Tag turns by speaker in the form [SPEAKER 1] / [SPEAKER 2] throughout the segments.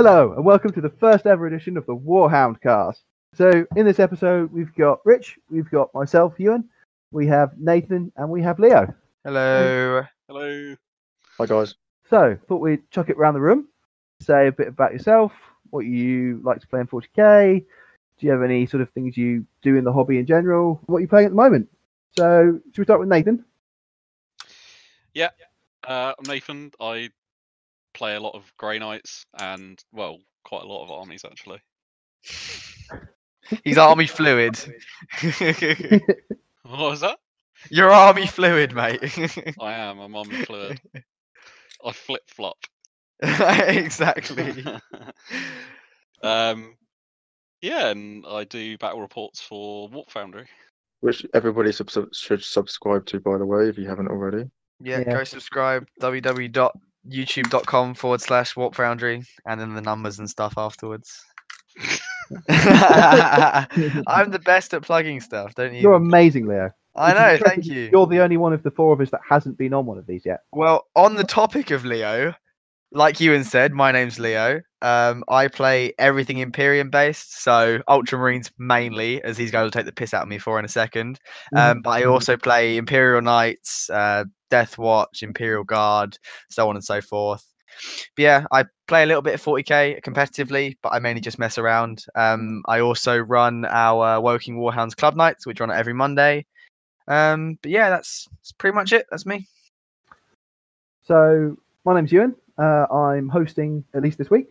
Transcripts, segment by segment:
[SPEAKER 1] Hello, and welcome to the first ever edition of the Warhoundcast. So, in this episode, we've got Rich, we've got myself, Ewan, we have Nathan, and we have Leo.
[SPEAKER 2] Hello.
[SPEAKER 3] Hello.
[SPEAKER 4] Hi guys.
[SPEAKER 1] So, thought we'd chuck it around the room, say a bit about yourself, what you like to play in 40k, do you have any sort of things you do in the hobby in general, what are you playing at the moment? So, should we start with Nathan?
[SPEAKER 3] Yeah, I'm Nathan. I play a lot of Grey Knights and, well, quite a lot of armies actually.
[SPEAKER 2] He's army fluid.
[SPEAKER 3] What was that?
[SPEAKER 2] You're army fluid, mate.
[SPEAKER 3] I'm army fluid. I flip flop.
[SPEAKER 2] Exactly.
[SPEAKER 3] Yeah, and I do battle reports for Foundry.
[SPEAKER 4] Which everybody should subscribe to, by the way, if you haven't already.
[SPEAKER 2] Yeah, go subscribe. www.youtube.com/Warp Foundry, and then the numbers and stuff afterwards. I'm the best at plugging stuff, don't you?
[SPEAKER 1] You're amazing, Leo.
[SPEAKER 2] I know, thank you.
[SPEAKER 1] You're the only one of the four of us that hasn't been on one of these yet.
[SPEAKER 2] Well, on the topic of Leo, like Ewan said, my name's Leo. I play everything Imperium based, so Ultramarines mainly, as he's going to take the piss out of me for in a second. But I also play Imperial Knights, Death Watch, Imperial Guard, so on and so forth. But yeah, I play a little bit of 40k competitively, but I mainly just mess around. I also run our Woking Warhounds Club Nights, which run every Monday. But yeah, that's pretty much it. That's me.
[SPEAKER 1] So, my name's Ewan. I'm hosting, at least this week.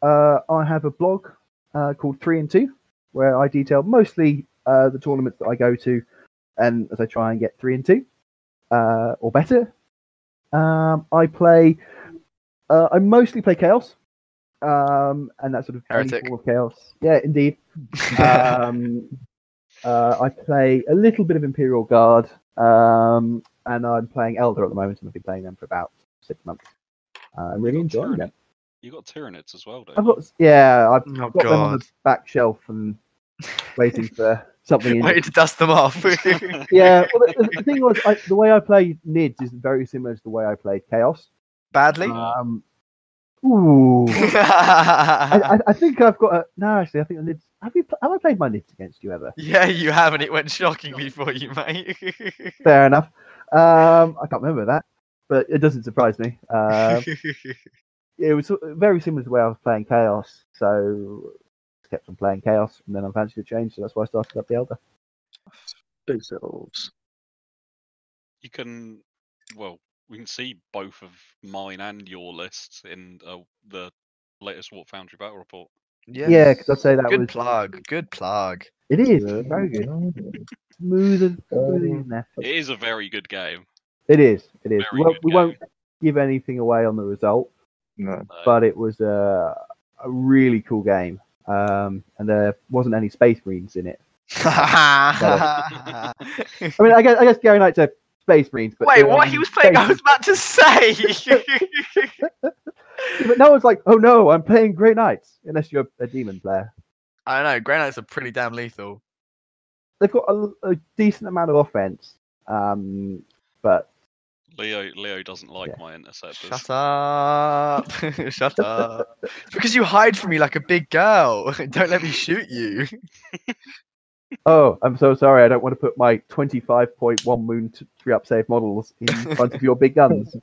[SPEAKER 1] I have a blog called 3 and 2, where I detail mostly the tournaments that I go to, and as I try and get 3 and 2 or better. I mostly play Chaos, and that sort of
[SPEAKER 2] Heretic.
[SPEAKER 1] form of Chaos. Yeah, indeed. I play a little bit of Imperial Guard, and I'm playing Eldar at the moment, and I've been playing them for about 6 months. I'm really enjoying them.
[SPEAKER 3] You got Tyranids as well, don't
[SPEAKER 1] I've
[SPEAKER 3] you?
[SPEAKER 1] got them on the back shelf and waiting for something.
[SPEAKER 2] Waiting to dust them off.
[SPEAKER 1] Yeah, well, the thing was, the way I play Nids is very similar to the way I played Chaos.
[SPEAKER 2] Badly?
[SPEAKER 1] Ooh. I think I've got a... No, actually, I think the Nids... Have I played my Nids against you ever?
[SPEAKER 2] Yeah, you have, and it went shockingly for you, mate.
[SPEAKER 1] Fair enough. I can't remember that, but it doesn't surprise me. It was very similar to the way I was playing Chaos, so I kept on playing Chaos, and then I fancied a change, so that's why I started up the Eldar.
[SPEAKER 4] Big selves.
[SPEAKER 3] You can, well, we can see both of mine and your lists in the latest Warp Foundry battle report.
[SPEAKER 2] Yes.
[SPEAKER 1] Yeah, because I'd say that
[SPEAKER 2] good
[SPEAKER 1] was...
[SPEAKER 2] plug. Good plug.
[SPEAKER 1] It is, very good. Smooth and in there.
[SPEAKER 3] It is a very good game.
[SPEAKER 1] It is.
[SPEAKER 3] Very
[SPEAKER 1] We
[SPEAKER 3] good
[SPEAKER 1] won't
[SPEAKER 3] game.
[SPEAKER 1] give anything away on the result,
[SPEAKER 4] No.
[SPEAKER 1] but it was a really cool game, and there wasn't any Space Marines in it. I mean, I guess Gary Knight's a Space Marines, but
[SPEAKER 2] Wait, what? He was playing. I was about to say.
[SPEAKER 1] But no one's like, oh no, I'm playing Grey Knights, unless you're a demon player.
[SPEAKER 2] I don't know. Grey Knights are pretty damn lethal.
[SPEAKER 1] They've got a decent amount of offense, but
[SPEAKER 3] Leo doesn't like my interceptors.
[SPEAKER 2] Shut up. Shut up. It's because you hide from me like a big girl. Don't let me shoot you.
[SPEAKER 1] oh, I'm so sorry. I don't want to put my 25.1 Moon 3-up save models in front of your big guns.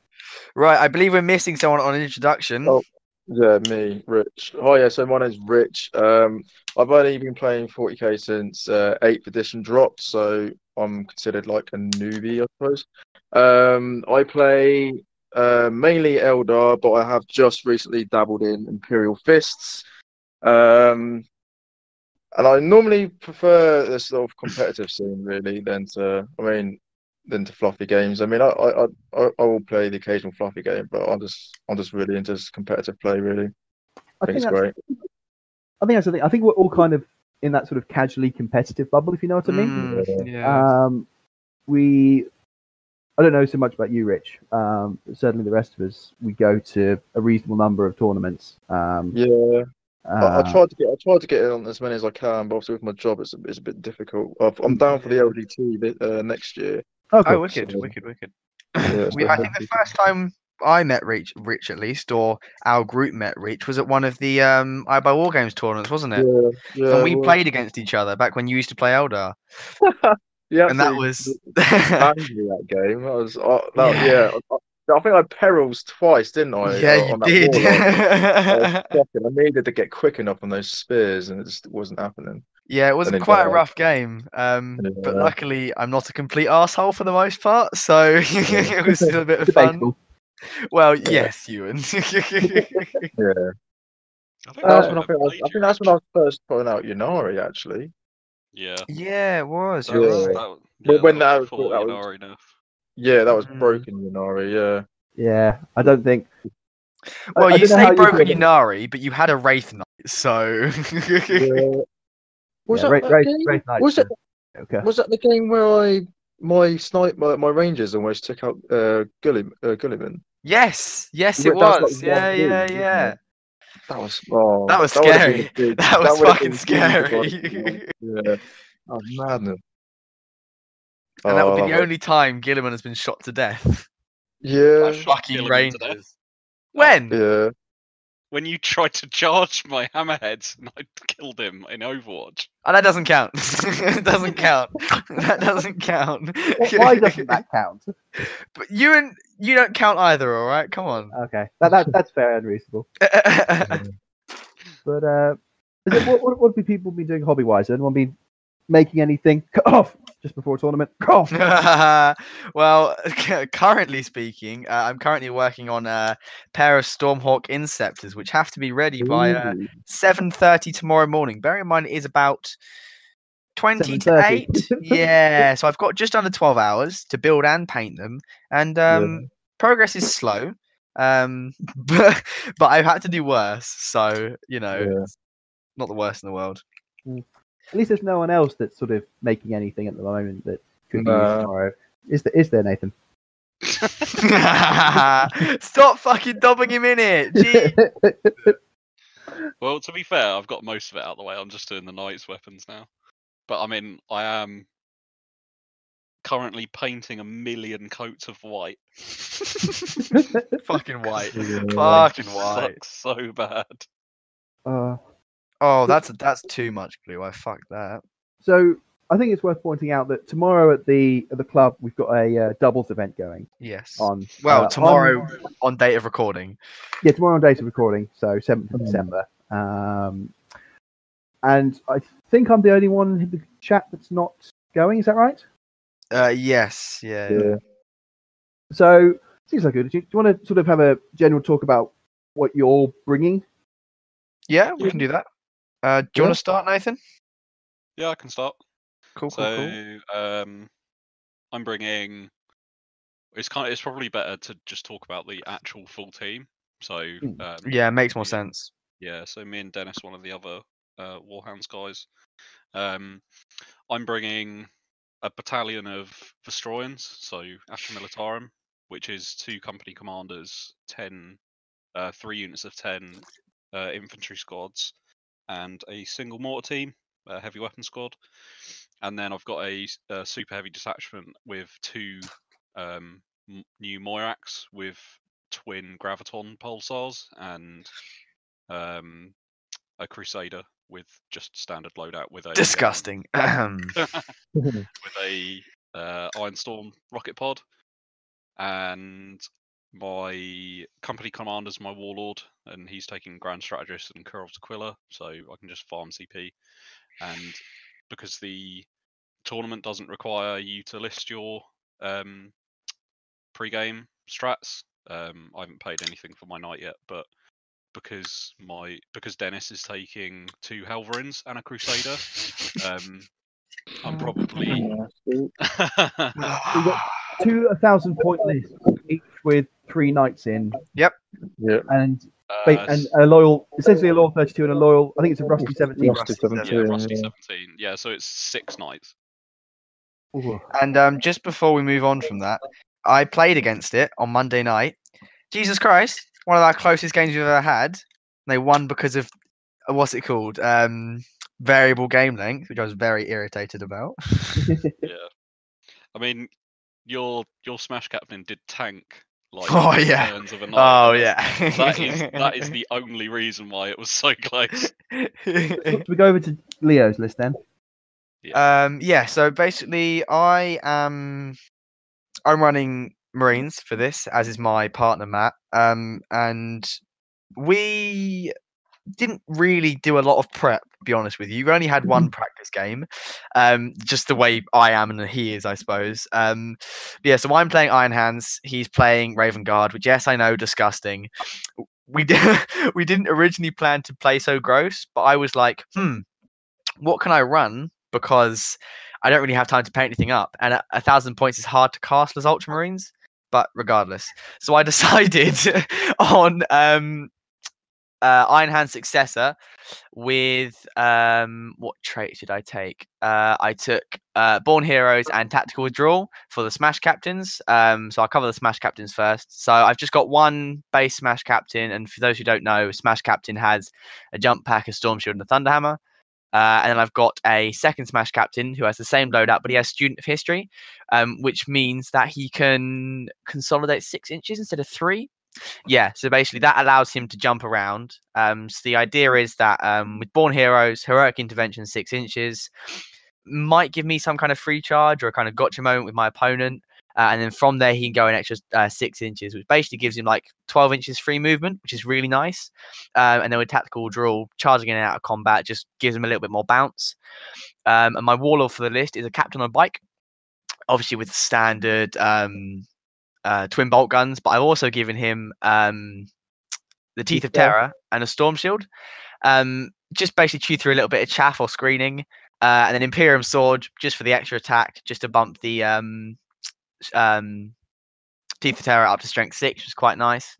[SPEAKER 2] Right, I believe we're missing someone on an introduction.
[SPEAKER 4] Oh, yeah, me, Rich. Oh, yeah, so my name's Rich. I've only been playing 40k since 8th edition dropped, so I'm considered like a newbie, I suppose. I play mainly Eldar, but I have just recently dabbled in Imperial Fists. And I normally prefer this sort of competitive scene, really, than to fluffy games. I mean, I will play the occasional fluffy game, but I'm just really into competitive play, really. I think it's great.
[SPEAKER 1] I think that's the thing. I think we're all kind of in that sort of casually competitive bubble, if you know what I mean.
[SPEAKER 2] Yeah.
[SPEAKER 1] I don't know so much about you, Rich. Certainly the rest of us, we go to a reasonable number of tournaments.
[SPEAKER 4] Yeah. I tried to get in on as many as I can, but obviously with my job, it's a bit difficult. I'm down for the LDT next year.
[SPEAKER 1] Oh, cool.
[SPEAKER 2] Oh, wicked.
[SPEAKER 4] Yeah,
[SPEAKER 2] I think the first time I met Rich at least, or our group met Rich, was at one of the I Buy War Games tournaments, wasn't it?
[SPEAKER 4] Yeah, yeah.
[SPEAKER 2] And
[SPEAKER 4] it
[SPEAKER 2] we
[SPEAKER 4] was.
[SPEAKER 2] played against each other back when you used to play Eldar,
[SPEAKER 4] You
[SPEAKER 2] and that
[SPEAKER 4] absolutely
[SPEAKER 2] was
[SPEAKER 4] banged me that game. That was
[SPEAKER 2] yeah,
[SPEAKER 4] I think I perils twice, didn't I?
[SPEAKER 2] yeah, you
[SPEAKER 4] On that
[SPEAKER 2] did.
[SPEAKER 4] warlock. I needed to get quick enough on those spears, and it just wasn't happening.
[SPEAKER 2] Yeah, it was
[SPEAKER 4] And then
[SPEAKER 2] quite a rough game. But luckily, I'm not a complete asshole for the most part, so it was still a bit of fun.
[SPEAKER 1] Debatable.
[SPEAKER 2] Well,
[SPEAKER 4] Yeah.
[SPEAKER 2] yes, Ewan.
[SPEAKER 4] Yeah.
[SPEAKER 3] I think
[SPEAKER 4] That's
[SPEAKER 3] that's
[SPEAKER 4] when
[SPEAKER 3] when
[SPEAKER 4] I think that's when I was first putting out Yanari, actually.
[SPEAKER 3] Yeah.
[SPEAKER 2] Yeah, it was.
[SPEAKER 3] That
[SPEAKER 2] You're
[SPEAKER 3] was,
[SPEAKER 2] right.
[SPEAKER 4] Well, when
[SPEAKER 3] that
[SPEAKER 4] that
[SPEAKER 3] was
[SPEAKER 4] was-
[SPEAKER 3] before
[SPEAKER 4] that was-
[SPEAKER 3] Inari nerf.
[SPEAKER 4] Yeah, that was
[SPEAKER 2] Mm.
[SPEAKER 4] broken Yanari. Yeah.
[SPEAKER 1] Yeah, I don't think.
[SPEAKER 2] Well,
[SPEAKER 1] I
[SPEAKER 2] you
[SPEAKER 1] don't know how
[SPEAKER 2] say
[SPEAKER 1] you
[SPEAKER 2] broken
[SPEAKER 1] feel
[SPEAKER 2] Inari, but you had a Wraith Knight, so.
[SPEAKER 4] Yeah. Was
[SPEAKER 1] Yeah,
[SPEAKER 4] that that
[SPEAKER 1] Wraith
[SPEAKER 4] game?
[SPEAKER 1] Knights
[SPEAKER 4] Was it?
[SPEAKER 1] are okay.
[SPEAKER 4] Was that the game where my Rangers almost took out Gilliman?
[SPEAKER 2] Yes, yes,
[SPEAKER 4] That
[SPEAKER 2] it
[SPEAKER 4] was
[SPEAKER 2] was.
[SPEAKER 4] like
[SPEAKER 2] Yeah,
[SPEAKER 4] 1v,
[SPEAKER 2] yeah,
[SPEAKER 4] wasn't
[SPEAKER 2] yeah.
[SPEAKER 4] it? That was
[SPEAKER 2] That was
[SPEAKER 4] would have been
[SPEAKER 2] scary.
[SPEAKER 4] a big.
[SPEAKER 2] That was
[SPEAKER 4] would have
[SPEAKER 2] fucking
[SPEAKER 4] been huge if I'd-
[SPEAKER 2] scary.
[SPEAKER 4] Yeah. That was madness.
[SPEAKER 2] And that would
[SPEAKER 4] I
[SPEAKER 2] be
[SPEAKER 4] love
[SPEAKER 2] the
[SPEAKER 4] it.
[SPEAKER 2] only time Gilliman has been shot to death.
[SPEAKER 4] Yeah.
[SPEAKER 3] I shot
[SPEAKER 2] Fucking
[SPEAKER 3] Gilliman to death.
[SPEAKER 2] Rangers. When?
[SPEAKER 4] Yeah.
[SPEAKER 3] When you tried to charge my hammerheads and I killed him in Overwatch.
[SPEAKER 2] Oh, that doesn't count. It doesn't count. That doesn't count.
[SPEAKER 1] Why doesn't that count?
[SPEAKER 2] But you don't count either, all right? Come on.
[SPEAKER 1] Okay, that's fair and reasonable. But is it, what have people been doing hobby wise? Anyone been making anything? Cut off just before a tournament. Cut off.
[SPEAKER 2] Well, currently speaking, I'm currently working on a pair of Stormhawk Inceptors, which have to be ready by
[SPEAKER 4] Ooh.
[SPEAKER 2] 7:30 tomorrow morning. Bear in mind, it is about 20 to
[SPEAKER 1] 7:30.
[SPEAKER 2] 8. Yeah, so I've got just under 12 hours to build and paint them, and progress is slow. But I've had to do worse, so it's not the worst in the world.
[SPEAKER 1] At least there's no one else that's sort of making anything at the moment that could be used
[SPEAKER 4] Nah.
[SPEAKER 1] tomorrow. Is there, Nathan?
[SPEAKER 2] Stop fucking dobbing him in it. Gee.
[SPEAKER 3] Well, to be fair, I've got most of it out of the way. I'm just doing the knight's weapons now. But I mean, I am currently painting 1 million coats of white.
[SPEAKER 2] Fucking white.
[SPEAKER 4] Yeah.
[SPEAKER 2] Fucking white.
[SPEAKER 3] Sucks so bad.
[SPEAKER 2] Oh, that's too much blue. I fucked that.
[SPEAKER 1] So I think it's worth pointing out that tomorrow at the club we've got a doubles event going
[SPEAKER 2] Yes.
[SPEAKER 1] on.
[SPEAKER 2] Tomorrow on date of recording.
[SPEAKER 1] Yeah, tomorrow on date of recording, so 7th of
[SPEAKER 4] Mm.
[SPEAKER 1] December. And I think I'm the only one in the chat that's not going. Is that right?
[SPEAKER 2] Yes. Yeah.
[SPEAKER 4] Yeah.
[SPEAKER 1] So seems like good. Do you want to sort of have a general talk about what you're bringing?
[SPEAKER 2] Yeah, we can do that. Do you want to start, Nathan?
[SPEAKER 3] Yeah, I can start.
[SPEAKER 2] Cool.
[SPEAKER 3] So, I'm bringing. It's probably better to just talk about the actual full team. So,
[SPEAKER 2] Yeah, it makes more sense.
[SPEAKER 3] yeah. So me and Dennis, one of the other Warhounds guys, I'm bringing a battalion of Vestroyans, so Astra Militarum, which is 2 company commanders, 3 units of 10 infantry squads, and a single mortar team, a heavy weapon squad. And then I've got a super heavy detachment with 2 new Moirax with twin graviton pulsars and a Crusader with just standard loadout with a
[SPEAKER 2] Disgusting.
[SPEAKER 3] with a Ironstorm rocket pod, and my company commander's my warlord, and he's taking Grand Strategist and Kurov Tequila, so I can just farm CP. And because the tournament doesn't require you to list your pre-game strats, I haven't paid anything for my knight yet, but because Dennis is taking 2 Helverins and a Crusader, I'm probably
[SPEAKER 1] We've got 2 1,000-point lists, each with 3 knights in.
[SPEAKER 4] Yeah.
[SPEAKER 1] And a loyal, essentially a loyal 32 and a loyal. I think it's a rusty 17.
[SPEAKER 4] Rusty 17.
[SPEAKER 3] yeah, Rusty
[SPEAKER 4] yeah.
[SPEAKER 3] 17. Yeah, so it's 6 knights.
[SPEAKER 1] Ooh.
[SPEAKER 2] And just before we move on from that, I played against it on Monday night. Jesus Christ, one of our closest games we've ever had. They won because of what's it called? Variable game length, which I was very irritated about.
[SPEAKER 3] Yeah, I mean, your Smash captain did tank like
[SPEAKER 2] Oh,
[SPEAKER 3] 8
[SPEAKER 2] yeah.
[SPEAKER 3] turns of a night.
[SPEAKER 2] Oh
[SPEAKER 3] and
[SPEAKER 2] yeah.
[SPEAKER 3] that is the only reason why it was so close.
[SPEAKER 1] Should we go over to Leo's list then?
[SPEAKER 2] Yeah. So basically, I'm running Marines for this, as is my partner Matt. And we didn't really do a lot of prep, to be honest with you. We only had one practice game, just the way I am and he is, I suppose. Yeah, so I'm playing Iron Hands. He's playing Raven Guard, which, yes, I know, disgusting. We we didn't originally plan to play so gross, but I was like, what can I run? Because I don't really have time to paint anything up, and 1,000 points is hard to cast as Ultramarines. But regardless, so I decided on Iron Hand Successor with what traits did I take? I took Born Heroes and Tactical Withdrawal for the Smash Captains. So I'll cover the Smash Captains first. So I've just got one base Smash Captain, and for those who don't know, Smash Captain has a jump pack, a Storm Shield, and a Thunderhammer. And then I've got a second Smash Captain who has the same loadout, but he has Student of History, which means that he can consolidate 6 inches instead of 3. Yeah, so basically that allows him to jump around. So the idea is that with Born Heroes, Heroic Intervention 6 inches might give me some kind of free charge or a kind of gotcha moment with my opponent. And then from there, he can go an extra 6 inches, which basically gives him like 12 inches free movement, which is really nice. And then with Tactical Withdrawal, charging in and out of combat just gives him a little bit more bounce. And my Warlord for the list is a Captain on a Bike, obviously with the standard twin bolt guns, but I've also given him the Teeth of Terror and a Storm Shield. Just basically chew through a little bit of chaff or screening. And then Imperium Sword, just for the extra attack, just to bump the Teeth of Terror up to strength 6, which is quite nice.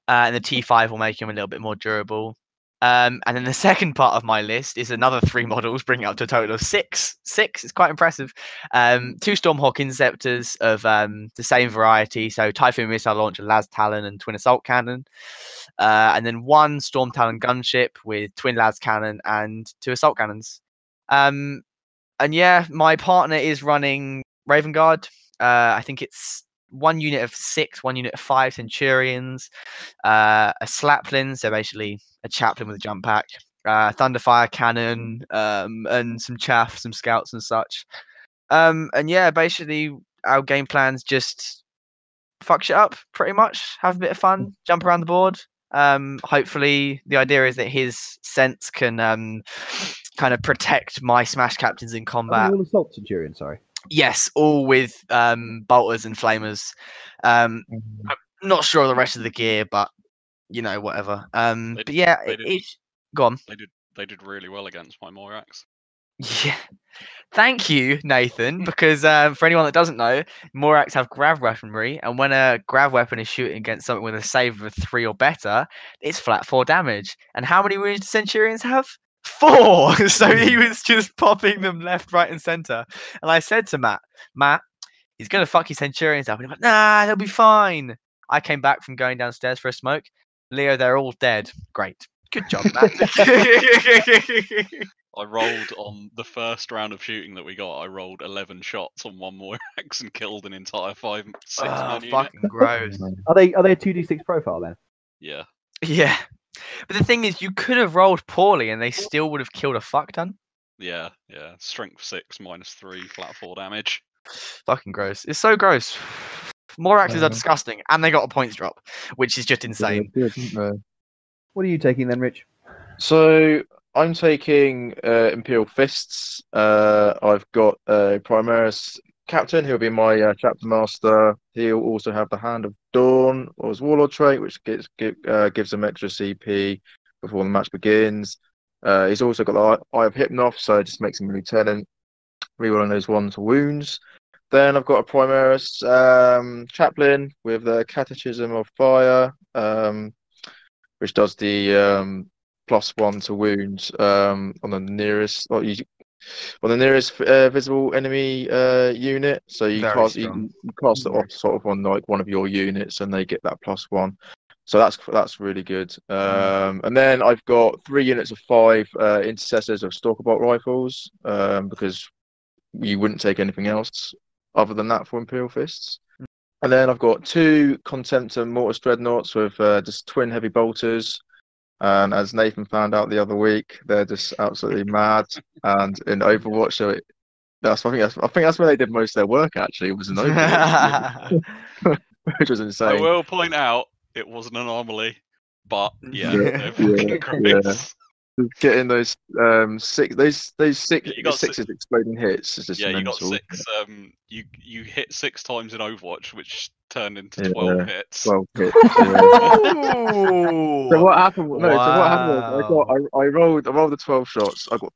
[SPEAKER 2] And the T5 will make him a little bit more durable. And then the second part of my list is another 3 models, bringing it up to a total of 6. 6 is quite impressive. 2 Stormhawk Interceptors of the same variety, so Typhoon Missile Launcher, Las Talon, and Twin Assault Cannon. And then 1 Storm Talon Gunship with Twin Las Cannon and 2 Assault Cannons. And yeah, my partner is running Raven Guard. I think it's 1 unit of 6, 1 unit of 5 Centurions, a Slaplin, so basically a chaplain with a jump pack, Thunderfire Cannon, and some chaff, some scouts and such. And yeah, basically our game plan's just fuck shit up, pretty much. Have a bit of fun, jump around the board. Hopefully the idea is that his sense can kind of protect my Smash Captains in combat.
[SPEAKER 1] All Assault Centurion, sorry.
[SPEAKER 2] Yes, all with bolters and flamers. I'm not sure of the rest of the gear, but you know, whatever. But yeah, it's go on.
[SPEAKER 3] They did really well against my Moirax.
[SPEAKER 2] Yeah. Thank you, Nathan, because for anyone that doesn't know, Moirax have grav weaponry, and when a grav weapon is shooting against something with a save of 3 or better, it's flat 4 damage. And how many wounds do Centurions have? 4! So he was just popping them left, right, and center. And I said to Matt, he's going to fuck his Centurions up. And he went, nah, they'll be fine. I came back from going downstairs for a smoke. Leo, they're all dead. Great. Good job, Matt.
[SPEAKER 3] I rolled on the first round of shooting that we got. I rolled 11 shots on 1 Moirax and killed an entire 5-6 man unit.
[SPEAKER 2] Fucking gross.
[SPEAKER 1] Are they a 2d6 profile then?
[SPEAKER 3] Yeah.
[SPEAKER 2] Yeah. But the thing is, you could have rolled poorly and they still would have killed a fuck ton.
[SPEAKER 3] Yeah. Strength 6, -3, flat 4 damage.
[SPEAKER 2] Fucking gross. It's so gross. Moiraxes are disgusting, and they got a points drop, which is just insane.
[SPEAKER 1] What are you taking then, Rich?
[SPEAKER 4] So I'm taking Imperial Fists. I've got a Primaris Captain, who'll be my Chapter Master. He'll also have the Hand of Dawn or his Warlord trait, which gives him extra CP before the match begins. He's also got the Eye of Hypnoth, so it just makes him a Lieutenant. Rerolling those 1 to wounds. Then I've got a Primaris Chaplain with the Catechism of Fire, which does the +1 to wounds on the nearest visible enemy unit. So you cast it off sort of on like one of your units, and they get that +1. So that's really good. And then I've got 3 units of 5 intercessors of Stalker Bolt rifles, because you wouldn't take anything else other than that for Imperial Fists. And then I've got 2 Contemptor Mortis Dreadnoughts with just twin heavy bolters. And as Nathan found out the other week, they're just absolutely mad. And in Overwatch, I think that's where they did most of their work. Actually, was in Overwatch, which was
[SPEAKER 3] I
[SPEAKER 4] insane.
[SPEAKER 3] will point out it was an anomaly, but yeah,
[SPEAKER 2] Yeah.
[SPEAKER 3] they're fucking great.
[SPEAKER 4] Getting those
[SPEAKER 3] You got
[SPEAKER 4] sixes exploding hits is just
[SPEAKER 3] Yeah, you
[SPEAKER 4] mental.
[SPEAKER 3] got 6. You hit 6 times in Overwatch, which turned into
[SPEAKER 4] Yeah,
[SPEAKER 3] 12 hits.
[SPEAKER 4] 12 hits. So what happened? No, so what happened was I rolled the 12 shots. I got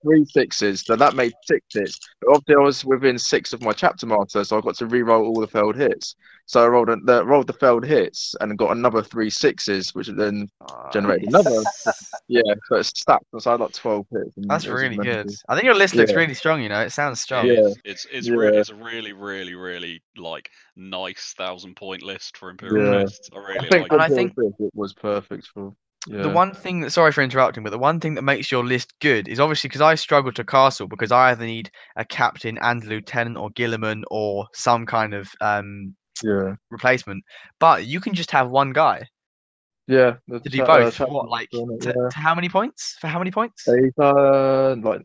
[SPEAKER 4] three sixes. So that made 6 hits. But obviously I was within 6 of my chapter master, so I got to re-roll all the failed hits. So I rolled the failed hits and got another 3 sixes, which then generated another. Yeah, so it's stacked. So I had like 12 hits.
[SPEAKER 2] That's really good. I think your list looks really strong. You know, it sounds strong.
[SPEAKER 3] It's a really like nice 1,000-point list for Imperial lists. I really like it.
[SPEAKER 2] And I think
[SPEAKER 4] it was perfect for. Yeah.
[SPEAKER 2] The one thing that, sorry for interrupting, but the one thing that makes your list good is obviously because I struggle to castle because I either need a captain and a lieutenant or Gilman or some kind of replacement. But you can just have one guy.
[SPEAKER 4] Yeah,
[SPEAKER 2] to do both. To how many points? For how many points?
[SPEAKER 4] He's like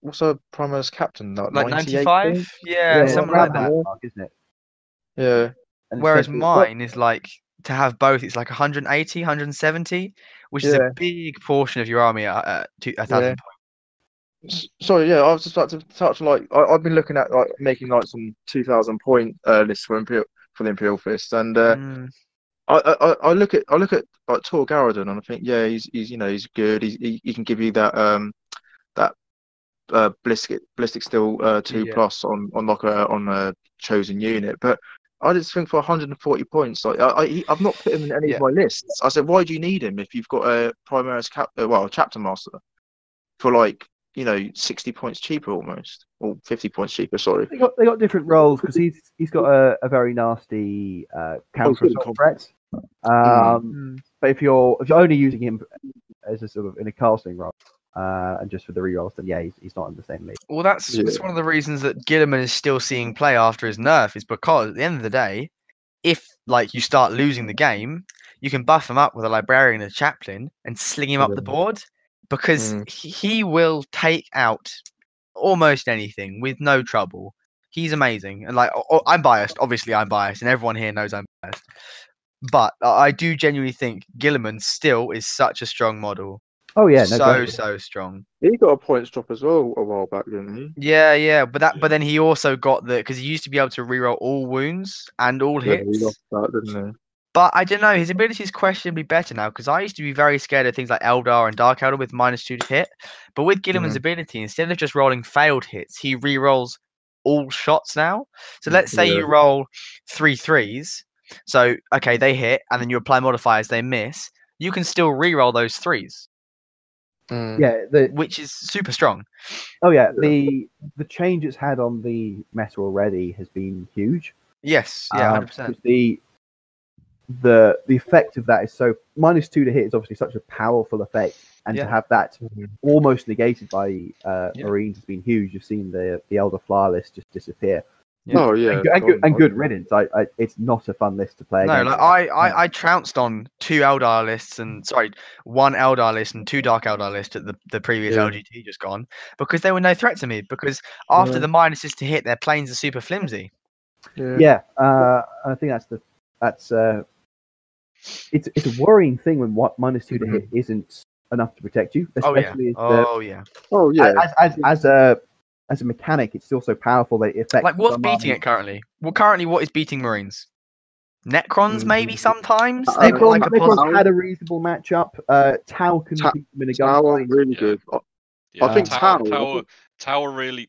[SPEAKER 4] what's a Primus captain? Like
[SPEAKER 2] 95? Yeah, something like that.
[SPEAKER 1] Mark, isn't it?
[SPEAKER 4] Yeah.
[SPEAKER 1] And
[SPEAKER 2] whereas mine is like to have both. It's like 180, 170, which is a big portion of your army at 1,000 points.
[SPEAKER 4] Sorry, yeah, I was just about to touch like I've been looking at like making like some 2,000 point lists for the Imperial Fist, and I look at like Tor Garradon and I think he's good. He can give you that ballistic steel 2+ on a chosen unit, but I just think for 140 points, like I've not put him in any of my lists. I said, why do you need him if you've got a Primaris chapter master for like 60 points cheaper almost, or 50 points cheaper? Sorry,
[SPEAKER 1] they got different roles because he's got a very nasty counter assault threat. But if you're only using him as a sort of in a casting role and just for the rerolls, then he's not in the same league.
[SPEAKER 2] Well, that's one of the reasons that Gilman is still seeing play after his nerf is because at the end of the day, if like you start losing the game, you can buff him up with a librarian and a chaplain and sling him up the board because he will take out almost anything with no trouble. He's amazing, and like I'm biased. Obviously, I'm biased, and everyone here knows I'm biased. But I do genuinely think Gilman still is such a strong model.
[SPEAKER 1] Oh yeah,
[SPEAKER 2] so strong.
[SPEAKER 4] He got a points drop as well a while back, didn't he?
[SPEAKER 2] Yeah. But then he also got because he used to be able to reroll all wounds and all hits.
[SPEAKER 4] He lost that, didn't he?
[SPEAKER 2] But I don't know, his ability is questionably better now because I used to be very scared of things like Eldar and Dark Eldar with -2 to hit. But with Gilman's ability, instead of just rolling failed hits, he rerolls all shots now. So let's say you roll 3 3s. So okay, they hit, and then you apply modifiers, they miss. You can still reroll those 3s. Which is super strong.
[SPEAKER 1] Oh yeah, the change it's had on the meta already has been huge.
[SPEAKER 2] Yes, 100%.
[SPEAKER 1] The effect of that is so -2 to hit is obviously such a powerful effect, and to have that almost negated by Marines has been huge. You've seen the Eldar flyer list just disappear.
[SPEAKER 4] Oh yeah,
[SPEAKER 1] and good riddance. It's not a fun list to play.
[SPEAKER 2] No, like I trounced on 2 Eldar lists and 1 Eldar list and 2 Dark Eldar list at the previous LGT just gone because they were no threat to me. Because after the minuses to hit, their planes are super flimsy.
[SPEAKER 1] I think it's a worrying thing when -2 to hit isn't enough to protect you. Especially as a mechanic, it's still so powerful that it affects.
[SPEAKER 2] Like what's beating it currently? Well, currently what is beating Marines? Necrons maybe sometimes.
[SPEAKER 1] Necrons had a reasonable matchup. Tau can beat them in a gunfight.
[SPEAKER 4] Really good.
[SPEAKER 3] I think Tower really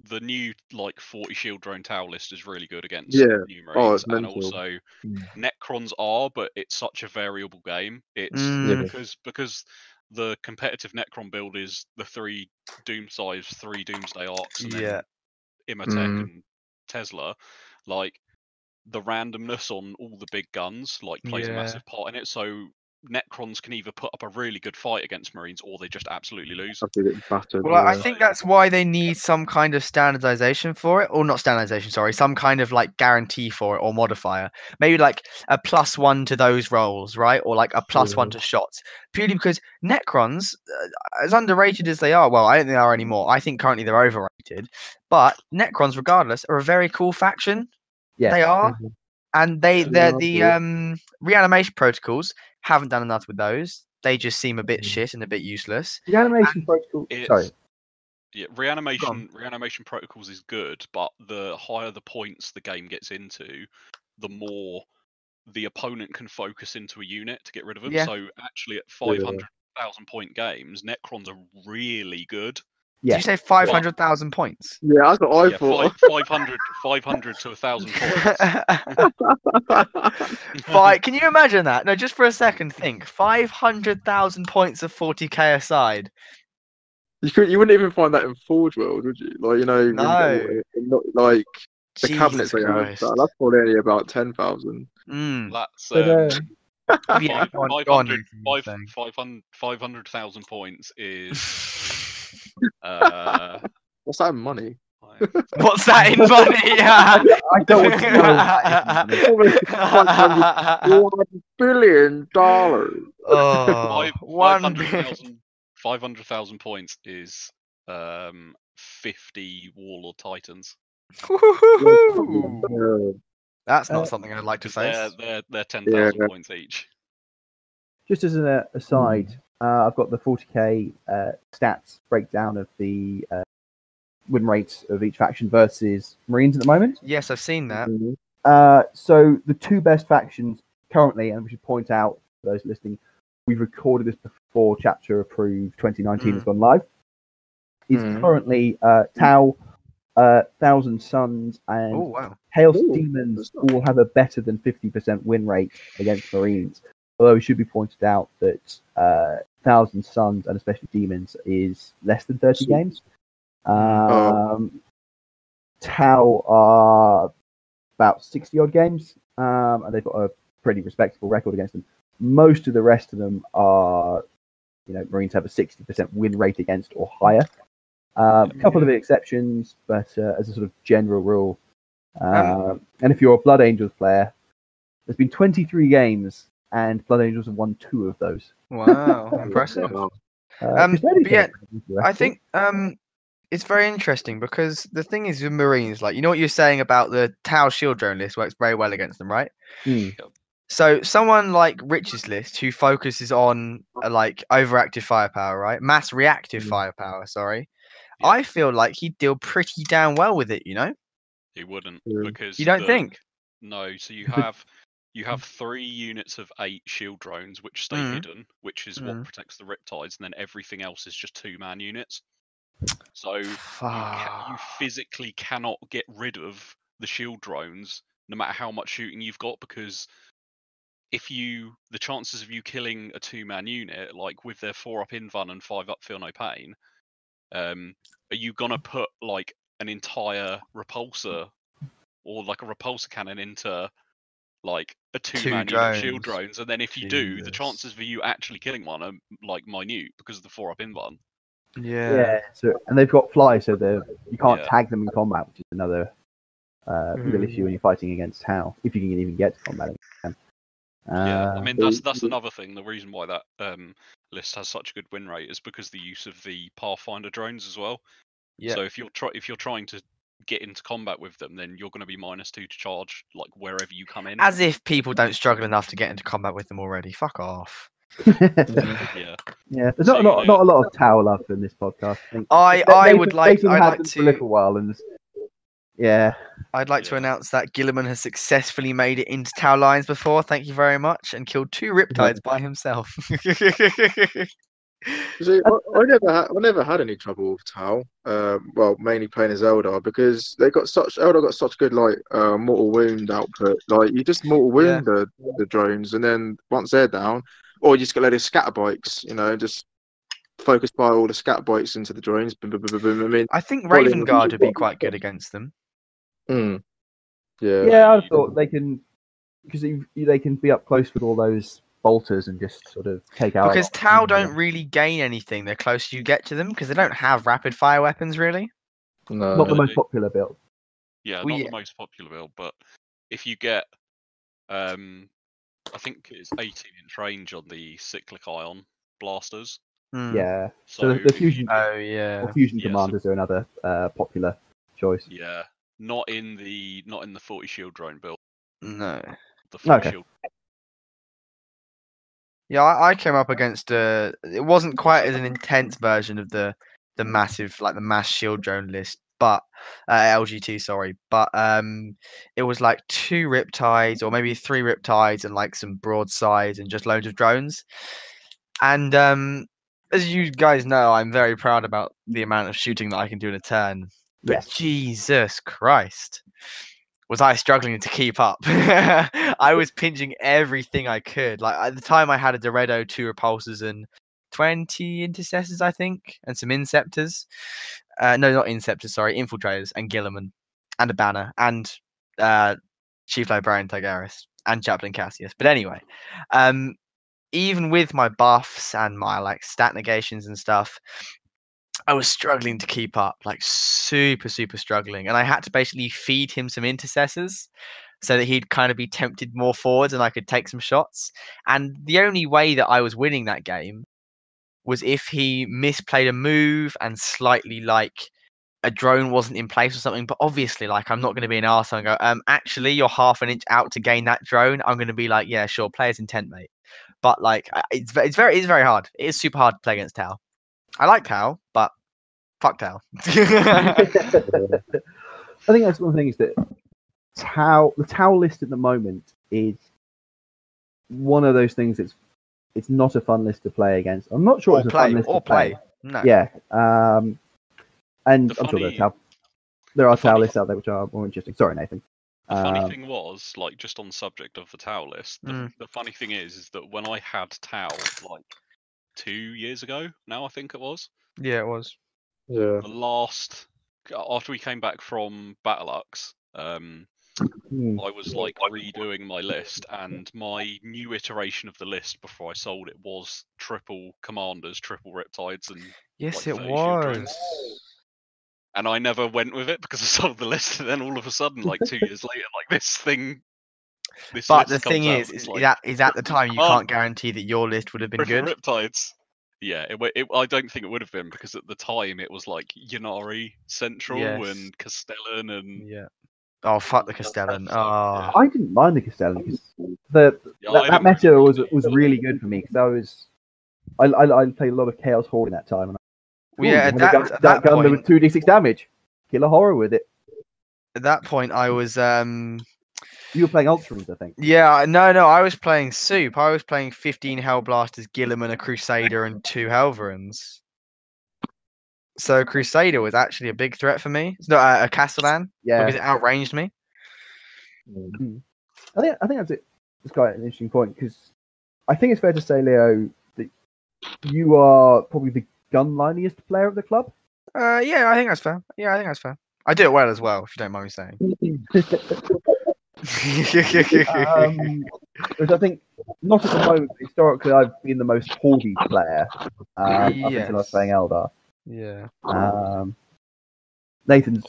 [SPEAKER 3] the new like 40 shield drone Tau list is really good against new Marines, and also Necrons are, but it's such a variable game. It's because the competitive Necron build is the 3 Doomsize, 3 Doomsday Arcs, and then Imatech and Tesla. Like the randomness on all the big guns like plays a massive part in it. So Necrons can either put up a really good fight against Marines or they just absolutely lose.
[SPEAKER 4] After getting battered.
[SPEAKER 2] Well, I
[SPEAKER 4] yeah.
[SPEAKER 2] think that's why they need some kind of standardization for it, or not standardization, sorry, some kind of like guarantee for it or modifier. Maybe like a +1 to those rolls, right? Or like a +1 to shots. Purely because Necrons, as underrated as they are, well, I don't think they are anymore. I think currently they're overrated. But Necrons, regardless, are a very cool faction.
[SPEAKER 1] Yeah.
[SPEAKER 2] They are. And they're the
[SPEAKER 4] Yeah.
[SPEAKER 2] reanimation protocols haven't done enough with those. They just seem a bit shit and a bit useless.
[SPEAKER 1] The animation protocol. Sorry.
[SPEAKER 3] Yeah, reanimation protocols is good, but the higher the points the game gets into, the more the opponent can focus into a unit to get rid of them.
[SPEAKER 2] Yeah.
[SPEAKER 3] So actually, at 500,000 point games, Necrons are really good.
[SPEAKER 1] Yeah.
[SPEAKER 2] Did you say 500,000 points?
[SPEAKER 4] Yeah, that's what I
[SPEAKER 3] Yeah,
[SPEAKER 4] thought.
[SPEAKER 3] 500 to 1,000 points.
[SPEAKER 2] Can you imagine that? No, just for a second, think 500,000 points of 40k aside.
[SPEAKER 4] You wouldn't even find that in Forge World, would you? Like, you know,
[SPEAKER 2] No.
[SPEAKER 4] not like the
[SPEAKER 2] Jesus
[SPEAKER 4] cabinets they have.
[SPEAKER 2] Christ.
[SPEAKER 4] That's probably only about 10,000.
[SPEAKER 3] That's
[SPEAKER 1] But,
[SPEAKER 2] Yeah, go on, Nathan, you were saying.
[SPEAKER 3] 500,000 points is
[SPEAKER 4] What's that in money?
[SPEAKER 2] What's that in money? Yeah.
[SPEAKER 1] I don't want to know that.
[SPEAKER 4] $1 billion.
[SPEAKER 2] Oh,
[SPEAKER 3] 500,000 points is 50 Warlord Titans.
[SPEAKER 2] Woohoo! That's not something I'd like to face.
[SPEAKER 3] They're 10,000 points each.
[SPEAKER 1] Just as an aside, I've got the 40k stats breakdown of the win rates of each faction versus Marines at the moment.
[SPEAKER 2] Yes, I've seen that.
[SPEAKER 1] So the two best factions currently, and we should point out for those listening, we've recorded this before Chapter Approved 2019 has gone live. Is currently Tau, Thousand Suns, and Chaos Demons all have a better than 50% win rate against Marines. Although it should be pointed out that Thousand Suns and especially Demons is less than 30 games. Tau are about 60 odd games, and they've got a pretty respectable record against them. Most of the rest of them are, Marines have a 60% win rate against or higher. A couple of exceptions, but as a sort of general rule. And if you're a Blood Angels player, there's been 23 games, and Blood Angels have won 2 of those.
[SPEAKER 2] Wow, impressive. I think it's very interesting because the thing is with Marines, like, you know what you're saying about the Tau Shield Drone list works very well against them, right? So someone like Rich's list who focuses on like overactive firepower, right? Mass reactive firepower, sorry. Yeah. I feel like he'd deal pretty damn well with it,
[SPEAKER 3] He wouldn't, because
[SPEAKER 2] you don't think?
[SPEAKER 3] No, so you have 3 units of 8 shield drones which stay hidden, which is what protects the Riptides, and then everything else is just 2-man units. So you physically cannot get rid of the shield drones no matter how much shooting you've got, because the chances of you killing a 2-man unit, like with their 4-up invuln and 5-up feel no pain, are you gonna put like an entire repulsor or like a repulsor cannon into like a 2-man unit of shield drones? And then if you do, the chances of you actually killing one are like minute because of the 4-up invuln.
[SPEAKER 1] Yeah. So, and they've got fly, so you can't tag them in combat, which is another real issue when you're fighting against Tau, if you can even get to combat.
[SPEAKER 3] I mean that's another thing. The reason why that list has such a good win rate is because the use of the Pathfinder drones as well. Yeah. So if you're trying to get into combat with them, then you're going to be -2 to charge like wherever you come in.
[SPEAKER 2] As if people don't struggle enough to get into combat with them already. Fuck off.
[SPEAKER 1] Yeah. There's not a lot of Tau love in this podcast.
[SPEAKER 2] I would like to
[SPEAKER 1] for a little while, and
[SPEAKER 2] I'd like to announce that Gilman has successfully made it into Tau lines before. Thank you very much, and killed 2 Riptides by himself.
[SPEAKER 4] See, I never had any trouble with Tau. Well, mainly playing as Eldar, because Eldar got such good mortal wound output. Like, you just mortal wound the drones, and then once they're down, or you just get a load of scatter bikes, just focus by all the scatter bikes into the drones. Boom, boom, boom, boom. I mean,
[SPEAKER 2] I think Raven Guard would be quite good against them.
[SPEAKER 1] Yeah, I thought they can, because they can be up close with all those bolters and just sort of take out.
[SPEAKER 2] Because Tau don't really gain anything the closer you get to them, because they don't have rapid fire weapons really.
[SPEAKER 4] No.
[SPEAKER 1] Not the most popular build.
[SPEAKER 3] Yeah,
[SPEAKER 2] Well,
[SPEAKER 3] not
[SPEAKER 2] yeah.
[SPEAKER 3] the most popular build, but if you get, I think it's 18-inch range on the cyclic ion blasters.
[SPEAKER 1] Yeah.
[SPEAKER 3] So
[SPEAKER 1] So the fusion.
[SPEAKER 2] Oh yeah.
[SPEAKER 1] Or fusion
[SPEAKER 3] Yeah, so-
[SPEAKER 1] commanders are another popular choice.
[SPEAKER 3] Yeah, not in the 40 shield drone build.
[SPEAKER 2] No.
[SPEAKER 3] The 40
[SPEAKER 1] Okay.
[SPEAKER 3] shield.
[SPEAKER 2] Yeah, I came up against it wasn't quite as an intense version of the massive like the mass shield drone list, but LGT sorry, but it was like 2 riptides or maybe 3 riptides and like some broadsides and just loads of drones. And as you guys know, I'm very proud about the amount of shooting that I can do in a turn. But
[SPEAKER 1] Yes.
[SPEAKER 2] Jesus Christ. Was I struggling to keep up? I was pinching everything I could. Like at the time, I had a Doredo, 2 repulsors, and 20 intercessors, I think, and some inceptors. No, not inceptors. Sorry, infiltrators and Gilman, and a banner, and Chief Librarian Tigris, and Chaplain Cassius. But anyway, even with my buffs and my like stat negations and stuff, I was struggling to keep up, like super struggling, and I had to basically feed him some intercessors so that he'd kind of be tempted more forwards and I could take some shots. And the only way that I was winning that game was if he misplayed a move and slightly like a drone wasn't in place or something. But obviously, like I'm not going to be an arsehole and go, actually you're half an inch out to gain that drone. I'm going to be like, yeah, sure, player's intent, mate. But like it's very hard. It is super hard to play against Tau. I like Tau, but fuck Tau.
[SPEAKER 1] I think that's one thing is that the Tau list at the moment is one of those things that's it's not a fun list to play against. I'm not sure
[SPEAKER 2] Or
[SPEAKER 1] it's a
[SPEAKER 2] play,
[SPEAKER 1] fun list
[SPEAKER 2] or
[SPEAKER 1] to play.
[SPEAKER 2] No.
[SPEAKER 1] Yeah. And
[SPEAKER 3] The
[SPEAKER 1] I'm sure
[SPEAKER 3] funny-
[SPEAKER 1] there are
[SPEAKER 3] the
[SPEAKER 1] Tau
[SPEAKER 3] funny-
[SPEAKER 1] lists out there which are more interesting. Sorry, Nathan.
[SPEAKER 3] The funny thing was, like, just on the subject of the Tau list,
[SPEAKER 2] Mm.
[SPEAKER 3] the funny thing is that when I had Tau, like, 2 years ago, now I think it was,
[SPEAKER 2] Yeah, it was.
[SPEAKER 4] Yeah.
[SPEAKER 3] after we came back from Battlelux, I was like redoing my list, and my new iteration of the list before I sold it was triple commanders, triple riptides, and
[SPEAKER 2] Yes,
[SPEAKER 3] like
[SPEAKER 2] it
[SPEAKER 3] 30 shield drones.
[SPEAKER 2] was.
[SPEAKER 3] And I never went with it because I sold the list, and then all of a sudden, like 2 years later, like this thing.
[SPEAKER 2] But the
[SPEAKER 3] list
[SPEAKER 2] thing
[SPEAKER 3] comes out,
[SPEAKER 2] is
[SPEAKER 3] it's
[SPEAKER 2] is at the time you can't guarantee that your list would have been
[SPEAKER 3] triple
[SPEAKER 2] good.
[SPEAKER 3] riptides. Yeah, I don't think it would have been because at the time it was like Yanari Central
[SPEAKER 2] Yes.
[SPEAKER 3] and Castellan and
[SPEAKER 2] Yeah. Oh fuck the Castellan.
[SPEAKER 3] So,
[SPEAKER 2] Oh.
[SPEAKER 1] I didn't mind the Castellan because
[SPEAKER 3] Yeah, I
[SPEAKER 1] that
[SPEAKER 3] didn't
[SPEAKER 1] meta
[SPEAKER 3] really
[SPEAKER 1] was really good for me because I played a lot of Chaos Horde in that time. And
[SPEAKER 2] Well, yeah,
[SPEAKER 1] you have
[SPEAKER 2] at that
[SPEAKER 1] gun
[SPEAKER 2] point,
[SPEAKER 1] with 2d6 damage. Kill a horror with it.
[SPEAKER 2] at that point, I was
[SPEAKER 1] You were playing Ultramarines, I think.
[SPEAKER 2] yeah, no, I was playing Soup. I was playing 15 Hellblasters, Gilman, a Crusader, and 2 Helverins. So Crusader was actually a big threat for me. It's not a Castellan
[SPEAKER 1] Yeah.
[SPEAKER 2] because it outranged me.
[SPEAKER 1] I think that's it. It's quite an interesting point because I think it's fair to say, Leo, that you are probably the gunliniest player of the club.
[SPEAKER 2] Yeah, I think that's fair. Yeah, I think that's fair. I do it well as well, if you don't mind me saying.
[SPEAKER 1] Which I think, not at the moment, but historically, I've been the most Hordy player up until I was playing Eldar.
[SPEAKER 2] Yeah.
[SPEAKER 1] Nathan's,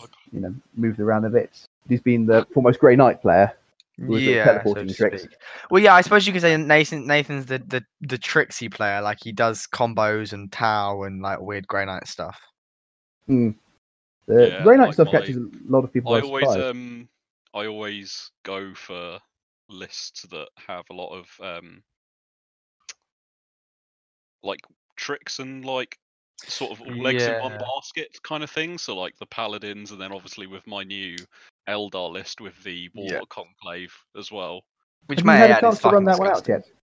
[SPEAKER 1] moved around a bit. He's been the foremost Grey Knight player.
[SPEAKER 2] Yeah,
[SPEAKER 1] teleporting
[SPEAKER 2] so to
[SPEAKER 1] tricks.
[SPEAKER 2] speak. Well, yeah, I suppose you could say Nathan's the tricksy player. Like he does combos and Tau and like weird Grey Knight stuff.
[SPEAKER 1] The
[SPEAKER 3] Yeah,
[SPEAKER 1] Grey Knight
[SPEAKER 3] like
[SPEAKER 1] stuff catches a lot of people by surprise.
[SPEAKER 3] I always go for lists that have a lot of like tricks and like sort of all eggs in one
[SPEAKER 2] Yeah.
[SPEAKER 3] basket kind of thing. So like the paladins, and then obviously with my new Eldar list with the
[SPEAKER 2] Yeah.
[SPEAKER 3] Conclave as well.
[SPEAKER 2] Which
[SPEAKER 1] Have you
[SPEAKER 2] may
[SPEAKER 1] had a
[SPEAKER 2] add
[SPEAKER 1] chance
[SPEAKER 2] is
[SPEAKER 1] to run
[SPEAKER 2] fucking
[SPEAKER 1] that one out
[SPEAKER 2] disgusting.
[SPEAKER 1] yet?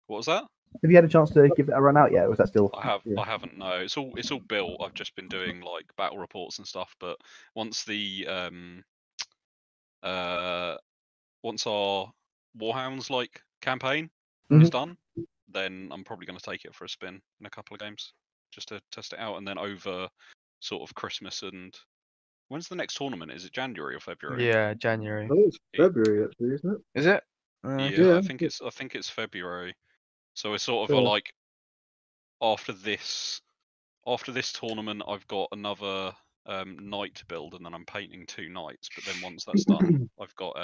[SPEAKER 3] What was that?
[SPEAKER 1] Have you had a chance to give it a run out yet, or was that still?
[SPEAKER 3] I haven't. No, it's all built. I've just been doing like battle reports and stuff. But once the once our Warhounds like campaign is done, then I'm probably going to take it for a spin in a couple of games just to test it out, and then over sort of Christmas and when's the next tournament? Is it January or February?
[SPEAKER 2] Yeah, January.
[SPEAKER 4] I think it's February actually, isn't it?
[SPEAKER 2] Is it?
[SPEAKER 3] Yeah,
[SPEAKER 4] Yeah.
[SPEAKER 3] I think it's February. So it's sort of
[SPEAKER 1] Sure.
[SPEAKER 3] like after this tournament, I've got another knight to build, and then I'm painting 2 knights. But then once that's done, I've got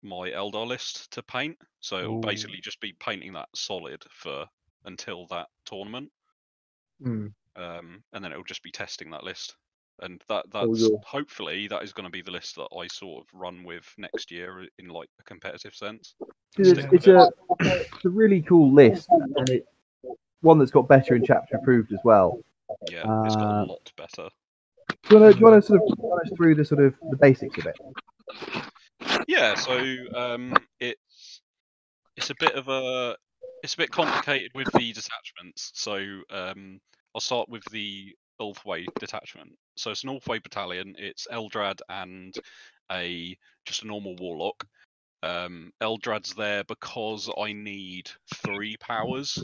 [SPEAKER 3] my Eldar list to paint. So it'll
[SPEAKER 2] Ooh.
[SPEAKER 3] basically just be painting that solid for until that tournament.
[SPEAKER 1] Mm.
[SPEAKER 3] And then it'll just be testing that list. And that's
[SPEAKER 1] yeah.
[SPEAKER 3] hopefully that is going to be the list that I sort of run with next year in like a competitive sense.
[SPEAKER 1] It's a really cool list, and it's one that's got better in chapter approved as well.
[SPEAKER 3] Yeah, it's got a lot better.
[SPEAKER 1] Do you want to sort of run us through the basics of it?
[SPEAKER 3] Yeah, so it's a bit complicated with the detachments. So I'll start with the Ulthway detachment. So it's an Ulthway battalion. It's Eldrad and just a normal warlock. Eldrad's there because I need 3 powers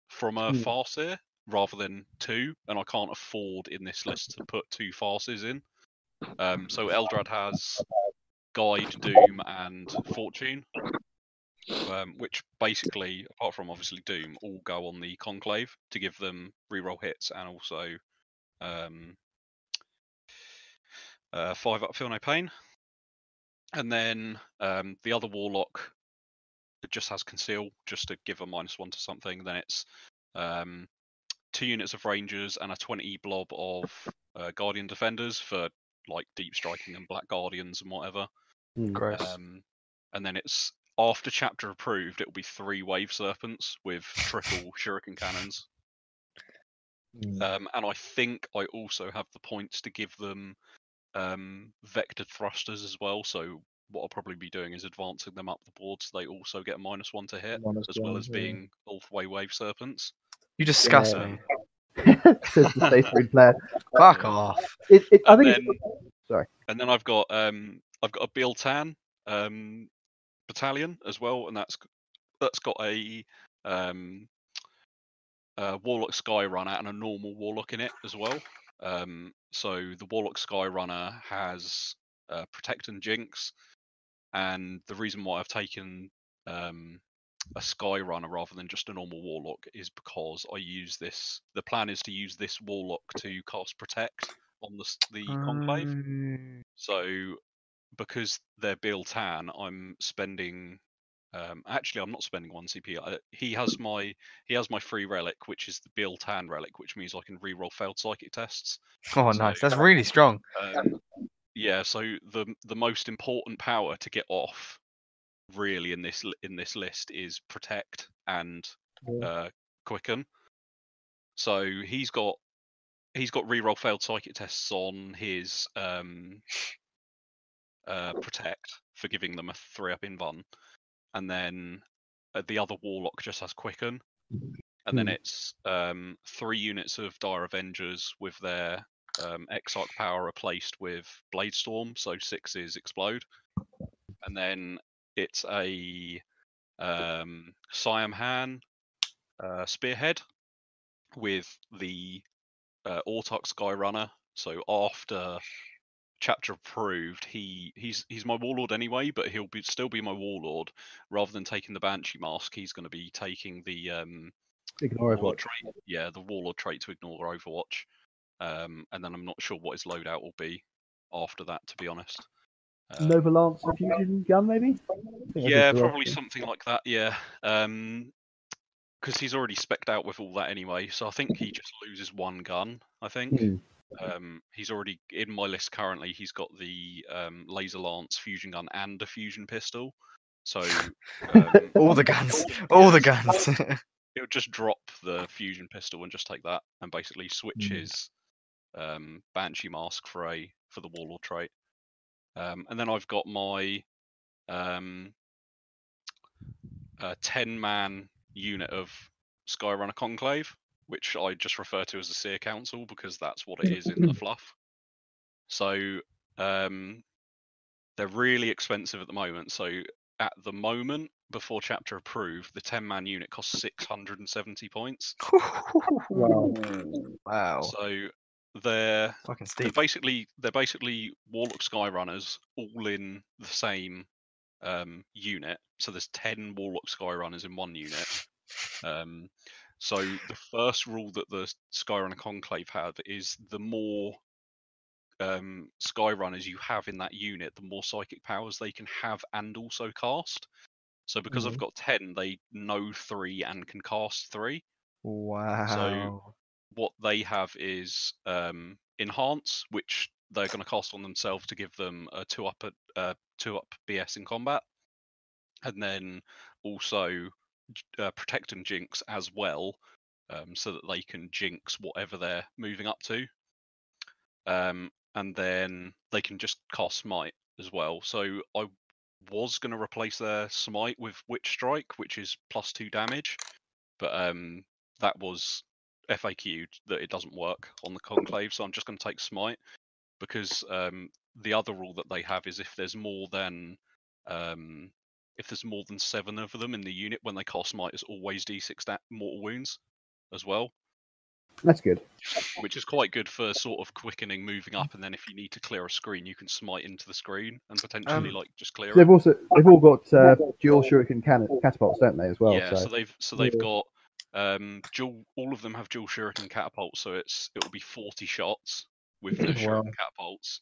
[SPEAKER 3] from a Farseer rather than 2, and I can't afford in this list to put 2 Farseers in. So Eldrad has Guide, Doom, and Fortune, which basically, apart from obviously Doom, all go on the Conclave to give them reroll hits and also 5 up, feel no pain. And then the other Warlock, it just has Conceal, just to give a -1 to something. Then it's 2 units of Rangers and a 20 blob of Guardian Defenders for like deep striking and Black Guardians and whatever.
[SPEAKER 2] Gross.
[SPEAKER 3] And then it's after chapter approved, it will be 3 Wave Serpents with triple Shuriken Cannons. And I think I also have the points to give them vectored thrusters as well. So what I'll probably be doing is advancing them up the board so they also get a -1 to hit, as well as being Ulthway Wave Serpents.
[SPEAKER 2] You disgust me.
[SPEAKER 1] Says the Space Marine player.
[SPEAKER 2] Fuck off.
[SPEAKER 1] Sorry.
[SPEAKER 3] And then I've got a Biltan battalion as well, and that's got a Warlock Skyrunner and a normal Warlock in it as well. So the Warlock Skyrunner has Protect and Jinx, and the reason why I've taken a Skyrunner rather than just a normal Warlock is because I use this. The plan is to use this Warlock to cast Protect on the Conclave. So because they're Biltan, I'm spending. Actually, I'm not spending 1 CP. He has my free relic, which is the Biltan relic, which means I can reroll failed psychic tests.
[SPEAKER 2] Oh, nice. That's really strong.
[SPEAKER 3] Yeah. So the most important power to get off, really, in this list is Protect and Quicken. So he's got reroll failed psychic tests on his Protect for giving them a 3-up invuln. And then the other Warlock just has Quicken. And then it's 3 units of Dire Avengers with their Exarch power replaced with Bladestorm, so 6 is Explode. And then it's a Siam Han Spearhead with the Autarch Skyrunner. So after chapter approved, he's my warlord anyway, but he'll still be my warlord. Rather than taking the Banshee mask, he's going to be taking the
[SPEAKER 1] Ignore
[SPEAKER 3] warlord
[SPEAKER 1] Overwatch.
[SPEAKER 3] trait. Yeah, the warlord trait to ignore Overwatch. And then I'm not sure what his loadout will be after that, to be honest.
[SPEAKER 1] Nova Lance fusion gun, maybe?
[SPEAKER 3] Yeah, probably something like that. Yeah, because he's already spec'd out with all that anyway. So I think he just loses 1 gun. I think. He's already in my list currently. He's got the laser lance fusion gun and a fusion pistol. So
[SPEAKER 2] all the guns, all the guns.
[SPEAKER 3] He'll just drop the fusion pistol and just take that, and basically switch his Banshee mask for the warlord trait. And then I've got my 10-man unit of Skyrunner Conclave, which I just refer to as the Seer Council because that's what it is in the fluff. So they're really expensive at the moment. So at the moment, before chapter approved, the 10-man unit costs 670 points.
[SPEAKER 2] Wow.
[SPEAKER 3] So they're
[SPEAKER 2] fucking steep.
[SPEAKER 3] they're basically Warlock Skyrunners, all in the same unit. So there's 10 Warlock Skyrunners in one unit. So the first rule that the Skyrunner Conclave have is the more Skyrunners you have in that unit, the more psychic powers they can have and also cast. So because I've got 10, they know 3 and can cast 3.
[SPEAKER 2] Wow.
[SPEAKER 3] So what they have is Enhance, which they're going to cast on themselves to give them a 2-up BS in combat, and then also Protect and Jinx as well, so that they can jinx whatever they're moving up to. And then they can just cast Smite as well. So I was going to replace their Smite with Witch Strike, which is +2 damage, but that was FAQ'd that it doesn't work on the Conclave, so I'm just going to take Smite, because the other rule that they have is if there's more than 7 of them in the unit, when they cast Smite, it's always D6 mortal wounds as well.
[SPEAKER 1] That's good.
[SPEAKER 3] Which is quite good for sort of quickening moving up, and then if you need to clear a screen, you can smite into the screen and potentially just clear
[SPEAKER 1] They've
[SPEAKER 3] it.
[SPEAKER 1] they've all got dual shuriken catapults, don't they, as well?
[SPEAKER 3] Yeah, so they've got all of them have dual shuriken catapults, so it'll be 40 shots with the shuriken catapults,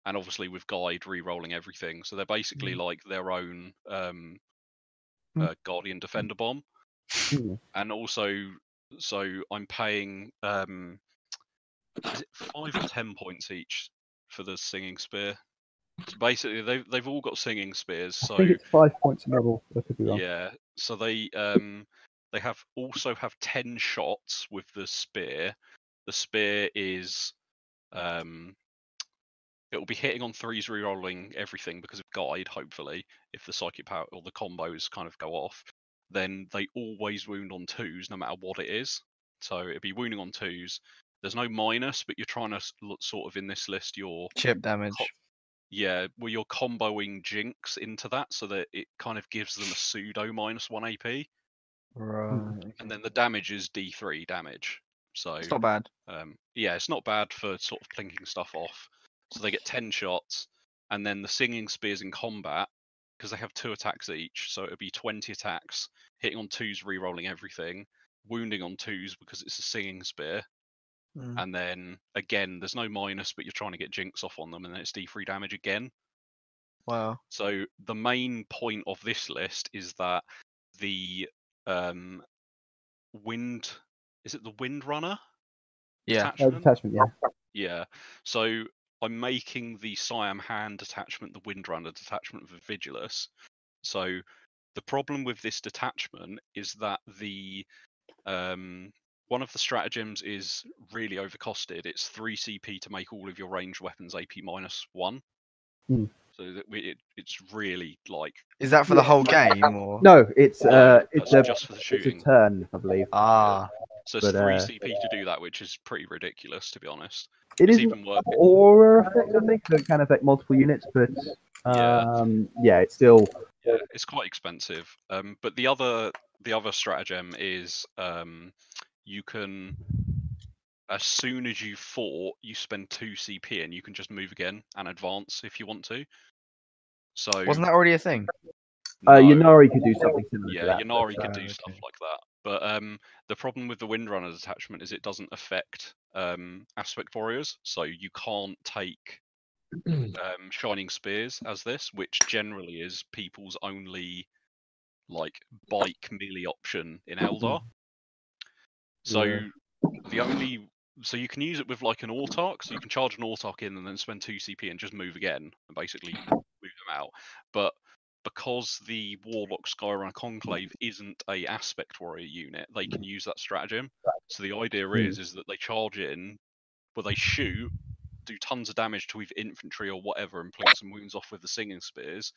[SPEAKER 3] and obviously with guide re-rolling everything. So they're basically like their own Guardian Defender bomb, and also. So I'm paying is it 5 or 10 points each for the singing spear? So basically, they've all got singing spears. So
[SPEAKER 1] I think it's 5 points a model. I could be wrong.
[SPEAKER 3] yeah. So they also have 10 shots with the spear. The spear is it will be hitting on 3s, re-rolling everything because of guide. Hopefully, if the psychic power or the combos kind of go off, then they always wound on 2s no matter what it is. So it'd be wounding on 2s. There's no minus, but you're trying to look sort of in this list your
[SPEAKER 2] chip damage.
[SPEAKER 3] You're comboing Jinx into that so that it kind of gives them a pseudo -1 AP.
[SPEAKER 2] Right.
[SPEAKER 3] And then the damage is D3 damage. So
[SPEAKER 2] It's not bad.
[SPEAKER 3] Yeah, it's not bad for sort of plinking stuff off. So they get 10 shots, and then the singing spears in combat, because they have 2 attacks each, so it would be 20 attacks, hitting on 2s, re-rolling everything, wounding on 2s because it's a singing spear, and then again, there's no minus, but you're trying to get Jinx off on them, and then it's D3 damage again.
[SPEAKER 2] Wow.
[SPEAKER 3] So the main point of this list is that the wind, is it the Windrunner?
[SPEAKER 2] Yeah.
[SPEAKER 1] Detachment, yeah.
[SPEAKER 3] Yeah. So I'm making the Siam Hand detachment the Windrunner detachment for Vigilus. So the problem with this detachment is that the one of the stratagems is really overcosted. It's 3 CP to make all of your ranged weapons AP -1. So that it's really like.
[SPEAKER 2] Is that for the whole game or?
[SPEAKER 1] No, it's
[SPEAKER 3] just for the shooting.
[SPEAKER 1] It's a turn, I believe.
[SPEAKER 3] So it's 3 CP to do that, which is pretty ridiculous, to be honest.
[SPEAKER 1] It is
[SPEAKER 3] even worth
[SPEAKER 1] aura effect, I think, so it can affect multiple units, but it's still.
[SPEAKER 3] Yeah, it's quite expensive. But the other stratagem is you can, as soon as you fought, you spend 2 CP and you can just move again and advance if you want to. So
[SPEAKER 2] wasn't that already a thing?
[SPEAKER 3] No.
[SPEAKER 1] Yannari could do something similar.
[SPEAKER 3] Yeah,
[SPEAKER 1] to that,
[SPEAKER 3] Yannari could do stuff like that. But the problem with the Windrunner detachment is it doesn't affect Aspect Warriors, so you can't take Shining Spears as this, which generally is people's only like bike melee option in Eldar. So so you can use it with like an Autarch, so you can charge an Autarch in and then spend 2 CP and just move again and basically move them out. But because the Warlock Skyrunner Conclave isn't a Aspect Warrior unit, they can use that stratagem. So the idea is that they charge in, but they shoot, do tons of damage to either infantry or whatever, and plink some wounds off with the Singing Spears,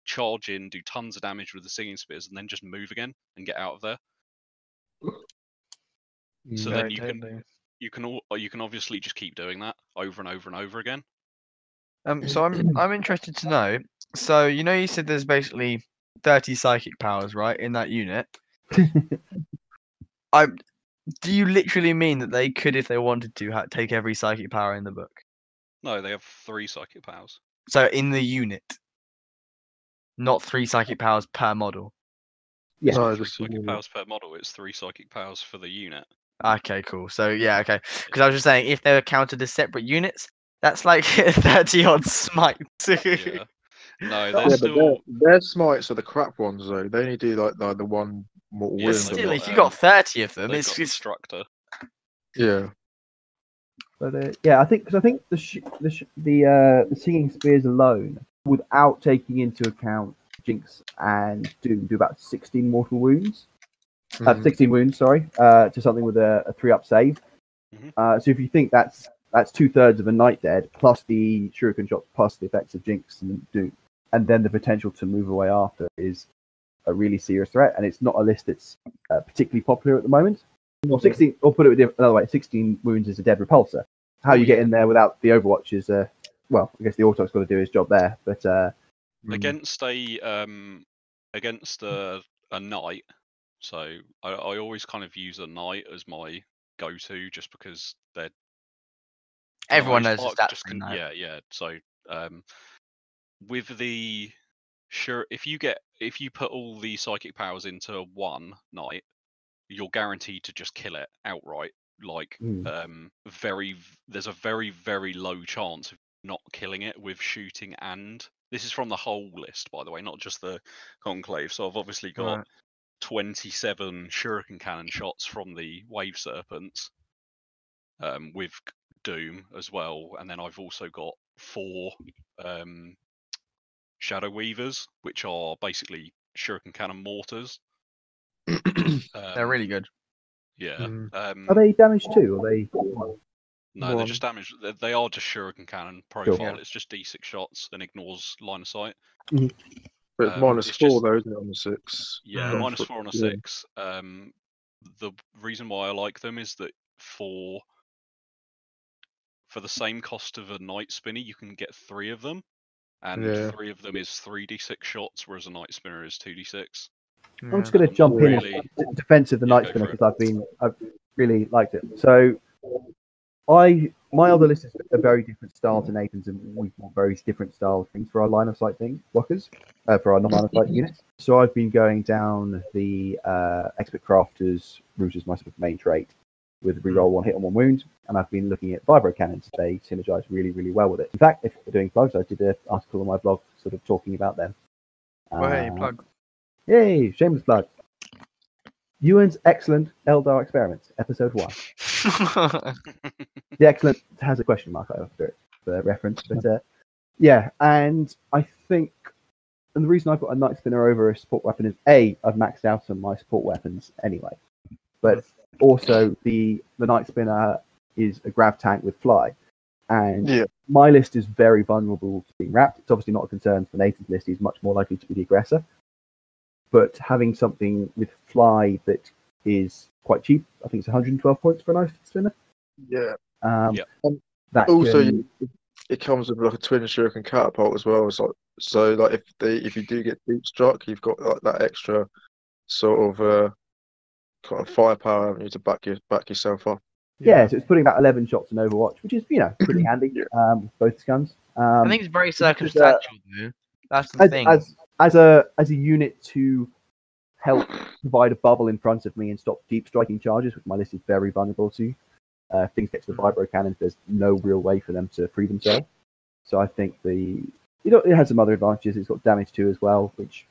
[SPEAKER 3] charge in, do tons of damage with the Singing Spears, and then just move again and get out of there. So then you can obviously just keep doing that over and over and over again.
[SPEAKER 2] So I'm interested to know. So you said there's basically 30 psychic powers, right, in that unit. Do you literally mean that they could, if they wanted to, take every psychic power in the book?
[SPEAKER 3] No, they have 3 psychic powers.
[SPEAKER 2] So in the unit. not 3 psychic powers per model.
[SPEAKER 1] Yeah.
[SPEAKER 4] No,
[SPEAKER 3] Three
[SPEAKER 4] just
[SPEAKER 3] psychic powers per model. It's 3 psychic powers for the unit.
[SPEAKER 2] Okay, cool. So yeah, okay. Because I was just saying, if they were counted as separate units, that's like 30 odd smites.
[SPEAKER 3] Yeah. No,
[SPEAKER 1] Yeah,
[SPEAKER 3] they're
[SPEAKER 4] Yeah, but
[SPEAKER 3] still.
[SPEAKER 4] their smites are the crap ones though. They only do like the one mortal
[SPEAKER 3] Yeah,
[SPEAKER 2] But
[SPEAKER 4] wound.
[SPEAKER 3] they've
[SPEAKER 2] still,
[SPEAKER 3] got,
[SPEAKER 2] if you got 30 of them,
[SPEAKER 3] They've
[SPEAKER 2] it's
[SPEAKER 3] got
[SPEAKER 2] just
[SPEAKER 3] Destructor.
[SPEAKER 4] Yeah.
[SPEAKER 1] But yeah, I think the singing spears alone, without taking into account Jinx and Doom, do about 16 mortal wounds.
[SPEAKER 4] Mhm.
[SPEAKER 1] 16 wounds, sorry, to something with a 3-up save.
[SPEAKER 3] Mhm.
[SPEAKER 1] So if you think that's 2/3 of a Knight dead, plus the shuriken shots, plus the effects of Jinx and Doom, and then the potential to move away after is a really serious threat. And it's not a list that's particularly popular at the moment. Or 16, or put it another way, 16 wounds is a dead repulsor. How you get in there without the Overwatch is, well, I guess the Autoc's got to do his job there. But
[SPEAKER 3] Against a knight, so I always kind of use a knight as my go-to, just because they're for the
[SPEAKER 2] everyone
[SPEAKER 3] most
[SPEAKER 2] knows the
[SPEAKER 3] part,
[SPEAKER 2] stats for Knight.
[SPEAKER 3] yeah. So with the if you put all the psychic powers into one knight, you're guaranteed to just kill it outright. Like there's a very, very low chance of not killing it with shooting. And this is from the whole list, by the way, not just the Conclave. So I've obviously got
[SPEAKER 2] Right.
[SPEAKER 3] 27 shuriken cannon shots from the wave serpents, with Doom as well, and then I've also got 4 Shadow Weavers, which are basically shuriken cannon mortars.
[SPEAKER 2] They're really good.
[SPEAKER 3] Yeah.
[SPEAKER 1] are they damaged too? Or are they?
[SPEAKER 3] No, they're
[SPEAKER 4] One.
[SPEAKER 3] just damage. They are just shuriken cannon profile. It's just D6 shots and ignores line of sight.
[SPEAKER 4] But it's
[SPEAKER 3] It's
[SPEAKER 4] -4
[SPEAKER 3] just-
[SPEAKER 4] though, isn't it, on the 6?
[SPEAKER 3] Yeah,
[SPEAKER 4] Not
[SPEAKER 3] -4 on a
[SPEAKER 4] yeah.
[SPEAKER 3] 6. The reason why I like them is that for the same cost of a Night Spinner, you can get 3 of them, and
[SPEAKER 4] Yeah.
[SPEAKER 3] 3 of them is 3d6 shots, whereas a Night Spinner is 2d6.
[SPEAKER 1] I'm just going to jump in in defense of the Night
[SPEAKER 3] go
[SPEAKER 1] Spinner
[SPEAKER 3] for it.
[SPEAKER 1] because I've really liked it. So my other list is a very different style to Nathan's, and we've got very different style things for our line of sight blockers, for our non-line of sight units. So I've been going down the expert crafters route as my sort of main trait, with reroll 1 hit on 1 wound, and I've been looking at vibro cannons. They synergize really, really well with it. In fact, if we're doing plugs, I did an article on my blog sort of talking about them.
[SPEAKER 2] Well, hey, plug.
[SPEAKER 1] Yay, shameless plug. Ewan's excellent Eldar experiments, episode 1. The excellent has a question mark after it for reference, but yeah, and I think, and the reason I put a Night Spinner over a support weapon is I've maxed out on my support weapons anyway, but also the Night Spinner is a grav tank with fly, and my list is very vulnerable to being wrapped. It's obviously not a concern for Nathan's list; he's much more likely to be the aggressor. But having something with fly that is quite cheap, I think it's 112 points for a Night Spinner.
[SPEAKER 4] Yeah.
[SPEAKER 1] That
[SPEAKER 4] Also,
[SPEAKER 1] can,
[SPEAKER 4] it comes with like a twin shuriken catapult as well. So like if you do get deep struck, you've got like that extra sort of kind of firepower, haven't you, to back yourself up.
[SPEAKER 1] yeah, so it's putting about 11 shots in Overwatch, which is pretty handy with both guns.
[SPEAKER 2] I think it's very circumstantial, though. That's the thing.
[SPEAKER 1] As a unit to help provide a bubble in front of me and stop deep striking charges, which my list is very vulnerable to. If things get to the vibro cannons, there's no real way for them to free themselves. So I think it has some other advantages. It's got damage too as well, which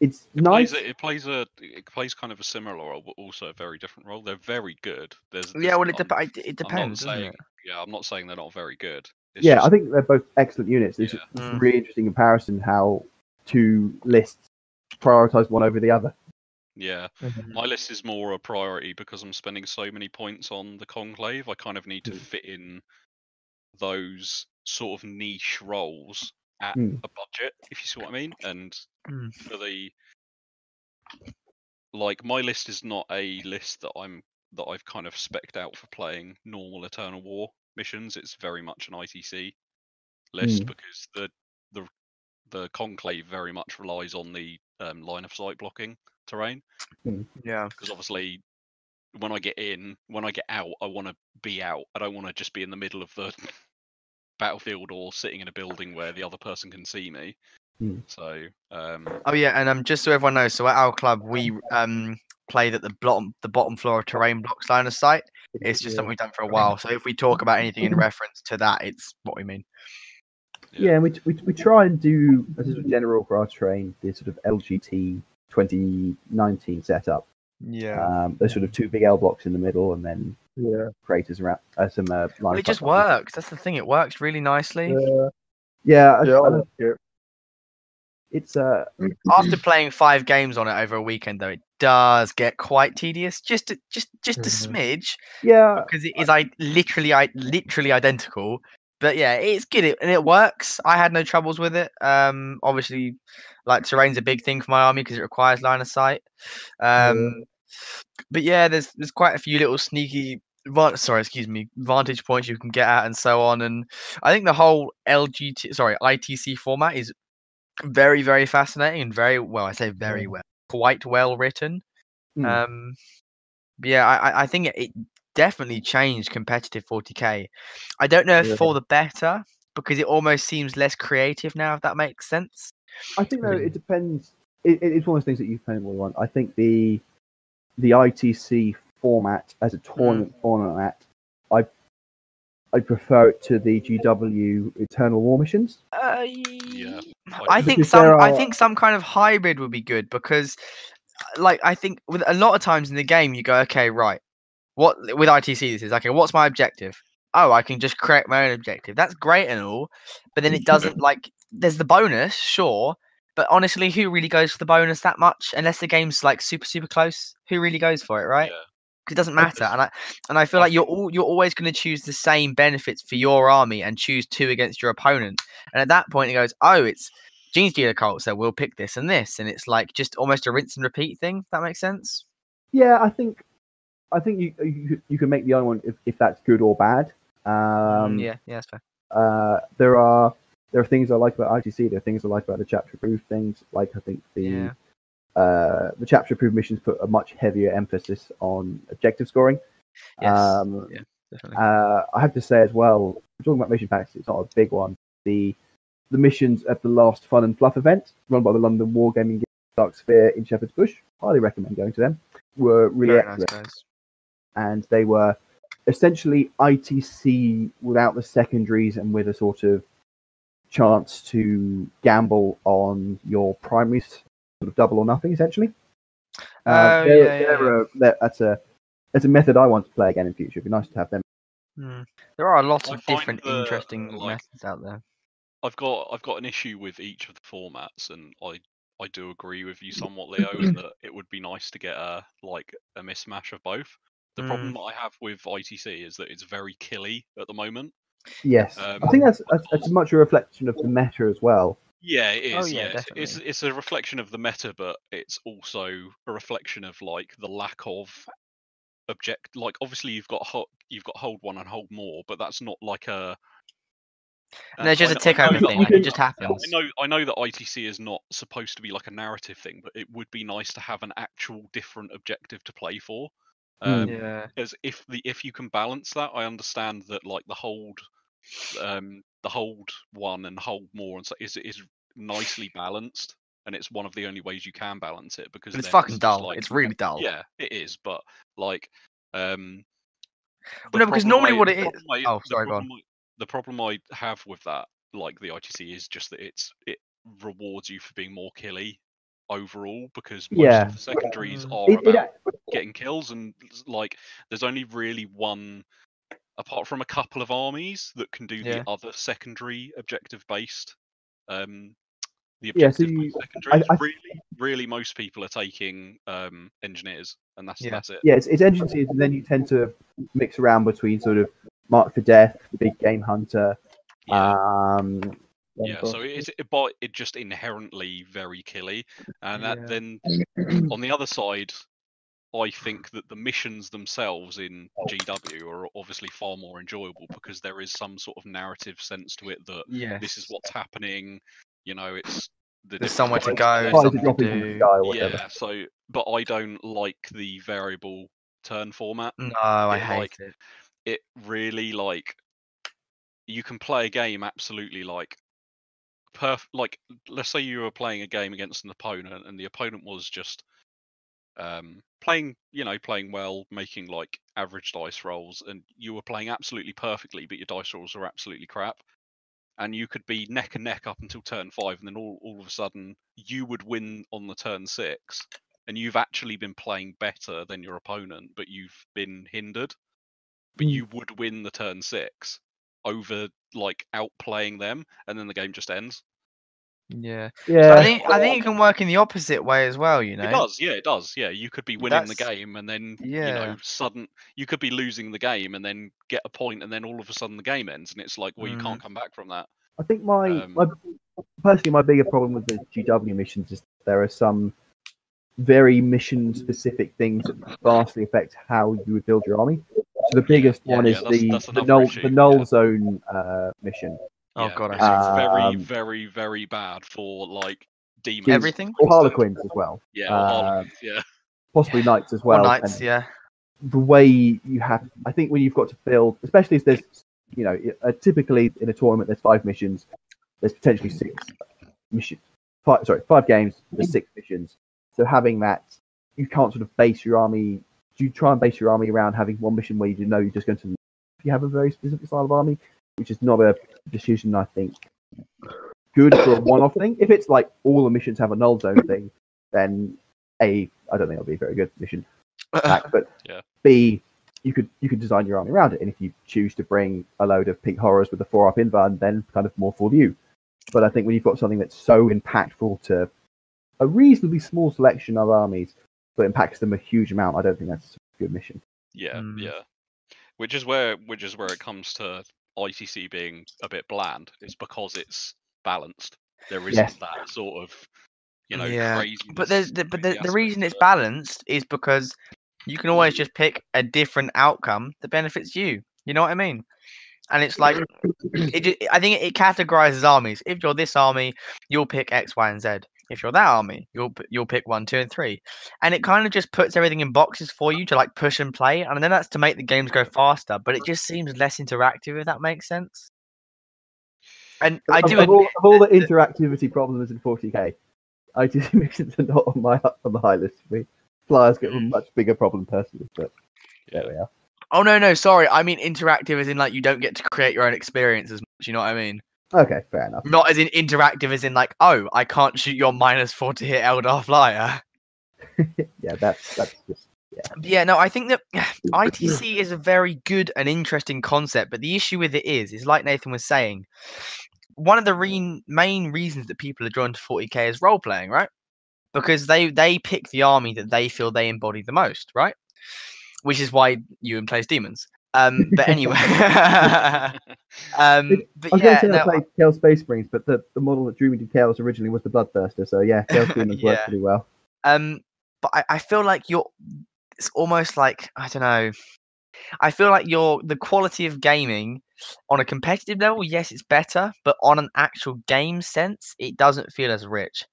[SPEAKER 1] it's nice.
[SPEAKER 3] It plays kind of a similar role, but also a very different role. They're very good.
[SPEAKER 2] Yeah, well, it depends, doesn't it?
[SPEAKER 3] Yeah, I'm not saying they're not very good.
[SPEAKER 1] I think they're both excellent units. It's a really interesting comparison how two lists prioritize one over the other.
[SPEAKER 3] Yeah, my list is more a priority because I'm spending so many points on the Conclave. I kind of need to fit in those sort of niche roles at a budget, if you see what I mean. And for my list is not a list that I've kind of spec'd out for playing normal Eternal War missions. It's very much an ITC list because the Conclave very much relies on the line of sight blocking terrain.
[SPEAKER 2] Yeah,
[SPEAKER 3] because obviously when I get out, I want to be out. I don't want to just be in the middle of the battlefield or sitting in a building where the other person can see me. So
[SPEAKER 2] Oh yeah, and just so everyone knows, so at our club we played at the bottom floor of terrain blocks line of sight. It's just something we've done for a while. So if we talk about anything in reference to that, it's what we mean.
[SPEAKER 1] Yeah, and we try and do a sort of general Crosstrain, the sort of LGT 2019 setup.
[SPEAKER 2] Yeah.
[SPEAKER 1] There's sort of 2 big L blocks in the middle, and then craters around some line.
[SPEAKER 2] Well, it just works. That's the thing. It works really nicely.
[SPEAKER 1] Yeah,
[SPEAKER 4] I like it.
[SPEAKER 1] it's
[SPEAKER 2] After playing 5 games on it over a weekend, though, it does get quite tedious. Just a smidge.
[SPEAKER 1] Yeah,
[SPEAKER 2] Because it is literally identical. But yeah, it's good and it works. I had no troubles with it. Obviously, like terrain's a big thing for my army because it requires line of sight. But yeah, there's quite a few little sneaky vantage points you can get at and so on. And I think the whole ITC format is very, very fascinating and very well. I say very well, quite well written. But yeah, I think it definitely changed competitive 40k. I don't know if for the better because it almost seems less creative now. If that makes sense.
[SPEAKER 1] I think though it depends. It's one of those things that you kind of want. I think the ITC format as a tournament format, I prefer it to the GW Eternal War missions.
[SPEAKER 3] yeah,
[SPEAKER 2] I think some kind of hybrid would be good because, like, I think with a lot of times in the game you go, okay, right, what with ITC this is okay. What's my objective? Oh, I can just create my own objective. That's great and all, but then it doesn't like. There's the bonus, sure, but honestly, who really goes for the bonus that much? Unless the game's like super super close, who really goes for it, right?
[SPEAKER 3] yeah.
[SPEAKER 2] It doesn't matter, and I feel like you're always going to choose the same benefits for your army and choose 2 against your opponent. And at that point, it goes, oh, it's Gene's Dealer Cult, so we'll pick this and this, and it's like just almost a rinse and repeat thing. If that makes sense.
[SPEAKER 1] Yeah, I think you can make the argument if that's good or bad.
[SPEAKER 2] Yeah, that's fair.
[SPEAKER 1] There are things I like about ITC. There are things I like about the chapter approved things. Like I think the chapter approved missions put a much heavier emphasis on objective scoring.
[SPEAKER 2] Yes. Yeah, definitely.
[SPEAKER 1] I have to say as well, talking about mission packs, it's not a big one. The missions at the last Fun and Fluff event, run by the London Wargaming Guild, Dark Sphere in Shepherd's Bush, highly recommend going to them. Were really
[SPEAKER 2] Very
[SPEAKER 1] excellent,
[SPEAKER 2] nice guys.
[SPEAKER 1] And they were essentially ITC without the secondaries and with a sort of chance to gamble on your primaries, sort of double or nothing, essentially. That's a method I want to play again in future. It'd be nice to have them.
[SPEAKER 2] There are a lot
[SPEAKER 3] I
[SPEAKER 2] of
[SPEAKER 3] find
[SPEAKER 2] different interesting methods out there.
[SPEAKER 3] I've got an issue with each of the formats, and I do agree with you somewhat, Leo, in that it would be nice to get a mismatch of both. The problem that I have with ITC is that it's very killy at the moment.
[SPEAKER 1] Yes, I think that's much a reflection of the meta as well.
[SPEAKER 3] Yeah, it is.
[SPEAKER 2] Oh, yeah, definitely.
[SPEAKER 3] It's a reflection of the meta, but it's also a reflection of like the lack of like obviously you've got hold one and hold more, but that's not like a.
[SPEAKER 2] And it's just a tick over thing. Like, it just happens.
[SPEAKER 3] I know that ITC is not supposed to be like a narrative thing, but it would be nice to have an actual different objective to play for. As if you can balance that, I understand that like the hold one and hold more and so is nicely balanced, and it's one of the only ways you can balance it because
[SPEAKER 2] it's fucking dull.
[SPEAKER 3] Like,
[SPEAKER 2] it's really dull.
[SPEAKER 3] Yeah, it is, but like
[SPEAKER 2] because normally what it is.
[SPEAKER 3] The problem I have with that, like the ITC, is just that it rewards you for being more killy overall, because most of the secondaries are about getting kills, and like there's only really one, apart from a couple of armies, that can do the other secondary objective based. The objective secondaries, really most people are taking engineers, and that's it.
[SPEAKER 1] Yeah, it's engineers, and then you tend to mix around between sort of Mark for Death, the big game hunter.
[SPEAKER 3] So it's just inherently very killy, and then on the other side, I think that the missions themselves in GW are obviously far more enjoyable because there is some sort of narrative sense to it that this is what's happening. You know, there's
[SPEAKER 2] somewhere to go, something to
[SPEAKER 3] do. But I don't like the variable turn format.
[SPEAKER 2] No, I hate it.
[SPEAKER 3] It really, like, you can play a game absolutely like like, let's say you were playing a game against an opponent, and the opponent was just playing well, making like average dice rolls, and you were playing absolutely perfectly, but your dice rolls are absolutely crap. And you could be neck and neck up until turn 5, and then all of a sudden you would win on the turn 6, and you've actually been playing better than your opponent, but you've been hindered. But you would win the turn 6 over like outplaying them, and then the game just ends.
[SPEAKER 2] Yeah.
[SPEAKER 1] Yeah.
[SPEAKER 2] So I think it can work in the opposite way as well. You know.
[SPEAKER 3] It does. Yeah, it does. Yeah, you could be winning the game, and then
[SPEAKER 2] Yeah.
[SPEAKER 3] you could be losing the game, and then get a point, and then all of a sudden the game ends, and it's like, well, you can't come back from that.
[SPEAKER 1] I think personally my bigger problem with the GW missions is there are some very mission specific things that vastly affect how you would build your army. So the biggest one is the Null Zone mission.
[SPEAKER 2] Oh god,
[SPEAKER 3] it's very, very bad for like demons.
[SPEAKER 2] Everything?
[SPEAKER 1] Or Harlequins as well.
[SPEAKER 3] Yeah, or Harlequins, yeah.
[SPEAKER 1] Possibly Knights as well.
[SPEAKER 2] Or Knights, yeah.
[SPEAKER 1] The way you have, I think when you've got to build, especially if there's, you know, typically in a tournament there's 5 missions, there's potentially 6 missions. 5 games, there's 6 missions. So having that, you can't sort of base your army. You try and base your army around having one mission where you know you're just going to. If you have a very specific style of army, which is not a decision I think good for a one-off thing. If it's like all the missions have a Null Zone thing, then I don't think it'll be a very good mission attack. But B, you could design your army around it, and if you choose to bring a load of pink horrors with a 4-up invuln, then kind of more for you. But I think when you've got something that's so impactful to a reasonably small selection of armies, but impacts them a huge amount, I don't think that's a good mission.
[SPEAKER 3] Yeah, yeah. Which is where it comes to ITC being a bit bland. It's because it's balanced. There isn't that sort of, craziness.
[SPEAKER 2] But the reason it's balanced is because you can always just pick a different outcome that benefits you. You know what I mean? And it's like, I think it categorizes armies. If you're this army, you'll pick X, Y, and Z. If you're that army, you'll pick 1, 2, and 3. And it kind of just puts everything in boxes for you to like push and play. And then that's to make the games go faster. But it just seems less interactive, if that makes sense. And I do.
[SPEAKER 1] Of all the interactivity problems in 40k, ITC missions are not on the high list for me. Flyers get a much bigger problem personally, but there we are.
[SPEAKER 2] Oh no, sorry. I mean interactive as in like you don't get to create your own experience as much. You know what I mean?
[SPEAKER 1] Okay, fair enough.
[SPEAKER 2] Not as in interactive as in like, oh, I can't shoot your -4 to hit Eldar flyer.
[SPEAKER 1] Yeah, that's just
[SPEAKER 2] Yeah, no, I think that ITC is a very good and interesting concept, but the issue with it is like Nathan was saying, one of the main reasons that people are drawn to 40k is role playing, right? Because they pick the army that they feel they embody the most, right? Which is why Ewan plays demons. But anyway,
[SPEAKER 1] I was going to say I played Chaos Space Marines, but the model that drew me to Chaos originally was the Bloodthirster, so yeah, Chaos Demons worked pretty well.
[SPEAKER 2] But I feel like it's almost like, I don't know. I feel like the quality of gaming on a competitive level, yes, it's better, but on an actual game sense, it doesn't feel as rich.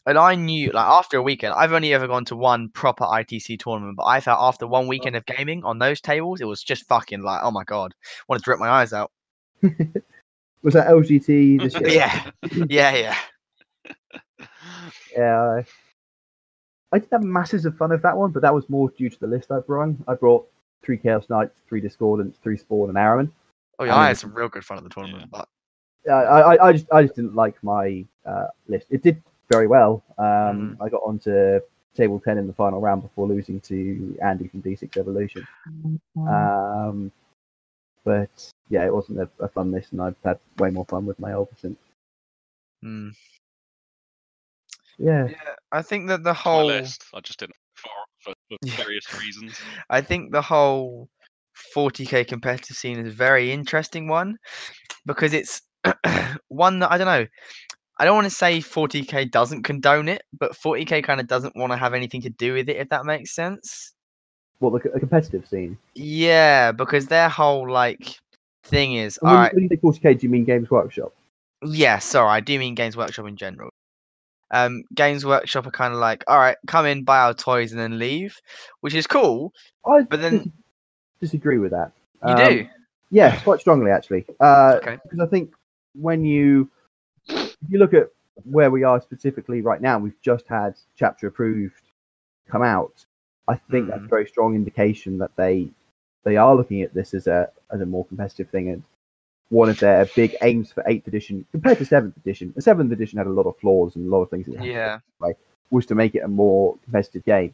[SPEAKER 2] And I knew, like, after a weekend, I've only ever gone to one proper ITC tournament, but I felt after one weekend of gaming on those tables, it was just fucking like, oh my god, I wanted to rip my eyes out.
[SPEAKER 1] Was that LGT this year?
[SPEAKER 2] Yeah.
[SPEAKER 1] Yeah. I didn't have masses of fun with that one, but that was more due to the list I brought. I brought 3 Chaos Knights, 3 Discordants, 3 Spawn, and Arrowmen.
[SPEAKER 2] Oh yeah, I had some real good fun at the tournament. But
[SPEAKER 1] I just didn't like my list. It did very well. I got onto table 10 in the final round before losing to Andy from D6 Evolution. But yeah, it wasn't a fun list, and I've had way more fun with my older since. Yeah,
[SPEAKER 2] I think that the whole
[SPEAKER 3] list, I just didn't for various reasons.
[SPEAKER 2] I think the whole 40k competitive scene is a very interesting one because it's one that I don't know. I don't want to say 40k doesn't condone it, but 40k kind of doesn't want to have anything to do with it, if that makes sense.
[SPEAKER 1] What, the competitive scene?
[SPEAKER 2] Yeah, because their whole like thing is
[SPEAKER 1] when you say 40k, do you mean Games Workshop?
[SPEAKER 2] Yeah, sorry, I do mean Games Workshop in general. Games Workshop are kind of like, all right, come in, buy our toys, and then leave, which is cool. But then
[SPEAKER 1] disagree with that.
[SPEAKER 2] You do?
[SPEAKER 1] Yes, quite strongly actually.
[SPEAKER 2] Okay.
[SPEAKER 1] Because I think when you if you look at where we are specifically right now, we've just had chapter approved come out. I think that's a very strong indication that they are looking at this as a more competitive thing. And one of their big aims for 8th edition compared to 7th edition, the 7th edition had a lot of flaws and a lot of things that had to, was to make it a more competitive game.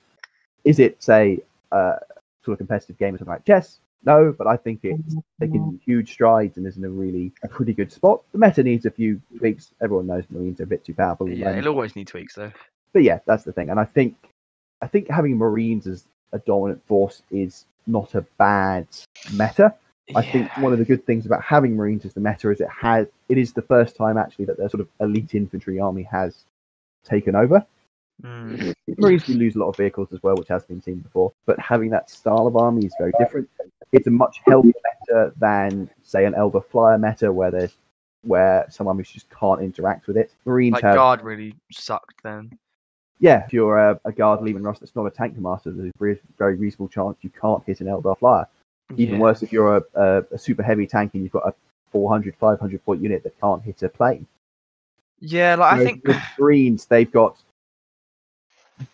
[SPEAKER 1] Is it, say, sort of competitive game or something like chess? No, but I think it's taking huge strides and is in a pretty good spot. The meta needs a few tweaks. Everyone knows Marines are a bit too powerful.
[SPEAKER 2] Yeah, it'll always need tweaks though.
[SPEAKER 1] But yeah, that's the thing. And I think having Marines as a dominant force is not a bad meta. I think one of the good things about having Marines as the meta is it is the first time actually that their sort of elite infantry army has taken over. Marines do lose a lot of vehicles as well, which has been seen before, but having that style of army is very different. It's a much healthier meta than, say, an Eldar flyer meta where some armies just can't interact with it. Marines
[SPEAKER 2] guard really sucked then.
[SPEAKER 1] Yeah, if you're a guard leaving Rust that's not a tank commander, there's a very reasonable chance you can't hit an Eldar flyer. Even worse if you're a super heavy tank and you've got a 400, 500 point unit that can't hit a plane.
[SPEAKER 2] Yeah, like I think
[SPEAKER 1] with Marines, they've got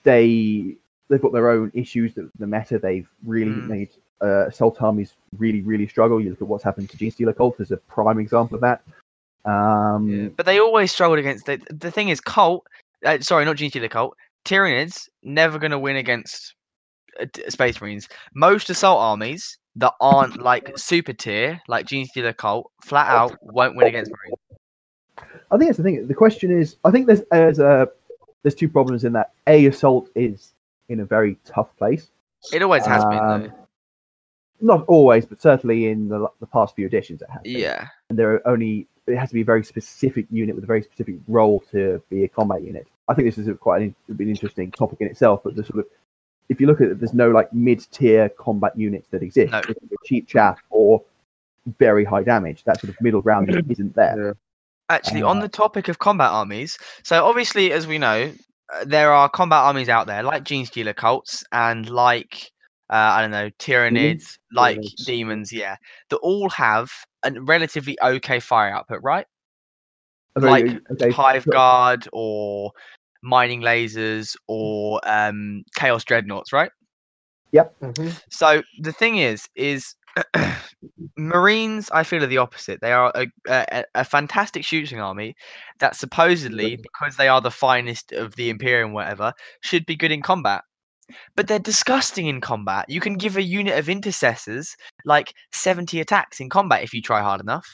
[SPEAKER 1] their own issues. The meta they've really made assault armies really struggle. You look at what's happened to Jinx Cult as a prime example of that.
[SPEAKER 2] But they always struggled against the thing is Cult. Sorry, not Jinx Cult. Tyranids never going to win against Space Marines. Most assault armies that aren't like super tier, like Jinx Cult, flat out won't win against Marines.
[SPEAKER 1] I think that's the thing. The question is, I think there's two problems in that. Assault is in a very tough place.
[SPEAKER 2] It always has been, though.
[SPEAKER 1] Not always, but certainly in the past few editions it has been.
[SPEAKER 2] Yeah.
[SPEAKER 1] And it has to be a very specific unit with a very specific role to be a combat unit. I think this is quite an interesting topic in itself, but the sort of, if you look at it, there's no like mid-tier combat units that exist.
[SPEAKER 2] No.
[SPEAKER 1] It's cheap chaff or very high damage. That sort of middle ground isn't there.
[SPEAKER 4] Yeah.
[SPEAKER 2] Actually, on the topic of combat armies, so obviously, as we know, there are combat armies out there like Gene Stealer cults and like I don't know, Tyranids, like demons, that all have a relatively okay fire output, right? Like Hive Guard or mining lasers or Chaos Dreadnoughts, right?
[SPEAKER 1] Yep.
[SPEAKER 2] So the thing is Marines, I feel, are the opposite. They are a fantastic shooting army that supposedly, because they are the finest of the Imperium, whatever, should be good in combat. But they're disgusting in combat. You can give a unit of intercessors like 70 attacks in combat if you try hard enough.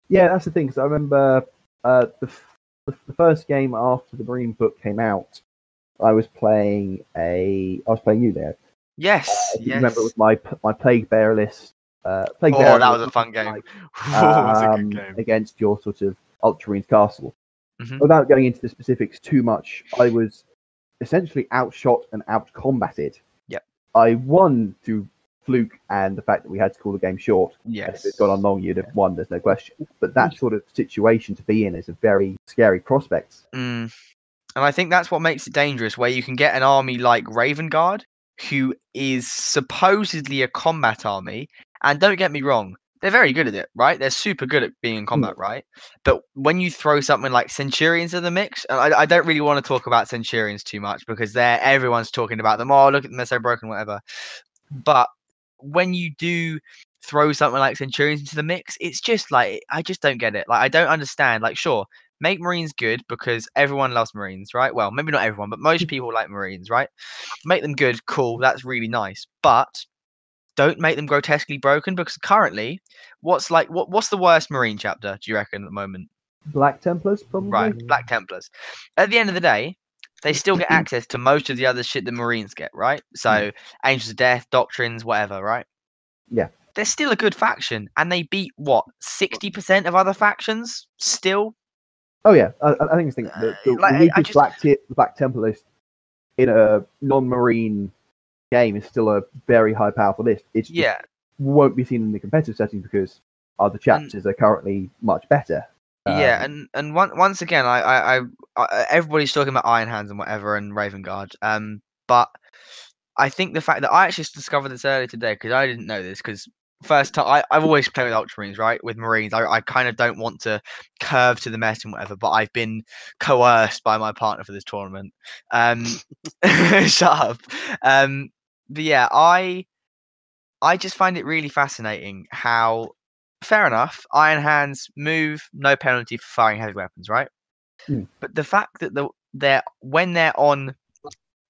[SPEAKER 1] Yeah, that's the thing. Because I remember the first game after the Marine book came out, I was playing you there.
[SPEAKER 2] Yes.
[SPEAKER 1] You remember it was my Plague Bearer list.
[SPEAKER 2] That was a fun game. That was a good game.
[SPEAKER 1] Against your sort of Ultramarines castle.
[SPEAKER 2] Mm-hmm.
[SPEAKER 1] Without going into the specifics too much, I was essentially outshot and outcombated.
[SPEAKER 2] Yep.
[SPEAKER 1] I won through fluke and the fact that we had to call the game short.
[SPEAKER 2] Yes.
[SPEAKER 1] If it's gone on long, you'd have won, there's no question. But that sort of situation to be in is a very scary prospect.
[SPEAKER 2] And I think that's what makes it dangerous, where you can get an army like Raven Guard, who is supposedly a combat army, and don't get me wrong, they're very good at it, right? They're super good at being in combat, right? But when you throw something like Centurions in the mix, and I don't really want to talk about Centurions too much because everyone's talking about them. Oh, look at them, they're so broken, whatever. But when you do throw something like Centurions into the mix, it's just like, I just don't get it. Like, I don't understand. Like, sure, make Marines good because everyone loves Marines, right? Well, maybe not everyone, but most people like Marines, right? Make them good, cool, that's really nice. But don't make them grotesquely broken, because currently, what's the worst Marine chapter, do you reckon, at the moment?
[SPEAKER 1] Black Templars, probably?
[SPEAKER 2] Right, Black Templars. At the end of the day, they still get access to most of the other shit that Marines get, right? So, Angels of Death, Doctrines, whatever, right?
[SPEAKER 1] Yeah.
[SPEAKER 2] They're still a good faction, and they beat, 60% of other factions still?
[SPEAKER 1] Oh, yeah. I think the Black Templar list in a non-Marine game is still a very high powerful list. It won't be seen in the competitive setting because other chapters are currently much better.
[SPEAKER 2] And once again, I everybody's talking about Iron Hands and whatever and Raven Guard. But I think the fact that I actually discovered this earlier today, because I didn't know this, because first time I've always played with Ultramarines, right? With Marines, I kind of don't want to curve to the meta and whatever, but I've been coerced by my partner for this tournament. Shut up. But yeah, I just find it really fascinating how, fair enough, Iron Hands move no penalty for firing heavy weapons, right?
[SPEAKER 1] Mm.
[SPEAKER 2] But the fact that when they're on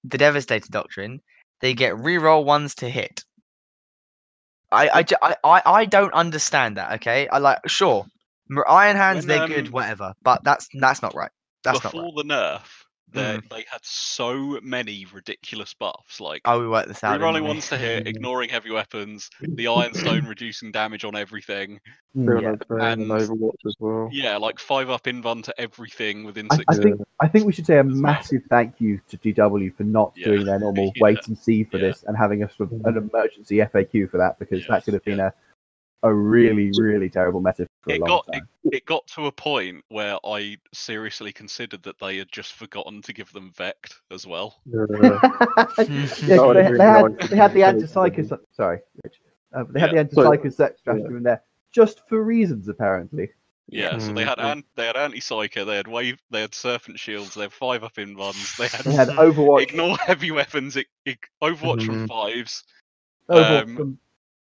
[SPEAKER 2] the Devastator Doctrine, they get reroll ones to hit. I don't understand that. Okay, sure, Iron Hands, they're good, whatever, but that's not right. That's not right.
[SPEAKER 3] Before the nerf, they had so many ridiculous buffs, like
[SPEAKER 2] we worked this out.
[SPEAKER 3] rerolling ones to hit, ignoring heavy weapons, the Ironstone reducing damage on everything,
[SPEAKER 4] and
[SPEAKER 3] and
[SPEAKER 4] Overwatch as well.
[SPEAKER 3] Yeah, like 5-up invuln to everything within 6
[SPEAKER 1] I think we should say a massive thank you to GW for not doing their normal wait and see for this and having a sort of an emergency FAQ for that, because that could have been a really, really terrible method for a long time.
[SPEAKER 3] It got to a point where I seriously considered that they had just forgotten to give them Vect as well.
[SPEAKER 1] They had the anti-psychos. Sorry, Rich. They had the anti-psychos stratagem in there just for reasons, apparently.
[SPEAKER 3] Yeah, so they had anti-psycho, they had serpent shields, they had 5-up invulns, they
[SPEAKER 1] had Overwatch,
[SPEAKER 3] ignore heavy weapons, Overwatch from 5s,
[SPEAKER 1] Overwatch from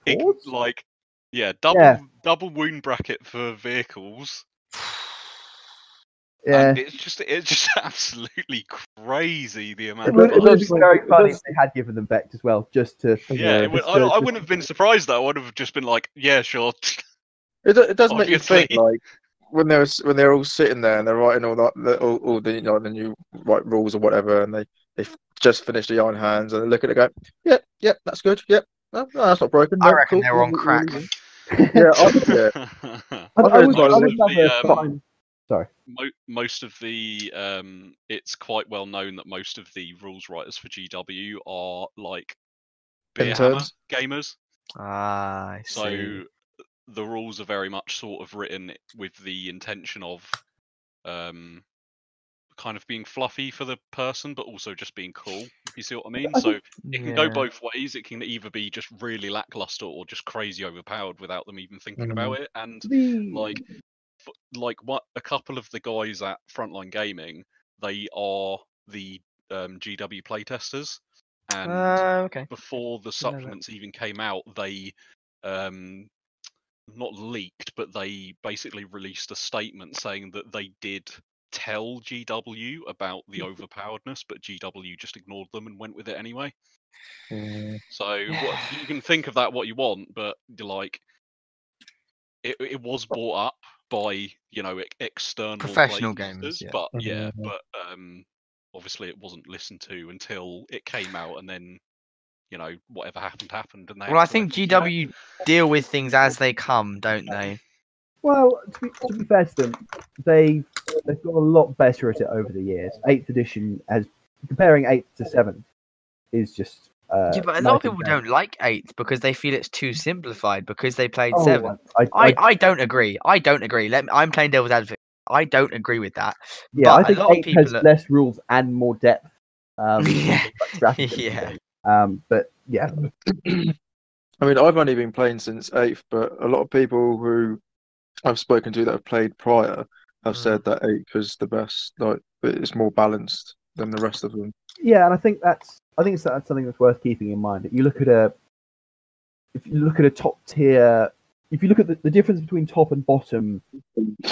[SPEAKER 1] 4s?
[SPEAKER 3] double wound bracket for vehicles.
[SPEAKER 1] Yeah,
[SPEAKER 3] and it's just absolutely crazy the amount.
[SPEAKER 1] It would have been very funny if they had given them Vect as well, just to.
[SPEAKER 3] Yeah, I wouldn't have been surprised though. I would have just been like, yeah, sure.
[SPEAKER 4] It does make you think, like when they're all sitting there and they're writing all the the new rules or whatever, and they've just finished the Iron Hands and they look at it and go, yeah, that's good, no, that's not broken.
[SPEAKER 2] I reckon they were on crack.
[SPEAKER 1] Sorry.
[SPEAKER 3] Most of the it's quite well known that most of the rules writers for GW are like beer hammer gamers.
[SPEAKER 2] I see.
[SPEAKER 3] So the rules are very much sort of written with the intention of kind of being fluffy for the person, but also just being cool. You see what I mean? So it can go both ways. It can either be just really lackluster or just crazy overpowered without them even thinking about it. And like what a couple of the guys at Frontline Gaming, they are the GW playtesters, and before the supplements even came out, they not leaked, but they basically released a statement saying that they did tell GW about the overpoweredness, but GW just ignored them and went with it anyway. So you can think of that what you want, but like it was brought up by external
[SPEAKER 2] professional gamers,
[SPEAKER 3] but obviously it wasn't listened to until it came out, and then whatever happened. And
[SPEAKER 2] I think GW deal with things as they come, don't they?
[SPEAKER 1] Well, to be fair to them, they've got a lot better at it over the years. 8th edition, as comparing 8th to 7th, is just.
[SPEAKER 2] But a lot of people don't like 8th because they feel it's too simplified because they played 7th. I don't agree. I'm playing devil's advocate. I don't agree with that.
[SPEAKER 1] Yeah,
[SPEAKER 2] but
[SPEAKER 1] I think 8th has less rules and more depth.
[SPEAKER 2] Yeah.
[SPEAKER 1] But yeah.
[SPEAKER 4] I mean, I've only been playing since 8th, but a lot of people who I've spoken to that have played prior have said that 8th is the best. Like, it's more balanced than the rest of them.
[SPEAKER 1] Yeah, and I think that's something that's worth keeping in mind. If you look at a top tier, if you look at the difference between top and bottom,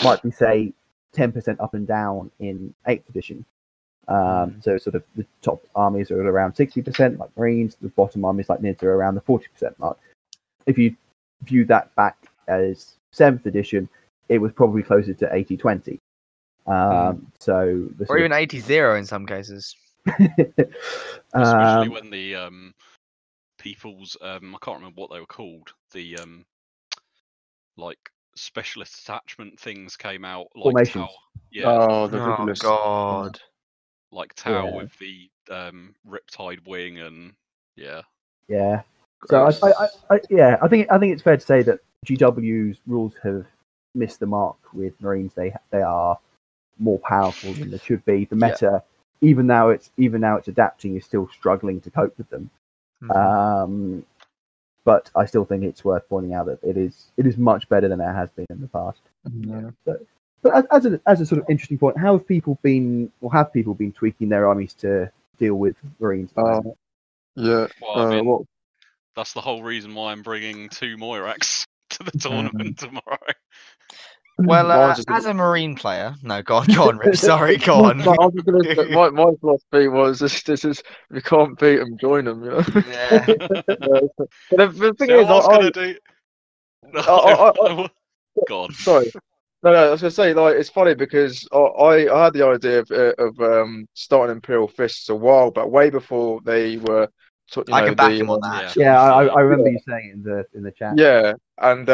[SPEAKER 1] might be say 10% up and down in 8th edition. So sort of the top armies are at around 60%, like Marines. The bottom armies like Nids are around the 40% mark. If you view that back as 7th edition, it was probably closer to 80-20. Or
[SPEAKER 2] even 80-0 in some cases.
[SPEAKER 3] Especially when the people's I can't remember what they were called. The like specialist attachment things came out, like
[SPEAKER 1] formations.
[SPEAKER 3] Tau.
[SPEAKER 2] Oh god.
[SPEAKER 3] Like Tau with the Riptide wing and
[SPEAKER 1] yeah. So I think it's fair to say that GW's rules have missed the mark with Marines. They are more powerful than they should be. The meta, even now it's adapting, is still struggling to cope with them. but I still think it's worth pointing out that it is much better than it has been in the past.
[SPEAKER 4] Yeah.
[SPEAKER 1] But as a sort of interesting point, how have people been tweaking their armies to deal with Marines?
[SPEAKER 4] Yeah.
[SPEAKER 3] Well, I mean,
[SPEAKER 4] What?
[SPEAKER 3] that's the whole reason why I'm bringing 2 Moirax to the tournament tomorrow.
[SPEAKER 2] Well,
[SPEAKER 4] Mine's just-
[SPEAKER 2] as a Marine player, no, go on, Rich. Sorry, go on.
[SPEAKER 4] No, I was just gonna say, my philosophy was this is if you can't beat them, join them. You know.
[SPEAKER 2] Yeah.
[SPEAKER 4] But the thing
[SPEAKER 3] So
[SPEAKER 4] is,
[SPEAKER 3] I was gonna do. No, God.
[SPEAKER 4] Sorry. No, I was gonna say, like, it's funny because I had the idea of starting Imperial Fists a while back, way before they were,
[SPEAKER 2] I can back him on that.
[SPEAKER 3] Yeah.
[SPEAKER 2] Actually.
[SPEAKER 1] Yeah, I remember you saying it in the chat.
[SPEAKER 4] Yeah, and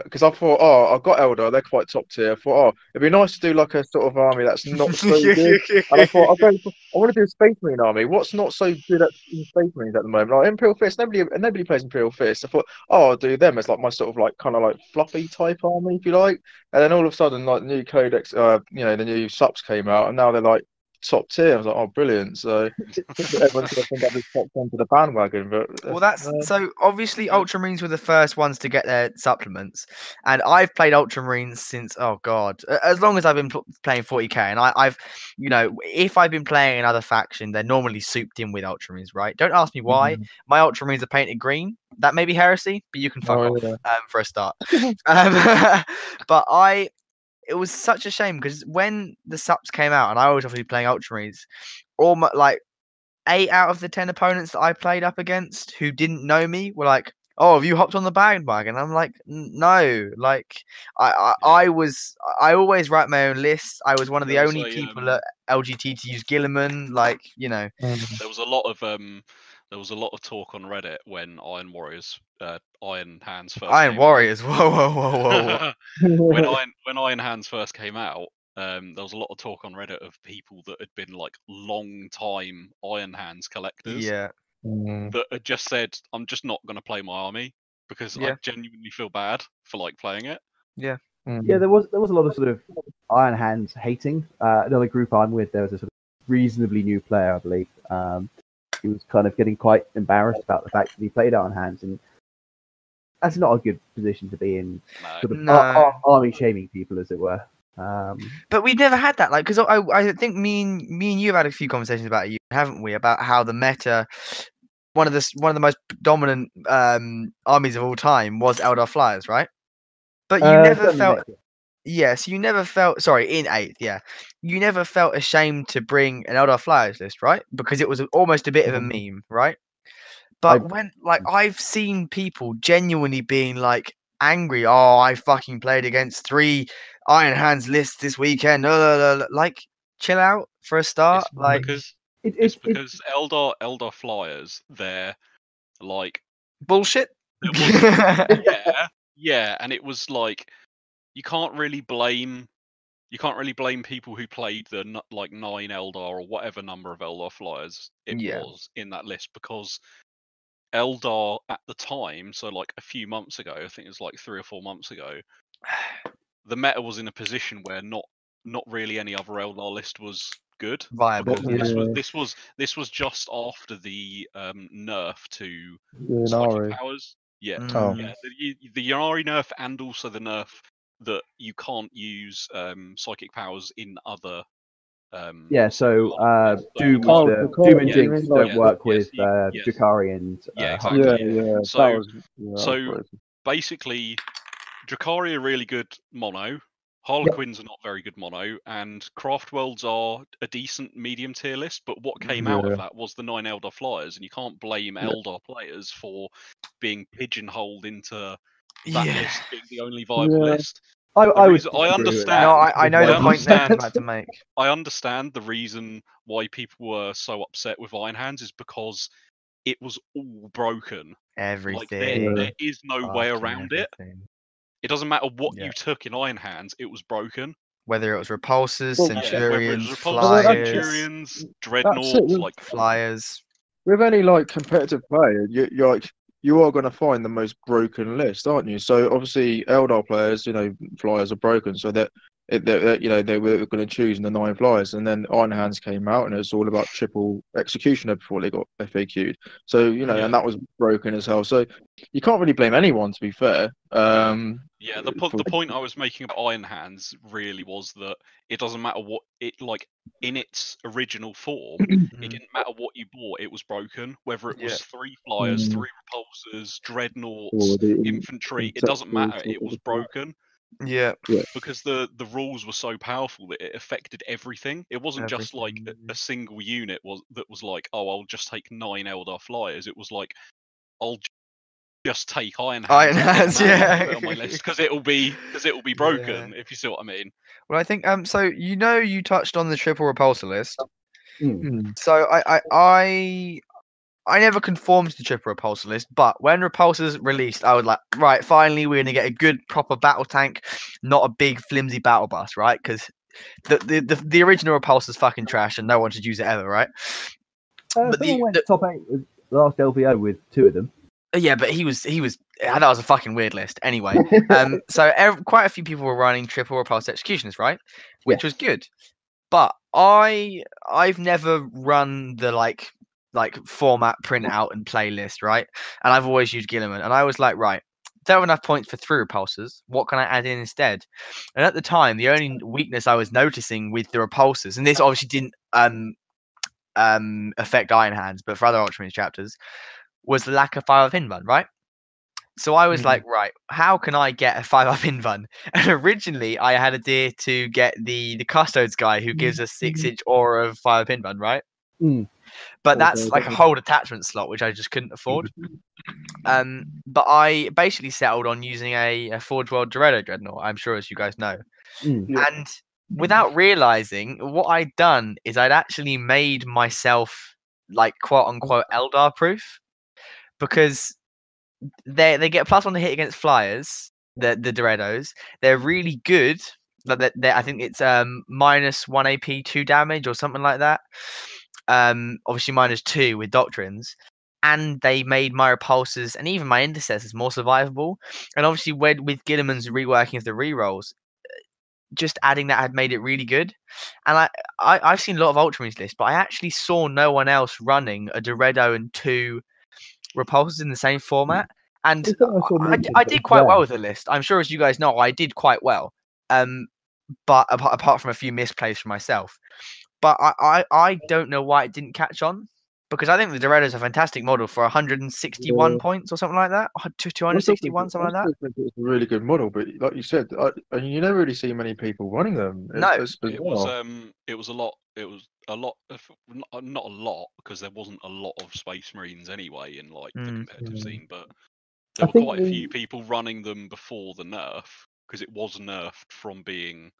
[SPEAKER 4] because I thought, oh, I've got Eldar, they're quite top tier. I thought, oh, it'd be nice to do like a sort of army that's not so good. And I thought, I want to do a Space Marine army. What's not so good in Space Marines at the moment? Like Imperial Fist, nobody plays Imperial Fist. I thought, oh, I'll do them as like my sort of like kind of like fluffy type army, if you like. And then all of a sudden, like the new codex, the new subs came out, and now they're like top tier. I was like, oh, brilliant. So everyone's gonna think I've just popped onto the bandwagon, but
[SPEAKER 2] Well, that's so obviously Ultramarines were the first ones to get their supplements, and I've played Ultramarines since as long as I've been playing 40k, and I've if I've been playing another faction, they're normally souped in with Ultramarines, right? Don't ask me why. My Ultramarines are painted green. That may be heresy, but you can fuck off for a start. But it was such a shame because when the subs came out, and I was obviously playing Ultramarines, like 8 out of the 10 opponents that I played up against who didn't know me were like, "Oh, have you hopped on the bandwagon?" I'm like, "No." Like, I always write my own lists. I was one of the only people at LGT to use Gilman. Like,
[SPEAKER 3] There was a lot of talk on Reddit when Iron Hands first.
[SPEAKER 2] Iron Warriors. Whoa.
[SPEAKER 3] when Iron Hands first came out, there was a lot of talk on Reddit of people that had been like long time Iron Hands collectors.
[SPEAKER 2] Yeah.
[SPEAKER 3] That had just said, "I'm just not going to play my army because I genuinely feel bad for like playing it."
[SPEAKER 2] Yeah.
[SPEAKER 1] Yeah, there was a lot of sort of Iron Hands hating. Another group I'm with, there was a sort of reasonably new player, I believe. He was kind of getting quite embarrassed about the fact that he played Iron Hands, and that's not a good position to be in. Sort of army shaming people, as it were.
[SPEAKER 2] But we've never had that, like, because I think me and you have had a few conversations about it, haven't we? About how the meta, one of the most dominant armies of all time was Eldar Flyers, right? But you never felt. Yes, you never felt. Sorry, in 8th, yeah, you never felt ashamed to bring an Eldar Flyers list, right? Because it was almost a bit of a meme, right? But I've seen people genuinely being like angry. Oh, I fucking played against 3 Iron Hands lists this weekend. Like, chill out for a start.
[SPEAKER 3] It's because Eldar Flyers, they're like
[SPEAKER 2] bullshit.
[SPEAKER 3] Yeah, and it was like you can't really blame people who played the like 9 Eldar or whatever number of Eldar Flyers it was in that list, because Eldar at the time, so like a few months ago, I think it was like 3 or 4 months ago, the meta was in a position where not really any other Eldar list was good,
[SPEAKER 2] viable.
[SPEAKER 3] This was just after the nerf to psychic powers. Yeah, the Yanari nerf, and also the nerf that you can't use psychic powers in other.
[SPEAKER 1] So Doom and Jinx don't work with Drakari and
[SPEAKER 3] exactly. So basically, Drakari are really good mono. Harlequins are not very good mono, and Craft Worlds are a decent medium tier list. But what came out of that was the 9 Eldar Flyers, and you can't blame Eldar players for being pigeonholed into that list being the only viable list.
[SPEAKER 2] I
[SPEAKER 3] understand.
[SPEAKER 2] No, I know the point that I'm about to make.
[SPEAKER 3] I understand the reason why people were so upset with Iron Hands is because it was all broken.
[SPEAKER 2] Everything.
[SPEAKER 3] Like, there is no way around it. It doesn't matter what you took in Iron Hands, it was broken.
[SPEAKER 2] Whether it was repulsors, centurions,
[SPEAKER 3] flyers, dreadnoughts, like
[SPEAKER 2] flyers.
[SPEAKER 4] With any like competitive player, you are going to find the most broken list, aren't you? So obviously, Eldar players, flyers are broken, so they were going to choose the 9 flyers, and then Iron Hands came out, and it was all about triple executioner before they got FAQ'd. So and that was broken as hell. So you can't really blame anyone, to be fair.
[SPEAKER 3] Yeah, the point I was making about Iron Hands really was that it doesn't matter what it like in its original form. It didn't matter what you bought; it was broken. Whether it was 3 flyers, 3 repulsors, dreadnoughts, infantry, it doesn't matter. It was broken.
[SPEAKER 2] Yeah.
[SPEAKER 3] Because the rules were so powerful that it affected everything. It wasn't just like a single unit that was like, oh, I'll just take 9 Eldar flyers. It was like, I'll just take Iron Hands,
[SPEAKER 2] yeah,
[SPEAKER 3] on my list because it'll be broken. If you see what I mean.
[SPEAKER 2] Well, I think so you touched on the triple repulsor list. So I never conformed to the triple repulsor list, but when repulsors released, I was like, right, finally we're gonna get a good proper battle tank, not a big flimsy battle bus, right? Because the original repulsor's fucking trash and no one should use it ever, right?
[SPEAKER 1] But someone went top 8 with the last LVO with 2 of them.
[SPEAKER 2] Yeah, but he was that was a fucking weird list. Anyway, so quite a few people were running triple repulsor executioners, right? Which was good. But I've never run the like format print out and playlist, right? And I've always used Gilman, and I was like, right, don't have enough points for 3 repulsors. What can I add in instead? And at the time, the only weakness I was noticing with the repulsors, and this obviously didn't affect Iron Hands, but for other Ultramarines chapters, was the lack of 5-up invuln, right? So I was like, right, how can I get a 5-up invuln? And originally I had a idea to get the Custodes guy who gives us 6-inch aura of 5-up invuln, right? But that's like a whole attachment slot, which I just couldn't afford. But I basically settled on using a Forge World Dorado Dreadnought, I'm sure as you guys know. And without realizing, what I'd done is I'd actually made myself like quote unquote Eldar proof, because they get +1 to hit against flyers, the Dorados. They're really good. Like I think it's -1 AP 2 damage or something like that. Obviously -2 with doctrines. And they made my repulsors and even my intercessors more survivable. And obviously with Gilliman's reworking of the rerolls, just adding that had made it really good. And I've seen a lot of Ultramarines lists, but I actually saw no one else running a Dorado and 2 repulsors in the same format. And I did quite well with the list. I'm sure, as you guys know, I did quite well. But apart from a few misplays for myself. But I don't know why it didn't catch on. Because I think the Dorado is a fantastic model for 161 points or something like that. 261, something like that.
[SPEAKER 4] It's a really good model, but like you said, you never really see many people running them.
[SPEAKER 3] It was a lot. It was a lot of, not a lot, because there wasn't a lot of Space Marines anyway in like the competitive scene, but there were quite a few people running them before the nerf, because it was nerfed from being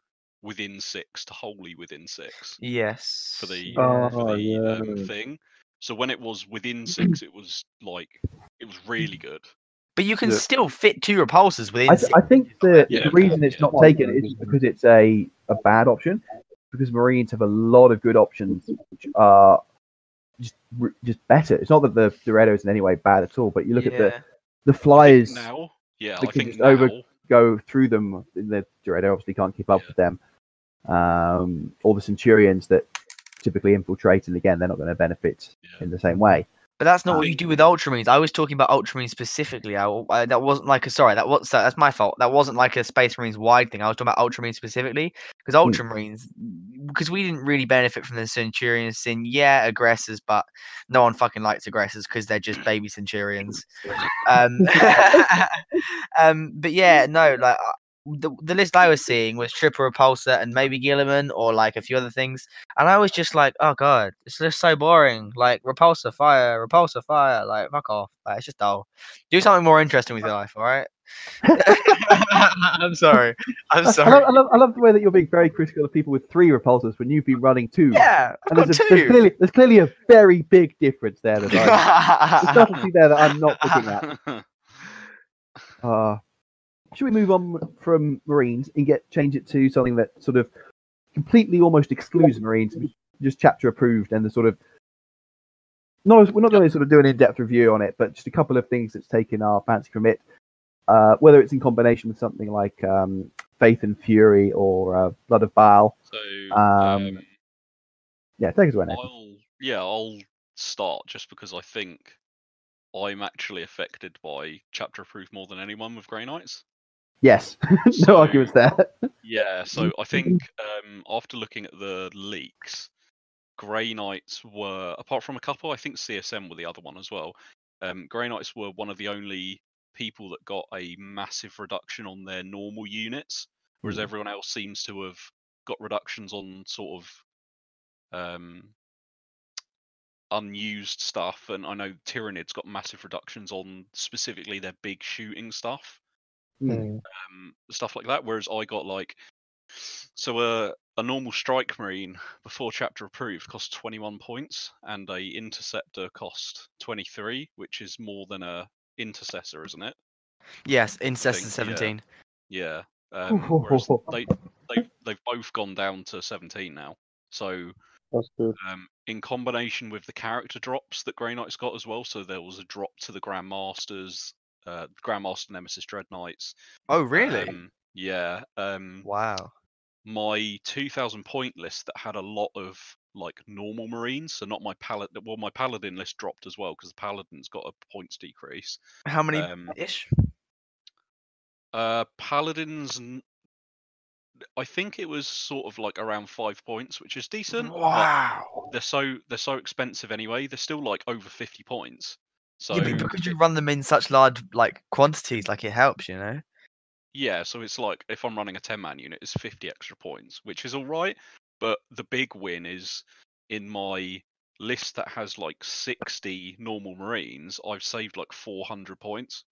[SPEAKER 3] within 6 to wholly within 6.
[SPEAKER 2] Yes.
[SPEAKER 3] For the thing. So when it was within 6, it was really good.
[SPEAKER 2] But you can still fit 2 repulsors within 6.
[SPEAKER 1] I think the reason it's not taken is because it's a bad option. Because Marines have a lot of good options which are just better. It's not that the Dorado is in any way bad at all, but you look at the flyers
[SPEAKER 3] now.
[SPEAKER 1] I think now go through them. The Dorado obviously can't keep up with them. All the Centurions that typically infiltrate, and again, they're not going to benefit in the same way.
[SPEAKER 2] But that's not what you do with Ultramarines. I was talking about Ultramarines specifically. That wasn't like that's my fault. That wasn't like a Space Marines wide thing. I was talking about Ultramarines specifically, because Ultramarines, because we didn't really benefit from the Centurions sin. Yeah, aggressors, but no one fucking likes aggressors because they're just baby Centurions. But yeah, no, like the list I was seeing was triple repulsor and maybe Gilliman or like a few other things, and I was just like, oh god, it's just so boring. Like repulsor fire, like fuck off. Like, it's just dull. Do something more interesting with your life, all right? I'm sorry. I
[SPEAKER 1] love the way that you're being very critical of people with 3 repulsors when you've been running 2.
[SPEAKER 2] Yeah,
[SPEAKER 1] and there's clearly a very big difference there. There's subtlety there that I'm not looking at. Should we move on from Marines and change it to something that sort of completely almost excludes Marines, just chapter approved, and the sort of we're not going to sort of do an in-depth review on it, but just a couple of things that's taken our fancy from it, whether it's in combination with something like Faith and Fury or Blood of Baal.
[SPEAKER 3] So
[SPEAKER 1] take us away, Nathan.
[SPEAKER 3] I'll start just because I think I'm actually affected by chapter approved more than anyone with Grey Knights.
[SPEAKER 1] Yes, no
[SPEAKER 3] So,
[SPEAKER 1] arguments there.
[SPEAKER 3] Yeah, so I think after looking at the leaks, Grey Knights were, apart from a couple, I think CSM were the other one as well. Grey Knights were one of the only people that got a massive reduction on their normal units, whereas everyone else seems to have got reductions on sort of unused stuff. And I know Tyranids got massive reductions on specifically their big shooting stuff, stuff like that. Whereas I got like, so a normal strike marine before chapter approved cost 21 points, and a interceptor cost 23, which is more than a intercessor, isn't it?
[SPEAKER 2] Yes,
[SPEAKER 3] I
[SPEAKER 2] Incest
[SPEAKER 3] think,
[SPEAKER 2] is 17.
[SPEAKER 3] Yeah. Whereas they've both gone down to 17 now. So
[SPEAKER 4] That's good.
[SPEAKER 3] in combination with the character drops that Grey Knights got as well, so there was a drop to the Grandmasters, Grandmaster Nemesis Dread Knights.
[SPEAKER 2] Oh, really?
[SPEAKER 3] Yeah.
[SPEAKER 2] Wow.
[SPEAKER 3] My 2,000 point list that had a lot of like normal Marines, so not my Paladin. Well, my Paladin list dropped as well because the Paladin's got a points decrease.
[SPEAKER 2] How many ish?
[SPEAKER 3] Paladins, I think it was sort of like around 5 points, which is decent.
[SPEAKER 2] Wow.
[SPEAKER 3] But they're so expensive anyway. They're still like over 50 points. So
[SPEAKER 2] Yeah, but because you run them in such large like quantities, like it helps, you know.
[SPEAKER 3] yeah, so it's like if I'm running a 10-man unit, it's 50 extra points, which is all right. But the big win is in my list that has like 60 normal Marines, I've saved like 400 points.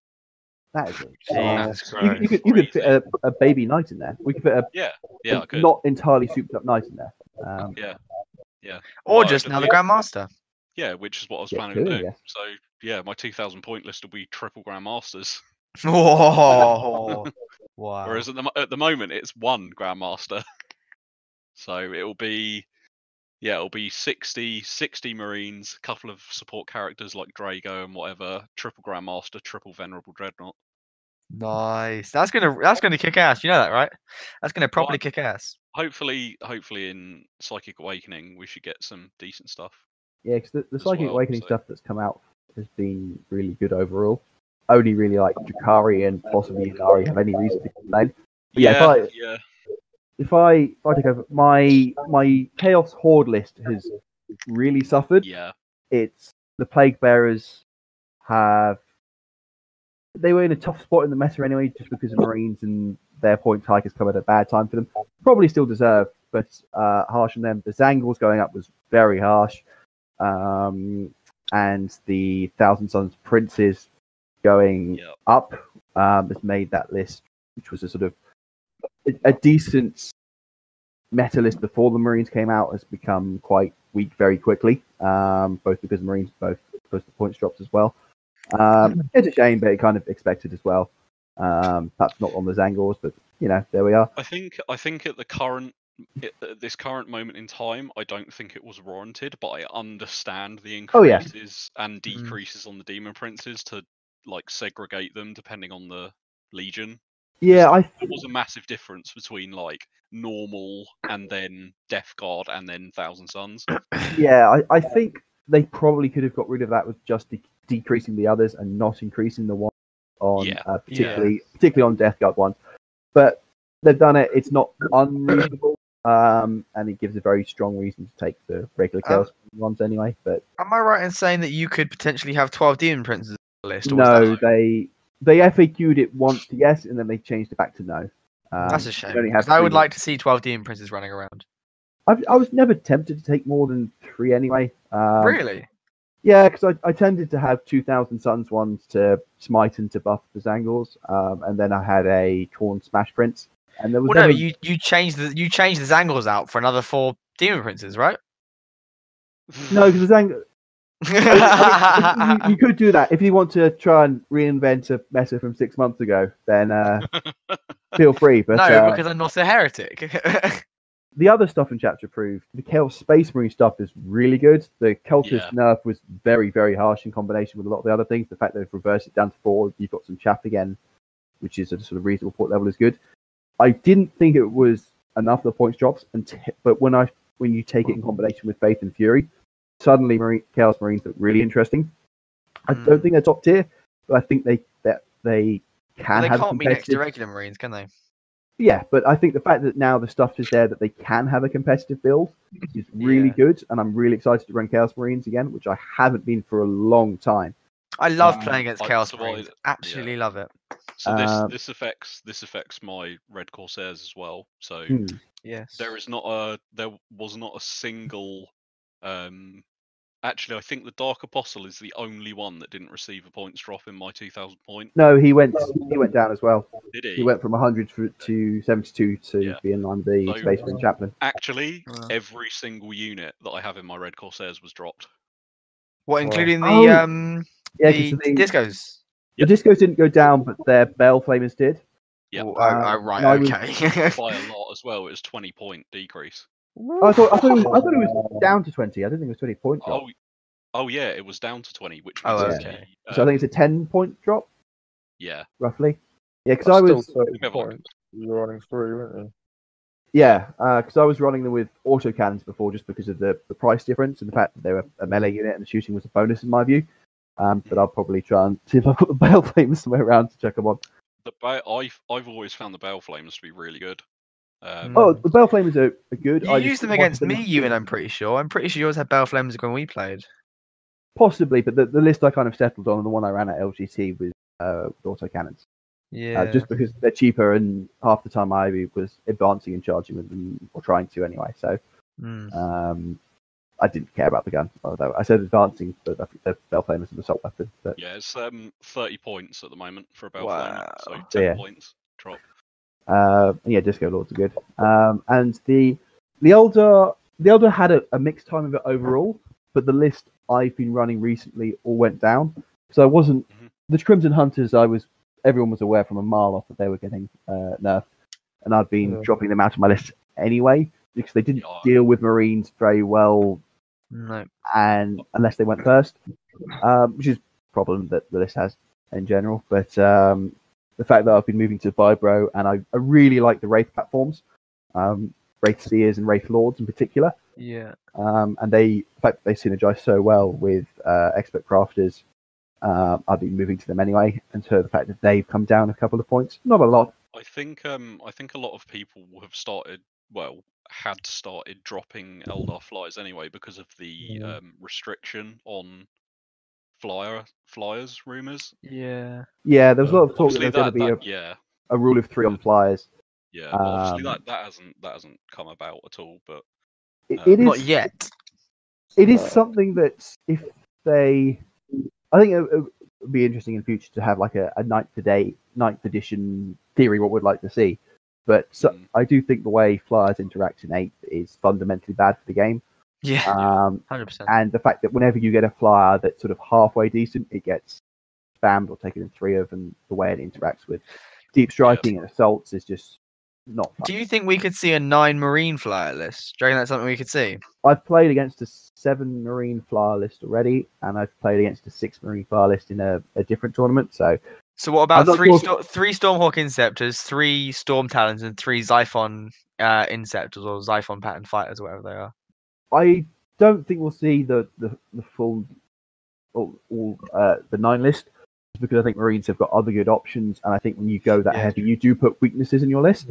[SPEAKER 1] That is
[SPEAKER 2] Jesus
[SPEAKER 1] you
[SPEAKER 2] Christ.
[SPEAKER 1] could fit a baby knight in there. We could fit
[SPEAKER 3] I could.
[SPEAKER 1] not entirely souped up knight in there.
[SPEAKER 3] Yeah.
[SPEAKER 2] Or
[SPEAKER 3] Well,
[SPEAKER 2] just now the Grandmaster.
[SPEAKER 3] Yeah, which is what I was
[SPEAKER 1] Yeah,
[SPEAKER 3] planning to
[SPEAKER 1] true,
[SPEAKER 3] do.
[SPEAKER 1] yeah.
[SPEAKER 3] So yeah, my 2,000 point list will be triple Grandmasters.
[SPEAKER 2] Whoa. Wow.
[SPEAKER 3] Whereas at the moment it's one Grandmaster. So it'll be 60 Marines, a couple of support characters like Drago and whatever, triple Grandmaster, triple Venerable Dreadnought.
[SPEAKER 2] Nice. That's gonna kick ass. You know that, right? That's gonna properly kick ass.
[SPEAKER 3] Hopefully in Psychic Awakening we should get some decent stuff.
[SPEAKER 1] Yeah, because the Psychic Awakening
[SPEAKER 3] so.
[SPEAKER 1] stuff that's come out has been really good overall. Only really like Drakari and possibly Inari have any reason to complain. But if I take over, my Chaos Horde list has really suffered.
[SPEAKER 3] Yeah.
[SPEAKER 1] It's the Plague Bearers they were in a tough spot in the meta anyway, just because of Marines and their point hike has come at a bad time for them. Probably still deserved, but harsh on them. The Zangles going up was very harsh. And the Thousand Sons Princes going up has made that list, which was a sort of a decent meta list before the Marines came out, has become quite weak very quickly, both because Marines both because the points drops as well. It's a shame, but it kind of expected as well. Perhaps not on the Zangors, but there we are.
[SPEAKER 3] I think at this current moment in time, I don't think it was warranted, but I understand the increases and decreases on the Demon Princes to like segregate them depending on the Legion.
[SPEAKER 1] Yeah,
[SPEAKER 3] there was a massive difference between like normal and then Death Guard and then Thousand Sons.
[SPEAKER 1] Yeah, I think they probably could have got rid of that with just decreasing the others and not increasing the one on particularly on Death Guard ones. But they've done it. It's not unreasonable, and it gives a very strong reason to take the regular Chaos ones anyway. But
[SPEAKER 2] am I right in saying that you could potentially have 12 Demon Princes on the list? Or
[SPEAKER 1] no, they FAQ'd it once to yes, and then they changed it back to no.
[SPEAKER 2] That's a shame. Because I would like to see 12 Demon Princes running around.
[SPEAKER 1] I was never tempted to take more than 3 anyway.
[SPEAKER 2] Really?
[SPEAKER 1] Yeah, because I tended to have 2,000 Suns ones to smite and to buff the Zangles, and then I had a Khorne Smash Prince. And there was
[SPEAKER 2] you changed the Zangles out for another 4 Demon Princes, right?
[SPEAKER 1] No, because the Zangles. you could do that if you want to try and reinvent a meta from 6 months ago. Then feel free. But
[SPEAKER 2] no, because I'm not a heretic.
[SPEAKER 1] The other stuff in chapter approved, the Chaos Space Marine stuff is really good. The Cultist nerf was very, very harsh in combination with a lot of the other things. The fact that they've reversed it down to 4, you've got some chaff again, which is at a sort of reasonable point level, is good. I didn't think it was enough the points drops, but when you take it in combination with Faith and Fury, suddenly Chaos Marines look really interesting. I don't think they're top tier, but I think they can
[SPEAKER 2] They
[SPEAKER 1] have
[SPEAKER 2] can't be next to
[SPEAKER 1] competitive.
[SPEAKER 2] regular Marines, can they?
[SPEAKER 1] Yeah, but I think the fact that now the stuff is there that they can have a competitive build is really
[SPEAKER 2] Yeah.
[SPEAKER 1] good, and I'm really excited to run Chaos Marines again, which I haven't been for a long time.
[SPEAKER 2] I love playing against Chaos
[SPEAKER 3] so
[SPEAKER 2] Marines. Absolutely love it.
[SPEAKER 3] So this
[SPEAKER 1] Uh,
[SPEAKER 3] affects my Red Corsairs as well. So
[SPEAKER 2] Yes.
[SPEAKER 3] there was not a single. Actually, I think the Dark Apostle is the only one that didn't receive a points drop in my 2,000 point.
[SPEAKER 1] No, he went down as well.
[SPEAKER 3] Did he?
[SPEAKER 1] He went from 100 to 72 to be in line with the
[SPEAKER 3] So-
[SPEAKER 1] Space Marine Chaplain.
[SPEAKER 3] Actually,
[SPEAKER 2] Wow.
[SPEAKER 3] every single unit that I have in my Red Corsairs was dropped.
[SPEAKER 2] What, including the
[SPEAKER 1] Oh, yeah,
[SPEAKER 2] the
[SPEAKER 1] 'cause the
[SPEAKER 2] discos?
[SPEAKER 1] The discos didn't go down, but their Bell Flamers did.
[SPEAKER 3] Yep.
[SPEAKER 2] Oh,
[SPEAKER 1] and
[SPEAKER 2] right,
[SPEAKER 1] I was-
[SPEAKER 2] okay.
[SPEAKER 3] By a lot as well. It was 20-point decrease.
[SPEAKER 1] I thought it was down to 20. I didn't think it was 20 point drop.
[SPEAKER 3] Oh yeah, it was down to 20, which
[SPEAKER 2] Oh,
[SPEAKER 3] means
[SPEAKER 2] okay.
[SPEAKER 1] So I think it's a 10-point drop,
[SPEAKER 3] yeah.
[SPEAKER 1] roughly. Yeah, because
[SPEAKER 4] That's
[SPEAKER 1] I was
[SPEAKER 4] still 30
[SPEAKER 3] Have a look.
[SPEAKER 4] points. You were running through, weren't you?
[SPEAKER 1] because I was running them with autocannons before, just because of the price difference and the fact that they were a melee unit and the shooting was a bonus in my view. But I'll probably try and see if I've got the Bale Flamers somewhere around to check them on.
[SPEAKER 3] I've always found the Bale Flamers to be really good.
[SPEAKER 1] Oh, the Bale Flamers are good.
[SPEAKER 2] You used them against me, Ewan, I'm pretty sure. I'm pretty sure yours had Bell Flames when we played.
[SPEAKER 1] Possibly, but the list I kind of settled on, and the one I ran at LGT was autocannons.
[SPEAKER 2] Yeah.
[SPEAKER 1] Just because they're cheaper, and half the time I was advancing and charging with them, or trying to anyway. So I didn't care about the gun, although I said advancing, but I think the Bell Flame is an assault weapon. But
[SPEAKER 3] Yeah, it's 30 points at the moment for a Bell
[SPEAKER 2] Wow.
[SPEAKER 3] Flamer, so 10 points drop.
[SPEAKER 1] yeah, Disco Lords are good. And the Eldar had a mixed time of it overall, but the list I've been running recently all went down. So I wasn't the Crimson Hunters. Everyone was aware from a mile off that they were getting nerfed, and I'd been dropping them out of my list anyway because they didn't deal with Marines very well.
[SPEAKER 2] No.
[SPEAKER 1] And unless they went first, which is a problem that the list has in general. But the fact that I've been moving to Vibro, and I really like the Wraith platforms, Wraith Seers and Wraith Lords in particular.
[SPEAKER 2] Yeah.
[SPEAKER 1] And the fact that they synergize so well with Expert Crafters, I've been moving to them anyway. And so the fact that they've come down a couple of points, not a lot.
[SPEAKER 3] I think a lot of people have had started dropping Eldar flyers anyway because of the restriction on flyers rumors.
[SPEAKER 2] Yeah.
[SPEAKER 1] Yeah, there was a lot of talk that
[SPEAKER 3] Obviously
[SPEAKER 1] there's going to be a rule of 3 on flyers.
[SPEAKER 3] Yeah, but obviously that hasn't come about at all. But
[SPEAKER 1] it is
[SPEAKER 2] not yet.
[SPEAKER 1] It is something that if they, I think it would be interesting in the future to have like a 9th edition theory. What we'd like to see, but I do think the way flyers interact in 8th is fundamentally bad for the game.
[SPEAKER 2] Yeah. 100%.
[SPEAKER 1] And the fact that whenever you get a flyer that's sort of halfway decent, it gets spammed or taken in 3 of, and the way it interacts with deep striking and assaults is just not fun.
[SPEAKER 2] Do you think we could see a 9 Marine flyer list? Do you reckon that's something we could see?
[SPEAKER 1] I've played against a 7 Marine flyer list already, and I've played against a 6 Marine flyer list in a different tournament. So
[SPEAKER 2] what about 3 Stormhawk Inceptors, 3 Storm Talons, and 3 Xiphon Inceptors or Xiphon Pattern Fighters, or whatever they are?
[SPEAKER 1] I don't think we'll see the full the 9 list, because I think Marines have got other good options, and I think when you go that heavy, you do put weaknesses in your list.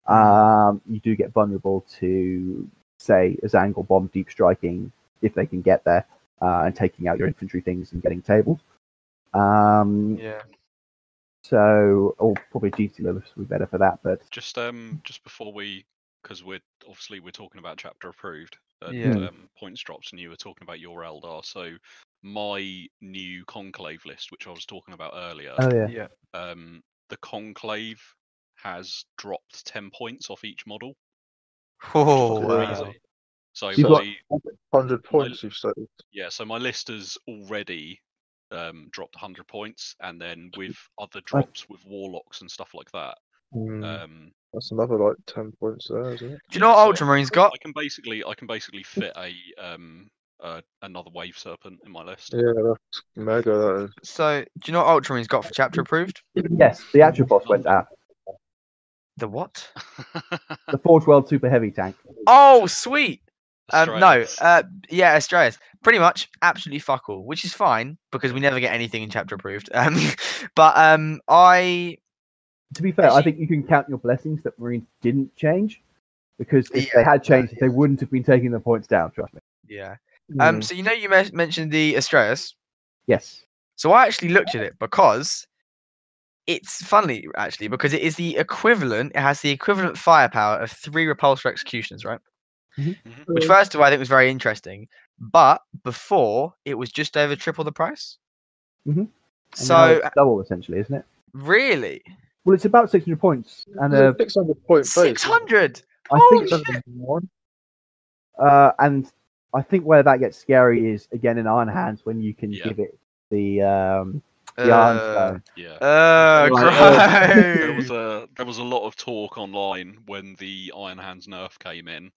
[SPEAKER 1] You do get vulnerable to, say, a Zangle bomb deep striking if they can get there, and taking out your infantry things and getting tabled. So, or probably GT levels would be better for that. But
[SPEAKER 3] just before because we're talking about chapter approved points drops, and you were talking about your Eldar. So my new Conclave list, which I was talking about earlier. The Conclave has dropped 10 points off each model.
[SPEAKER 2] Oh, wow.
[SPEAKER 3] So
[SPEAKER 1] you've got
[SPEAKER 4] 100 points you've saved.
[SPEAKER 3] Yeah, so my list has already dropped 100 points, and then with other drops with Warlocks and stuff like that.
[SPEAKER 4] That's another like 10 points there, isn't it?
[SPEAKER 2] Do you know what Ultramarines got?
[SPEAKER 3] I can basically fit another Wave Serpent in my list.
[SPEAKER 4] Yeah, that's mega. That is.
[SPEAKER 2] So, do you know what Ultramarines got for chapter approved?
[SPEAKER 1] Yes, the actual boss went out.
[SPEAKER 2] The what?
[SPEAKER 1] The Forge World Super Heavy tank.
[SPEAKER 2] Oh, sweet! No,
[SPEAKER 3] Australians.
[SPEAKER 2] yeah, Australians. Pretty much, absolutely fuck all, which is fine because we never get anything in chapter approved. But I,
[SPEAKER 1] To be fair, I
[SPEAKER 2] Actually-
[SPEAKER 1] think you can count your blessings that Marines didn't change, because if
[SPEAKER 2] Yeah,
[SPEAKER 1] they had changed,
[SPEAKER 2] yeah.
[SPEAKER 1] they wouldn't have been taking the points down. Trust me.
[SPEAKER 2] yeah.
[SPEAKER 4] Mm.
[SPEAKER 2] So you know you mentioned the Australis.
[SPEAKER 1] Yes.
[SPEAKER 2] So I actually looked at it because it's funny actually because it is the equivalent. It has the equivalent firepower of 3 repulsor executions, right? Which first of all I think was very interesting, but before it was just over triple the price.
[SPEAKER 1] Mhm.
[SPEAKER 2] So
[SPEAKER 1] now it's double essentially, isn't it?
[SPEAKER 2] really,
[SPEAKER 1] Well, it's about 600 points, and
[SPEAKER 4] It's a 600 point base.
[SPEAKER 2] 600.
[SPEAKER 1] I
[SPEAKER 2] Holy
[SPEAKER 1] think,
[SPEAKER 2] shit!
[SPEAKER 1] and I think where that gets scary is again in Iron Hands when you can
[SPEAKER 3] Yeah.
[SPEAKER 1] give it the Iron Stone.
[SPEAKER 3] Yeah. There
[SPEAKER 2] Gross.
[SPEAKER 3] was a lot of talk online when the Iron Hands nerf came in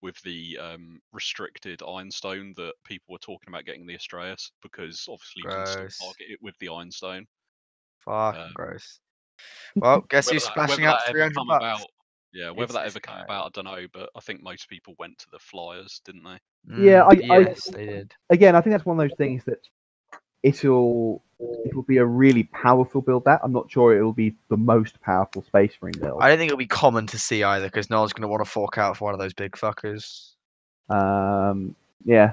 [SPEAKER 3] with the restricted Ironstone that people were talking about getting the Astraeus because obviously you can still
[SPEAKER 2] Gross.
[SPEAKER 3] target it with the Ironstone.
[SPEAKER 2] Fucking gross. Well, guess who's splashing out
[SPEAKER 3] ever
[SPEAKER 2] $300?
[SPEAKER 3] come about, yeah, whether
[SPEAKER 2] It's
[SPEAKER 3] that
[SPEAKER 2] this
[SPEAKER 3] ever came
[SPEAKER 2] guy.
[SPEAKER 3] about, I don't know, but I think most people went to the Flyers, didn't they?
[SPEAKER 1] Yeah,
[SPEAKER 2] yes, they did.
[SPEAKER 1] Again, I think that's one of those things that it'll be a really powerful build. That I'm not sure it'll be the most powerful Space Marine build.
[SPEAKER 2] I don't think it'll be common to see either because no one's going to want to fork out for one of those big fuckers.
[SPEAKER 1] Yeah.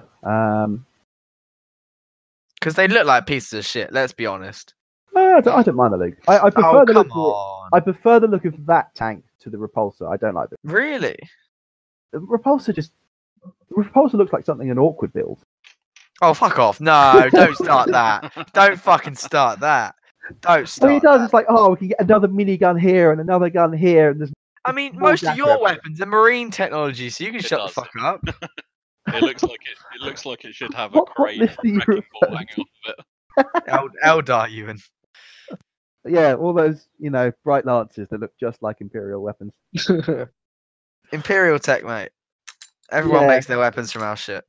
[SPEAKER 2] Because they look like pieces of shit. Let's be honest.
[SPEAKER 1] I don't mind the look. I prefer
[SPEAKER 2] Oh
[SPEAKER 1] the
[SPEAKER 2] come
[SPEAKER 1] look.
[SPEAKER 2] on!
[SPEAKER 1] I prefer the look of that tank to the Repulsor. I don't like it.
[SPEAKER 2] Really?
[SPEAKER 1] The Repulsor looks like something an awkward build.
[SPEAKER 2] Oh fuck off! No, don't start that. Don't fucking start that. Don't start.
[SPEAKER 1] Well, he does.
[SPEAKER 2] that.
[SPEAKER 1] It's like, oh, we can get another minigun here and another gun here, and there's.
[SPEAKER 2] I mean,
[SPEAKER 1] more
[SPEAKER 2] most of
[SPEAKER 1] gas
[SPEAKER 2] your
[SPEAKER 1] everywhere.
[SPEAKER 2] weapons are marine technology, so you can
[SPEAKER 3] It
[SPEAKER 2] shut the
[SPEAKER 3] does.
[SPEAKER 2] fuck up.
[SPEAKER 3] It looks like it looks like it should have a
[SPEAKER 1] What
[SPEAKER 3] crane
[SPEAKER 1] list are you
[SPEAKER 3] wrecking ball
[SPEAKER 1] referring
[SPEAKER 3] hanging off of it.
[SPEAKER 2] Eldar, Ewan.
[SPEAKER 1] Yeah, all those bright lances that look just like Imperial weapons.
[SPEAKER 2] Imperial tech, mate. Everyone
[SPEAKER 1] Yeah.
[SPEAKER 2] makes their weapons from our shit.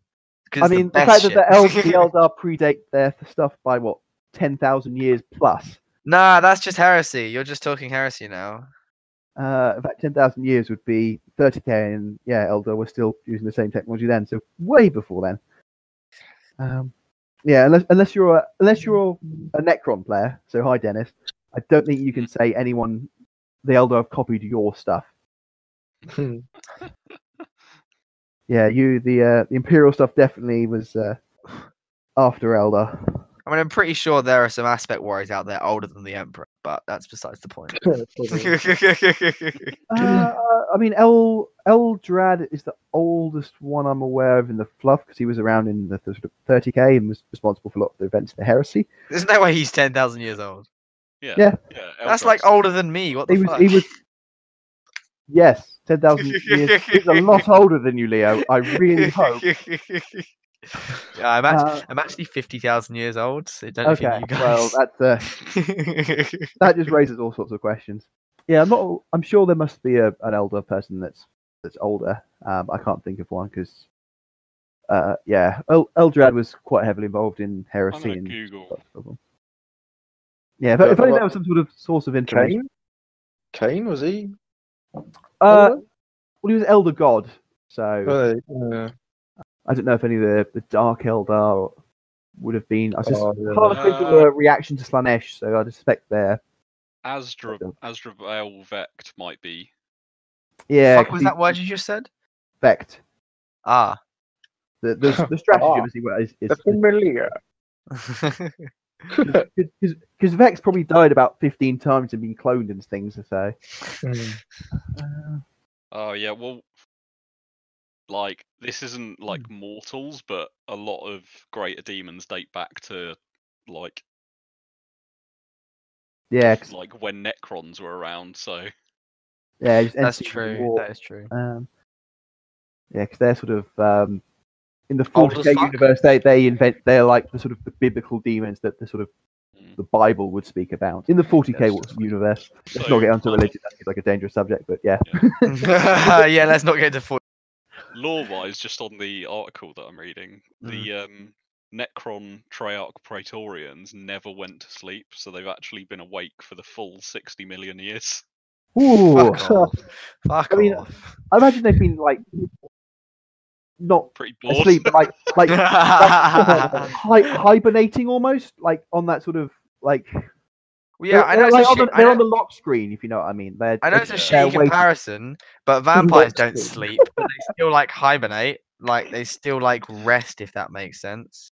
[SPEAKER 2] 'Cause
[SPEAKER 1] I
[SPEAKER 2] it's
[SPEAKER 1] mean, the
[SPEAKER 2] best
[SPEAKER 1] fact that
[SPEAKER 2] shit.
[SPEAKER 1] the Eldar predate their stuff by what 10,000 years plus.
[SPEAKER 2] Nah, that's just heresy. You're just talking heresy now.
[SPEAKER 1] In fact, 10,000 years would be 30k, and yeah, Eldar were still using the same technology then, so way before then. Yeah, unless you're a Necron player. So hi, Dennis. I don't think you can say anyone the Eldar have copied your stuff. Yeah, the Imperial stuff definitely was after Eldar.
[SPEAKER 2] I mean, I'm pretty sure there are some aspect warriors out there older than the Emperor, but that's besides the point.
[SPEAKER 1] I mean, Eldrad is the oldest one I'm aware of in the fluff because he was around in the sort of 30k and was responsible for a lot of the events of the heresy.
[SPEAKER 2] There's no way he's 10,000 years old.
[SPEAKER 1] Yeah.
[SPEAKER 2] That's like older than me. What the fuck?
[SPEAKER 1] He was. Yes, 10,000 years. He's a lot older than you, Leo. I really hope.
[SPEAKER 2] Yeah, I'm actually 50,000 years old. So don't
[SPEAKER 1] Okay,
[SPEAKER 2] think you guys.
[SPEAKER 1] well, that just raises all sorts of questions. Yeah, I'm sure there must be an elder person that's older. I can't think of one because, yeah, Eldrad was quite heavily involved in heresy
[SPEAKER 3] I'm
[SPEAKER 1] and
[SPEAKER 3] gonna Google.
[SPEAKER 1] stuff. Yeah, if only there was some sort of source of information.
[SPEAKER 4] Kane was he?
[SPEAKER 1] Well, he was Elder God, so
[SPEAKER 4] Yeah.
[SPEAKER 1] I don't know if any of the Dark Eldar would have been. I just
[SPEAKER 4] Oh, yeah.
[SPEAKER 1] can't think of a reaction to Slanesh, so I suspect they're.
[SPEAKER 3] Asdrael Vect might be.
[SPEAKER 1] Yeah,
[SPEAKER 2] What was that word you just said?
[SPEAKER 1] Vect.
[SPEAKER 2] Ah.
[SPEAKER 1] The strategy obviously is
[SPEAKER 4] familiar.
[SPEAKER 1] because Vex probably died about 15 times and been cloned and things. So.
[SPEAKER 3] Oh yeah, well, like this isn't like mortals, but a lot of greater demons date back to like
[SPEAKER 1] Yeah,
[SPEAKER 3] like when Necrons were around. So
[SPEAKER 1] yeah,
[SPEAKER 2] That's true. That is true.
[SPEAKER 1] Yeah, because they're sort of in the
[SPEAKER 2] Old as
[SPEAKER 1] 40k
[SPEAKER 2] fuck.
[SPEAKER 1] universe. They're like the sort of the biblical demons that the sort of the Bible would speak about in the 40k universe. Let's not get onto religion; that's like a dangerous subject. But yeah,
[SPEAKER 2] Yeah, let's not get into 40.
[SPEAKER 3] lore-wise, just on the article that I'm reading, the Necron Treyarch Praetorians never went to sleep, so they've actually been awake for the full 60 million years.
[SPEAKER 1] ooh.
[SPEAKER 2] Fuck off. Fuck
[SPEAKER 1] I mean,
[SPEAKER 2] off.
[SPEAKER 1] I imagine they've been like not
[SPEAKER 3] Pretty bored.
[SPEAKER 1] asleep, but like hibernating almost, like on that sort of like.
[SPEAKER 2] Well, yeah, I know
[SPEAKER 1] they're,
[SPEAKER 2] it's
[SPEAKER 1] like
[SPEAKER 2] a
[SPEAKER 1] they're on the lock screen, if you know what I mean.
[SPEAKER 2] I know it's a
[SPEAKER 1] they're
[SPEAKER 2] shitty
[SPEAKER 1] waiting.
[SPEAKER 2] comparison, but vampires don't
[SPEAKER 1] screen.
[SPEAKER 2] sleep, but they still like hibernate. Like they still like rest, if that makes sense.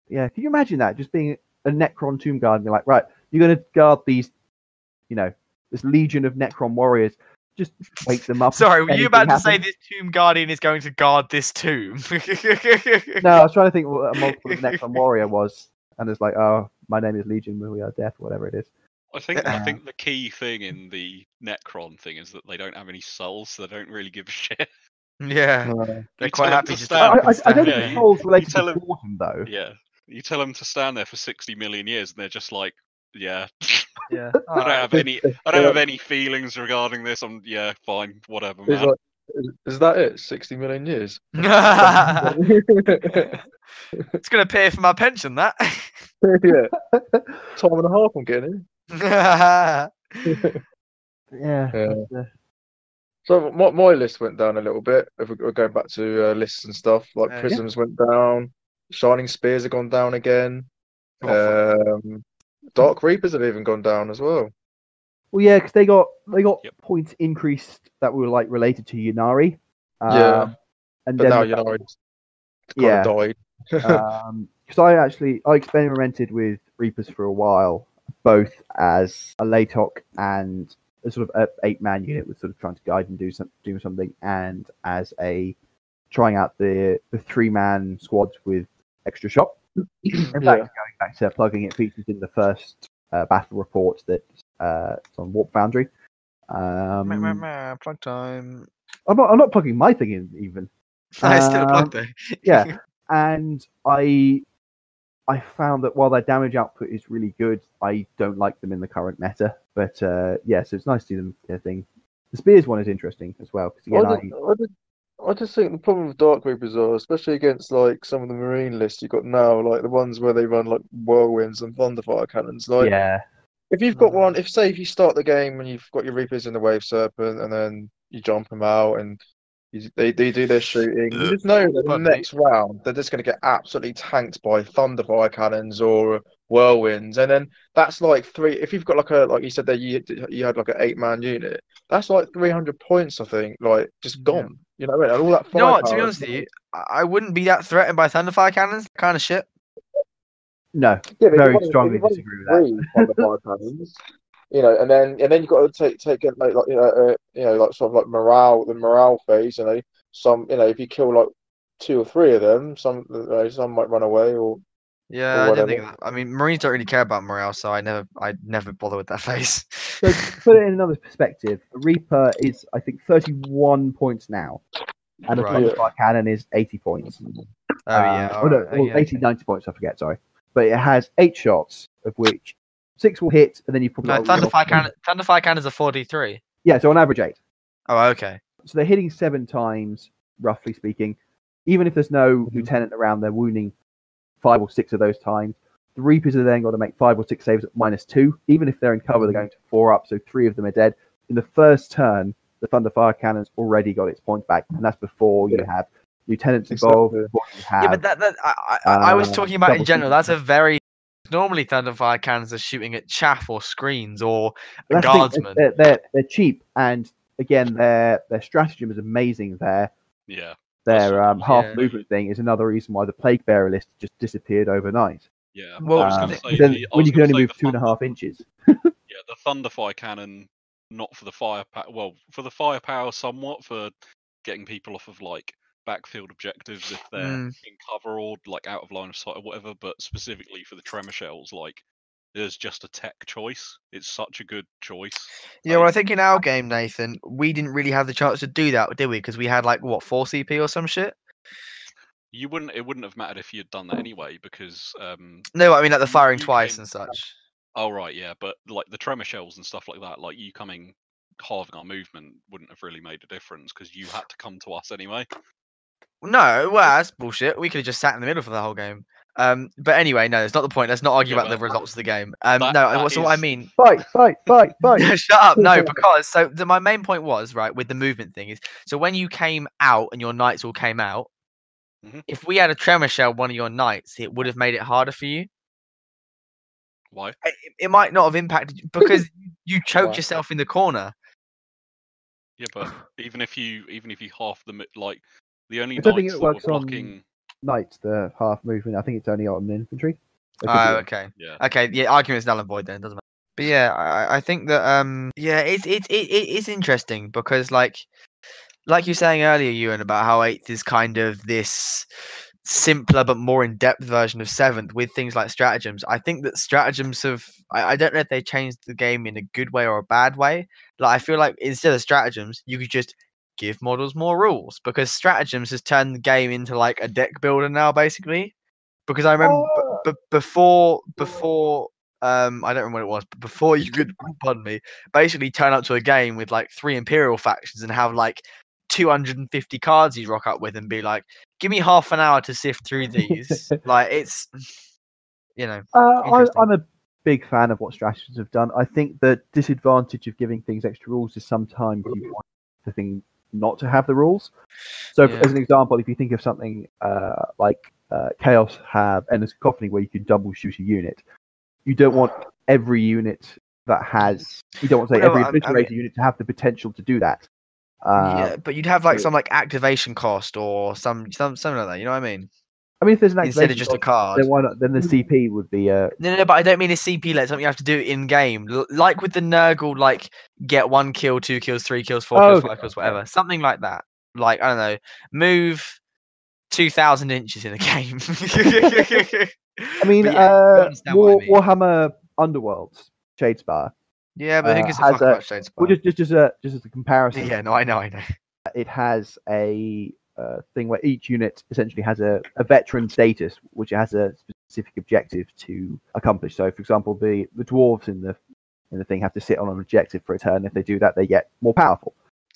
[SPEAKER 1] Yeah, can you imagine that? Just being a Necron tomb guard and be like, right, you're going to guard these, this legion of Necron warriors. Just wake them up.
[SPEAKER 2] Sorry, were you about to say
[SPEAKER 1] happens.
[SPEAKER 2] this tomb guardian is going to guard this tomb?
[SPEAKER 1] No, I was trying to think what a multiple of Necron warrior was, and it's like, oh, my name is Legion, we are death, whatever it is.
[SPEAKER 3] I think the key thing in the Necron thing is that they don't have any souls, so they don't really give a shit.
[SPEAKER 2] Yeah, they're
[SPEAKER 3] You
[SPEAKER 2] quite
[SPEAKER 3] tell them
[SPEAKER 2] happy
[SPEAKER 3] to
[SPEAKER 2] just
[SPEAKER 3] stand-
[SPEAKER 1] I don't
[SPEAKER 3] Yeah,
[SPEAKER 1] think
[SPEAKER 3] you-
[SPEAKER 1] souls related
[SPEAKER 3] tell
[SPEAKER 1] to
[SPEAKER 3] them-
[SPEAKER 1] boredom, though.
[SPEAKER 3] Yeah, you tell them to stand there for 60 million years, and they're just like, yeah.
[SPEAKER 2] yeah.
[SPEAKER 3] I don't have any feelings regarding this. Yeah, fine, whatever,
[SPEAKER 4] It's
[SPEAKER 3] man.
[SPEAKER 4] like, is that it? 60 million years?
[SPEAKER 2] It's gonna pay for my pension, that.
[SPEAKER 4] Yeah. Time and a half I'm getting.
[SPEAKER 1] Yeah.
[SPEAKER 4] Yeah.
[SPEAKER 1] but,
[SPEAKER 4] So my list went down a little bit. If we're going back to lists and stuff, like
[SPEAKER 2] Yeah.
[SPEAKER 4] Prisms went down, Shining Spears have gone down again.
[SPEAKER 2] Oh,
[SPEAKER 4] Dark Reapers have even gone down as well.
[SPEAKER 1] well, yeah, because they got
[SPEAKER 3] Yep.
[SPEAKER 1] points increased that were like related to Yunari.
[SPEAKER 4] Yeah.
[SPEAKER 1] And
[SPEAKER 4] But
[SPEAKER 1] then
[SPEAKER 4] now it's
[SPEAKER 1] yeah.
[SPEAKER 4] kind of died.
[SPEAKER 1] Because I experimented with Reapers for a while, both as a Latok and a sort of a 8-man unit with sort of trying to guide and do something, and as a trying out the 3-man squads with extra shot. In fact, going back to plugging it, features in the first battle report that it's on Warp Foundry.
[SPEAKER 2] Plug time.
[SPEAKER 1] I'm not plugging my thing in even.
[SPEAKER 2] It's still a plug though.
[SPEAKER 1] Yeah, and I found that while their damage output is really good, I don't like them in the current meta. But yeah, so it's nice to see them get a thing. The Spears one is interesting as well, because again,
[SPEAKER 4] I just think the problem with Dark Reapers are, especially against like some of the Marine lists you've got now, like the ones where they run like whirlwinds and thunderfire cannons. Like,
[SPEAKER 1] yeah,
[SPEAKER 4] if you've got one, if you start the game and you've got your Reapers in the Wave Serpent, and then you jump them out and they do their shooting, you just know that the next round they're just going to get absolutely tanked by thunderfire cannons or whirlwinds, and then that's like 3. If you've got like you said there, you had like an 8-man unit, that's like 300 points, I think, like just gone. You know, and all that.
[SPEAKER 2] You know what? To be honest with you, I wouldn't be that threatened by thunderfire cannons. Kind of shit.
[SPEAKER 1] no,
[SPEAKER 4] Yeah, but
[SPEAKER 1] very
[SPEAKER 4] if you
[SPEAKER 1] strongly
[SPEAKER 4] run
[SPEAKER 1] disagree with that.
[SPEAKER 4] 3 thunderfire cannons, and then you've got to take it like like sort of like the morale phase. If you kill like 2 or 3 of them, some might run away or.
[SPEAKER 2] Yeah, I didn't think of that. I mean, Marines don't really care about morale, so I never bother with that phase.
[SPEAKER 1] So to put it in another perspective, a Reaper is I think 31 points now, and a
[SPEAKER 2] Right.
[SPEAKER 1] Thunderfire Cannon is 80 points.
[SPEAKER 2] Oh yeah.
[SPEAKER 1] Oh, no,
[SPEAKER 2] alright,
[SPEAKER 1] well,
[SPEAKER 2] yeah,
[SPEAKER 1] 80, 90 points, I forget, sorry. But it has 8 shots, of which 6 will hit, and then you've probably
[SPEAKER 2] No, Thunderfire cannons are 4d3.
[SPEAKER 1] Yeah, so on average 8.
[SPEAKER 2] Oh, okay.
[SPEAKER 1] So they're hitting 7 times, roughly speaking. Even if there's no
[SPEAKER 2] Mm-hmm.
[SPEAKER 1] lieutenant around, they're wounding 5 or 6 of those times. The Reapers are then got to make 5 or 6 saves at -2. Even if they're in cover, they're going to 4 up, so 3 of them are dead. In the first turn, the Thunderfire Cannon's already got its points back, and that's before you have lieutenants involved. Before you have,
[SPEAKER 2] Yeah, but I was talking about in
[SPEAKER 1] double
[SPEAKER 2] general.
[SPEAKER 1] shooting.
[SPEAKER 2] That's a very normally Thunderfire cannons are shooting at chaff or screens or
[SPEAKER 1] That's the thing,
[SPEAKER 2] guardsmen.
[SPEAKER 1] they're cheap, and again, their stratagem is amazing. Their
[SPEAKER 3] Yeah.
[SPEAKER 1] half
[SPEAKER 2] Yeah.
[SPEAKER 1] movement thing is another reason why the Plague Bearer list just disappeared overnight.
[SPEAKER 3] Yeah.
[SPEAKER 2] Well,
[SPEAKER 3] I was
[SPEAKER 1] Um,
[SPEAKER 3] gonna say
[SPEAKER 1] then
[SPEAKER 3] the- I
[SPEAKER 1] when
[SPEAKER 3] was
[SPEAKER 1] you can
[SPEAKER 3] gonna
[SPEAKER 1] only
[SPEAKER 3] say
[SPEAKER 1] move
[SPEAKER 3] the
[SPEAKER 1] 2.5 inches.
[SPEAKER 3] Yeah, the Thunderfire cannon, not for the firepower. Well, for the firepower, somewhat for getting people off of like backfield objectives if they're in cover or like out of line of sight or whatever. But specifically for the tremor shells, like there's just a tech choice. It's such a good choice.
[SPEAKER 2] Yeah, well, I think in our game, Nathan, we didn't really have the chance to do that, did we? Because we had like what 4 CP or some shit.
[SPEAKER 3] It wouldn't have mattered if you'd done that anyway because
[SPEAKER 2] No, I mean like the firing
[SPEAKER 3] you
[SPEAKER 2] twice
[SPEAKER 3] came-
[SPEAKER 2] and such.
[SPEAKER 3] Oh right, yeah, but like the tremor shells and stuff like that, like you coming halving our movement wouldn't have really made a difference because you had to come to us anyway.
[SPEAKER 2] No, well, that's bullshit. We could have just sat in the middle for the whole game. But anyway, no, it's not the point. Let's not argue
[SPEAKER 3] Yeah,
[SPEAKER 2] about the
[SPEAKER 3] but
[SPEAKER 2] results of the game.
[SPEAKER 3] that
[SPEAKER 2] So what I
[SPEAKER 3] is-
[SPEAKER 2] mean,
[SPEAKER 1] Fight!
[SPEAKER 2] shut up. No, because my main point was right with the movement thing is so when you came out and your knights all came out, if we had a tremor shell one of your knights, it would have made it harder for you.
[SPEAKER 3] Why?
[SPEAKER 2] It might not have impacted because you choked
[SPEAKER 4] Why?
[SPEAKER 2] yourself in the corner.
[SPEAKER 3] Yeah, but even if you half them, like the only
[SPEAKER 1] I don't think
[SPEAKER 3] knights
[SPEAKER 1] it
[SPEAKER 3] that were
[SPEAKER 1] works on
[SPEAKER 3] blocking.
[SPEAKER 1] knights, the half movement. I think it's only on infantry.
[SPEAKER 2] Oh, okay.
[SPEAKER 3] Yeah.
[SPEAKER 2] Okay, yeah, argument's null and void then, doesn't matter. But yeah, I think that yeah, it's interesting because like you're saying earlier, Ewan, about how 8th is kind of this simpler but more in-depth version of 7th with things like stratagems. I think that stratagems have I don't know if they changed the game in a good way or a bad way. Like I feel like instead of stratagems, you could just give models more rules because stratagems has turned the game into like a deck builder now, basically. Because I remember before I don't remember what it was, but before you could, pardon me, basically turn up to a game with like 3 Imperial factions and have like 250 cards you rock up with and be like, give me half an hour to sift through these. Like it's, interesting.
[SPEAKER 1] I'm a big fan of what strategists have done. I think the disadvantage of giving things extra rules is sometimes you want the thing not to have the rules. So, as an example, if you think of something like Chaos have Endless Cacophony, where you can double shoot a unit, you don't want every unit that has. You don't want to say every obliterator unit to have the potential to do that.
[SPEAKER 2] Yeah, but you'd have like some like activation cost or something like that. You know what I mean?
[SPEAKER 1] I mean, if there's an
[SPEAKER 2] Instead
[SPEAKER 1] activation
[SPEAKER 2] of just a
[SPEAKER 1] cost,
[SPEAKER 2] card,
[SPEAKER 1] then why not? Then the CP would be.
[SPEAKER 2] No, but I don't mean a CP. Like something you have to do in game, like with the Nurgle, like get 1 kill, 2 kills, 3 kills, 4 kills, 5 kills, whatever. Something like that. Like I don't know, move 2,000 inches in a game.
[SPEAKER 1] I mean, Warhammer Underworlds Shadespire.
[SPEAKER 2] Yeah, but who gives a fuck about Shadespire?
[SPEAKER 1] Well, just as a comparison.
[SPEAKER 2] Yeah, no, I know.
[SPEAKER 1] It has a thing where each unit essentially has a veteran status, which has a specific objective to accomplish. So, for example, the dwarves in the thing have to sit on an objective for a turn. If they do that, they get more powerful.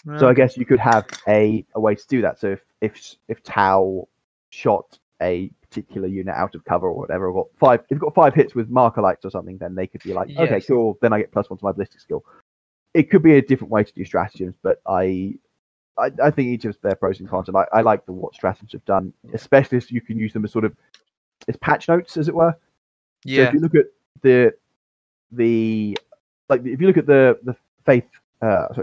[SPEAKER 1] Okay. So I guess you could have a way to do that. So if Tau shot a particular unit out of cover or whatever, or if you've got 5 hits with marker lights or something, then they could be like, okay, cool, then I get +1 to my ballistic skill. It could be a different way to do stratagems, but I think each of their pros and cons, and I like what stratagems have done, especially if you can use them as sort of as patch notes, as it were. Yeah. So if you look at if you look at the faith,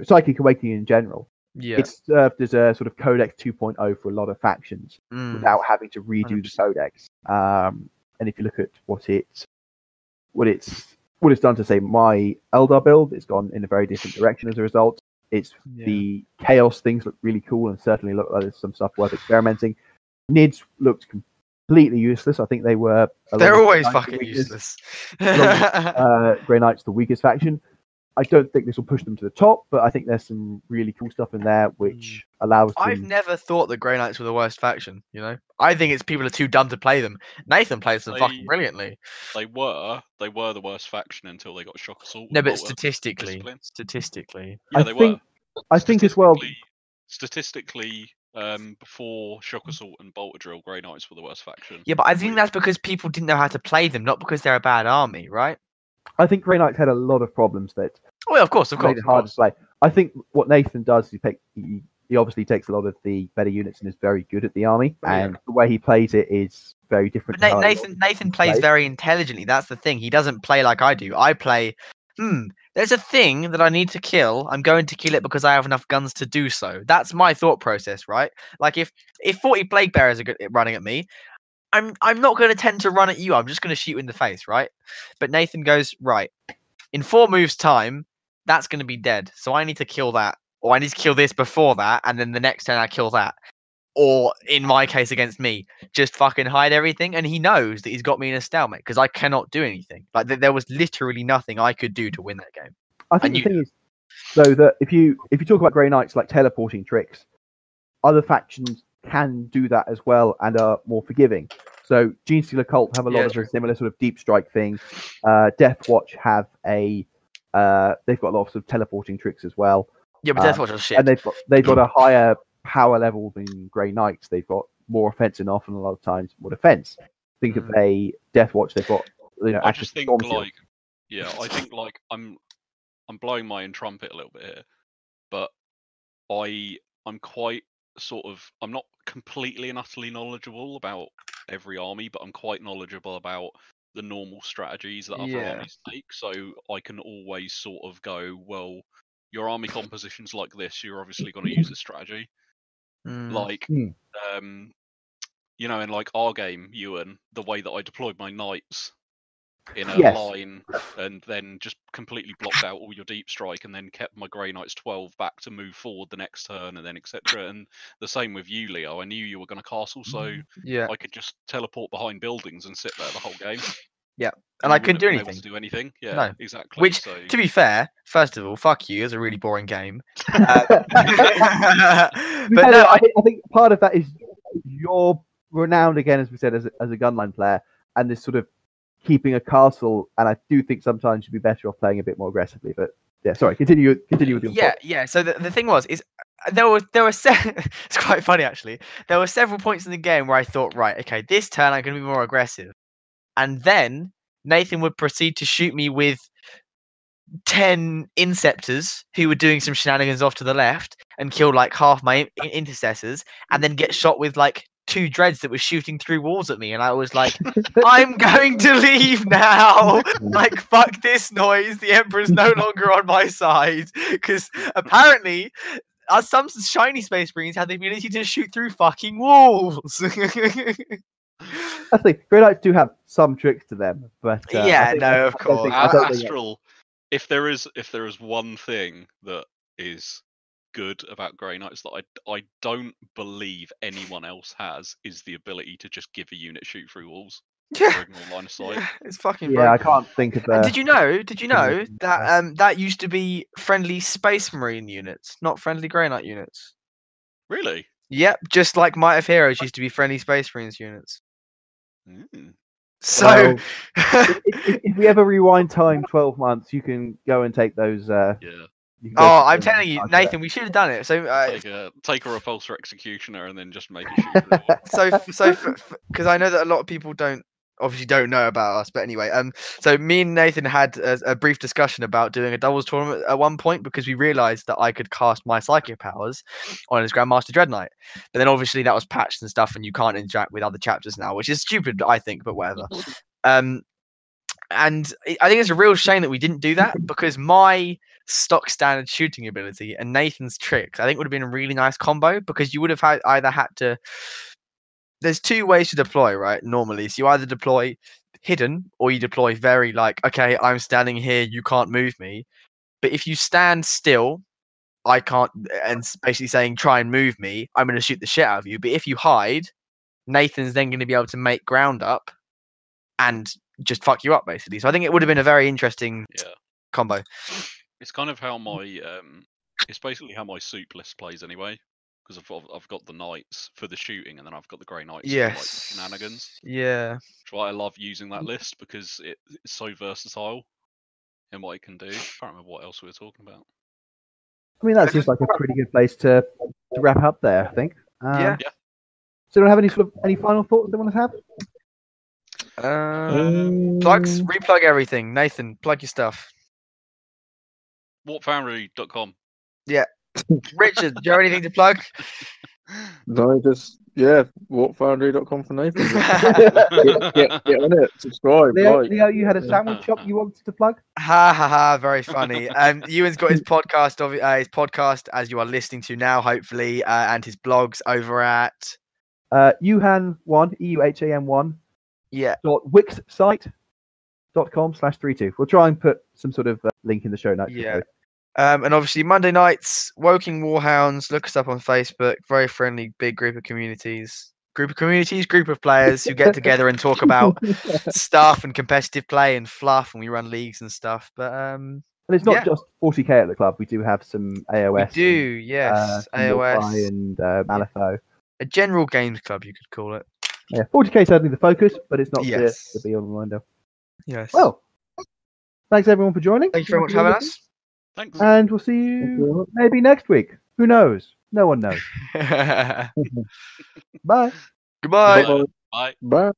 [SPEAKER 1] Psychic Awakening in general, it's served as a sort of Codex 2.0 for a lot of factions without having to redo 100%. The Codex. And if you look at what it's done to, say, my Eldar build, it's gone in a very different direction as a result. It's the Chaos things look really cool and certainly look like there's some stuff worth experimenting. Nids looked completely useless. I think they were.
[SPEAKER 2] They're always fucking useless.
[SPEAKER 1] Grey Knight's the weakest faction. I don't think this will push them to the top, but I think there's some really cool stuff in there which allows them...
[SPEAKER 2] I've never thought the Grey Knights were the worst faction, you know? I think it's people are too dumb to play them. Nathan plays them fucking brilliantly.
[SPEAKER 3] They were the worst faction until they got Shock Assault.
[SPEAKER 2] No, but statistically.
[SPEAKER 3] Yeah, they were.
[SPEAKER 1] I think as well...
[SPEAKER 3] Statistically, before Shock Assault and Bolter Drill, Grey Knights were the worst faction.
[SPEAKER 2] Yeah, but I think that's because people didn't know how to play them, not because they're a bad army, right?
[SPEAKER 1] I think Grey Knights had a lot of problems that...
[SPEAKER 2] Well, of course.
[SPEAKER 1] Made it hard to play. I think what Nathan does is he obviously takes a lot of the better units and is very good at the army, and the way he plays it is very different.
[SPEAKER 2] But Nathan plays very intelligently. That's the thing. He doesn't play like I do. I play, there's a thing that I need to kill. I'm going to kill it because I have enough guns to do so. That's my thought process, right? Like if 40 Plague Bearers are running at me, I'm not going to tend to run at you. I'm just going to shoot you in the face, right? But Nathan goes, right, in 4 moves time, that's going to be dead. So I need to kill that. Or I need to kill this before that. And then the next turn I kill that. Or in my case against me, just fucking hide everything. And he knows that he's got me in a stalemate because I cannot do anything. Like there was literally nothing I could do to win that game.
[SPEAKER 1] I think the thing is, though, that if you talk about Grey Knights like teleporting tricks, other factions can do that as well and are more forgiving. So Genestealer Cult have a lot of a similar sort of deep strike thing. Death Watch have they've got a lot of sort of teleporting tricks as well.
[SPEAKER 2] Yeah, but Death Watch is shit.
[SPEAKER 1] And they've got a higher power level than Grey Knights. They've got more offense and often a lot of times more defense. Think of a Death Watch. They've got
[SPEAKER 3] I just think I think I'm blowing my own trumpet a little bit here, but I'm quite I'm not completely and utterly knowledgeable about every army, but I'm quite knowledgeable about the normal strategies that other armies take. So I can always sort of go, well, your army composition's like this. You're obviously going to use this strategy. Like, you know, in like our game, Ewan, the way that I deployed my knights in a line and then just completely blocked out all your deep strike and then kept my Grey Knights 12 back to move forward the next turn and then etc. And the same with you, Leo. I knew you were going to castle, so I could just teleport behind buildings and sit there the whole game.
[SPEAKER 2] Yeah, and I couldn't do anything.
[SPEAKER 3] Able to do anything. Yeah,
[SPEAKER 2] no.
[SPEAKER 3] Exactly.
[SPEAKER 2] Which,
[SPEAKER 3] so...
[SPEAKER 2] to be fair, first of all, fuck you. It's a really boring game. But
[SPEAKER 1] no, I think part of that is you're renowned again, as we said, as a gunline player, and this sort of keeping a castle. And I do think sometimes you'd be better off playing a bit more aggressively. But yeah, sorry, continue with your point.
[SPEAKER 2] Yeah. So the thing is there were it's quite funny actually. There were several points in the game where I thought, right, okay, this turn I'm going to be more aggressive. And then Nathan would proceed to shoot me with 10 Inceptors who were doing some shenanigans off to the left and kill like half my intercessors, and then get shot with like 2 dreads that were shooting through walls at me. And I was like, I'm going to leave now. Like, fuck this noise. The Emperor's no longer on my side. Because apparently some shiny Space Marines had the ability to shoot through fucking walls.
[SPEAKER 1] I think Grey Knights do have some tricks to them, but
[SPEAKER 2] of course.
[SPEAKER 3] Astral. If there is one thing that is good about Grey Knights that I don't believe anyone else has, is the ability to just give a unit shoot through walls.
[SPEAKER 2] Yeah,
[SPEAKER 3] line of sight.
[SPEAKER 2] It's fucking.
[SPEAKER 1] Yeah, broken. I can't think of that.
[SPEAKER 2] Did you know that that used to be friendly Space Marine units, not friendly Grey Knight units?
[SPEAKER 3] Really?
[SPEAKER 2] Yep, just like Might of Heroes used to be friendly Space Marines units. So,
[SPEAKER 1] well, if we ever rewind time 12 months, you can go and take those.
[SPEAKER 2] I'm telling you, Nathan, we should have done it. So
[SPEAKER 3] take a repulsor executioner and then just make it shoot.
[SPEAKER 2] so because I know that a lot of people don't know about us, but anyway, so me and Nathan had a brief discussion about doing a doubles tournament at one point, because we realized that I could cast my psychic powers on his Grandmaster Dread Knight, but then obviously that was patched and stuff, and you can't interact with other chapters now, which is stupid, I think, but whatever. And I think it's a real shame that we didn't do that, because my stock standard shooting ability and Nathan's tricks, I think, would have been a really nice combo, because you would have either had to. There's 2 ways to deploy, right? Normally, so you either deploy hidden, or you deploy very like, okay, I'm standing here, you can't move me. But if you stand still, I can't, and basically saying try and move me, I'm going to shoot the shit out of you. But if you hide, Nathan's then going to be able to make ground up and just fuck you up, basically. So I think it would have been a very interesting combo.
[SPEAKER 3] It's kind of how my it's basically how my soup list plays anyway. Because I've got the knights for the shooting, and then I've got the Grey Knights for like the shenanigans.
[SPEAKER 2] Yeah.
[SPEAKER 3] That's why I love using that list, because it's so versatile in what it can do. I can't remember what else we were talking about.
[SPEAKER 1] I mean, that seems like a pretty good place to wrap up there, I think.
[SPEAKER 2] Yeah.
[SPEAKER 1] So, do you have any final thoughts they want to have?
[SPEAKER 2] Plugs, replug everything. Nathan, plug your stuff.
[SPEAKER 3] Foundry.com.
[SPEAKER 2] Yeah. Richard, do you have anything to plug?
[SPEAKER 4] No, just Foundry.com for Nathan. get on it, subscribe.
[SPEAKER 1] Leo, you had a sandwich shop you wanted to plug?
[SPEAKER 2] Ha, very funny. Ewan's got his podcast, as you are listening to now, hopefully, and his blogs over at
[SPEAKER 1] Euhan1, EUHAM1.
[SPEAKER 2] Yeah.
[SPEAKER 1] .wixsite.com/32. We'll try and put some sort of link in the show notes.
[SPEAKER 2] Yeah. And obviously Monday nights, Woking Warhounds. Look us up on Facebook. Very friendly, big group of players who get together and talk about stuff and competitive play and fluff, and we run leagues and stuff. But
[SPEAKER 1] and it's not just 40k at the club. We do have some AOS.
[SPEAKER 2] We do, yes, AOS
[SPEAKER 1] and Malifaux.
[SPEAKER 2] A general games club, you could call it.
[SPEAKER 1] Yeah, 40k is certainly the focus, but it's not the be all and end all.
[SPEAKER 2] Yes.
[SPEAKER 1] Well, thanks everyone for joining.
[SPEAKER 2] Thank you very much for having us.
[SPEAKER 3] Thanks.
[SPEAKER 1] And we'll see you maybe next week. Who knows? No one knows. Bye.
[SPEAKER 2] Goodbye.
[SPEAKER 3] Bye.
[SPEAKER 4] Bye.